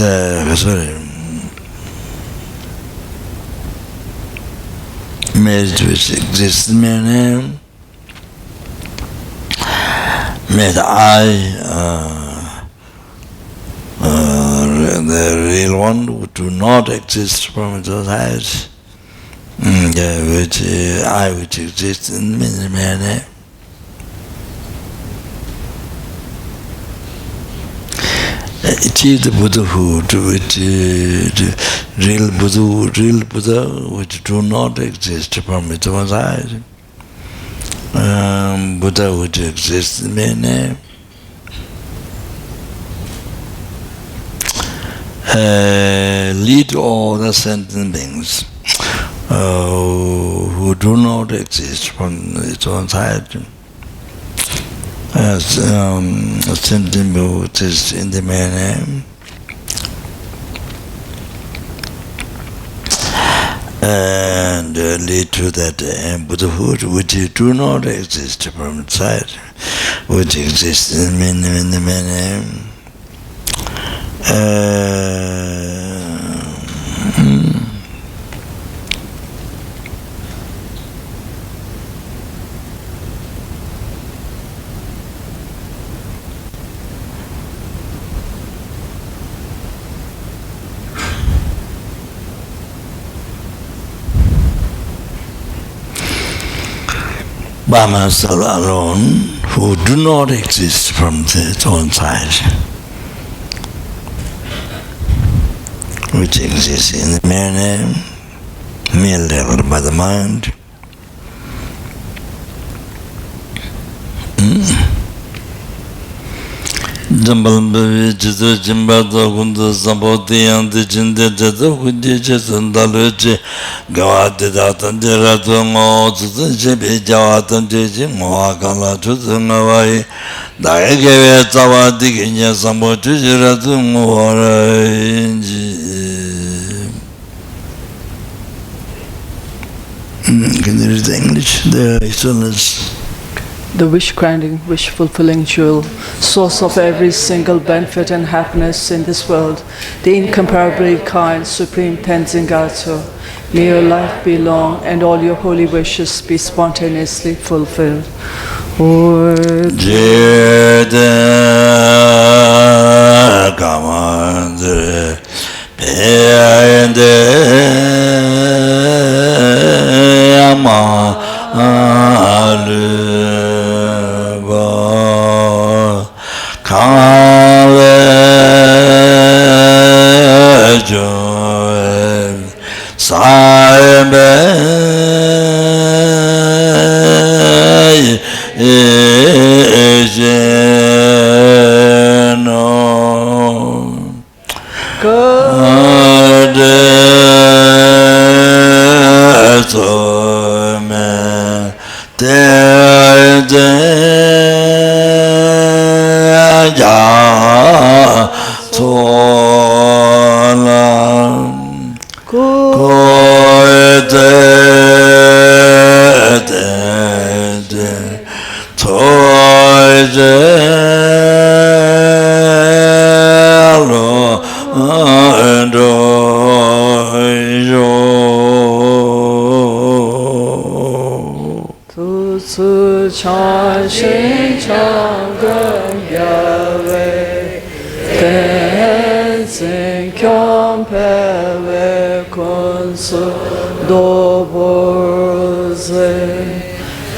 marriage which exists in my name, may the real one who do not exist from its own side, which I which exists in my name. Achieve the Buddhahood, which real Buddha, which do not exist from its own side. Buddha which exists in my name. Lead all the sentient beings who do not exist from its own side. As sentient beings in the my name, and lead to that Buddhahood which do not exist from its side, which exists in my name. Brahma soul alone, who do not exist from its own side, which exists in the mere name, mere level by the mind. Jambal Jizu Jimbado Gunda Saboti and the Jinde Jadu Gudijas and Daluchi Gawati Datan Jeratungo Jebi Jawatan Jiji Moakala Chuzunawai Daegave Tawadi Ginya Samotu Jeratungo. Can you read the English? The Excellency. The wish-granting, wish-fulfilling jewel, source of every single benefit and happiness in this world, the incomparably kind Supreme Tenzin Gyatso, may your life be long and all your holy wishes be spontaneously fulfilled.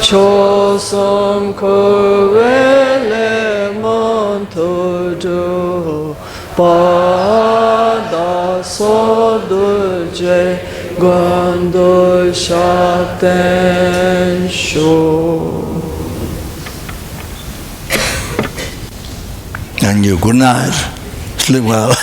Chosom korvele mon Pada Soduje Gondo Shaten Sho. And you good night. Sleep well.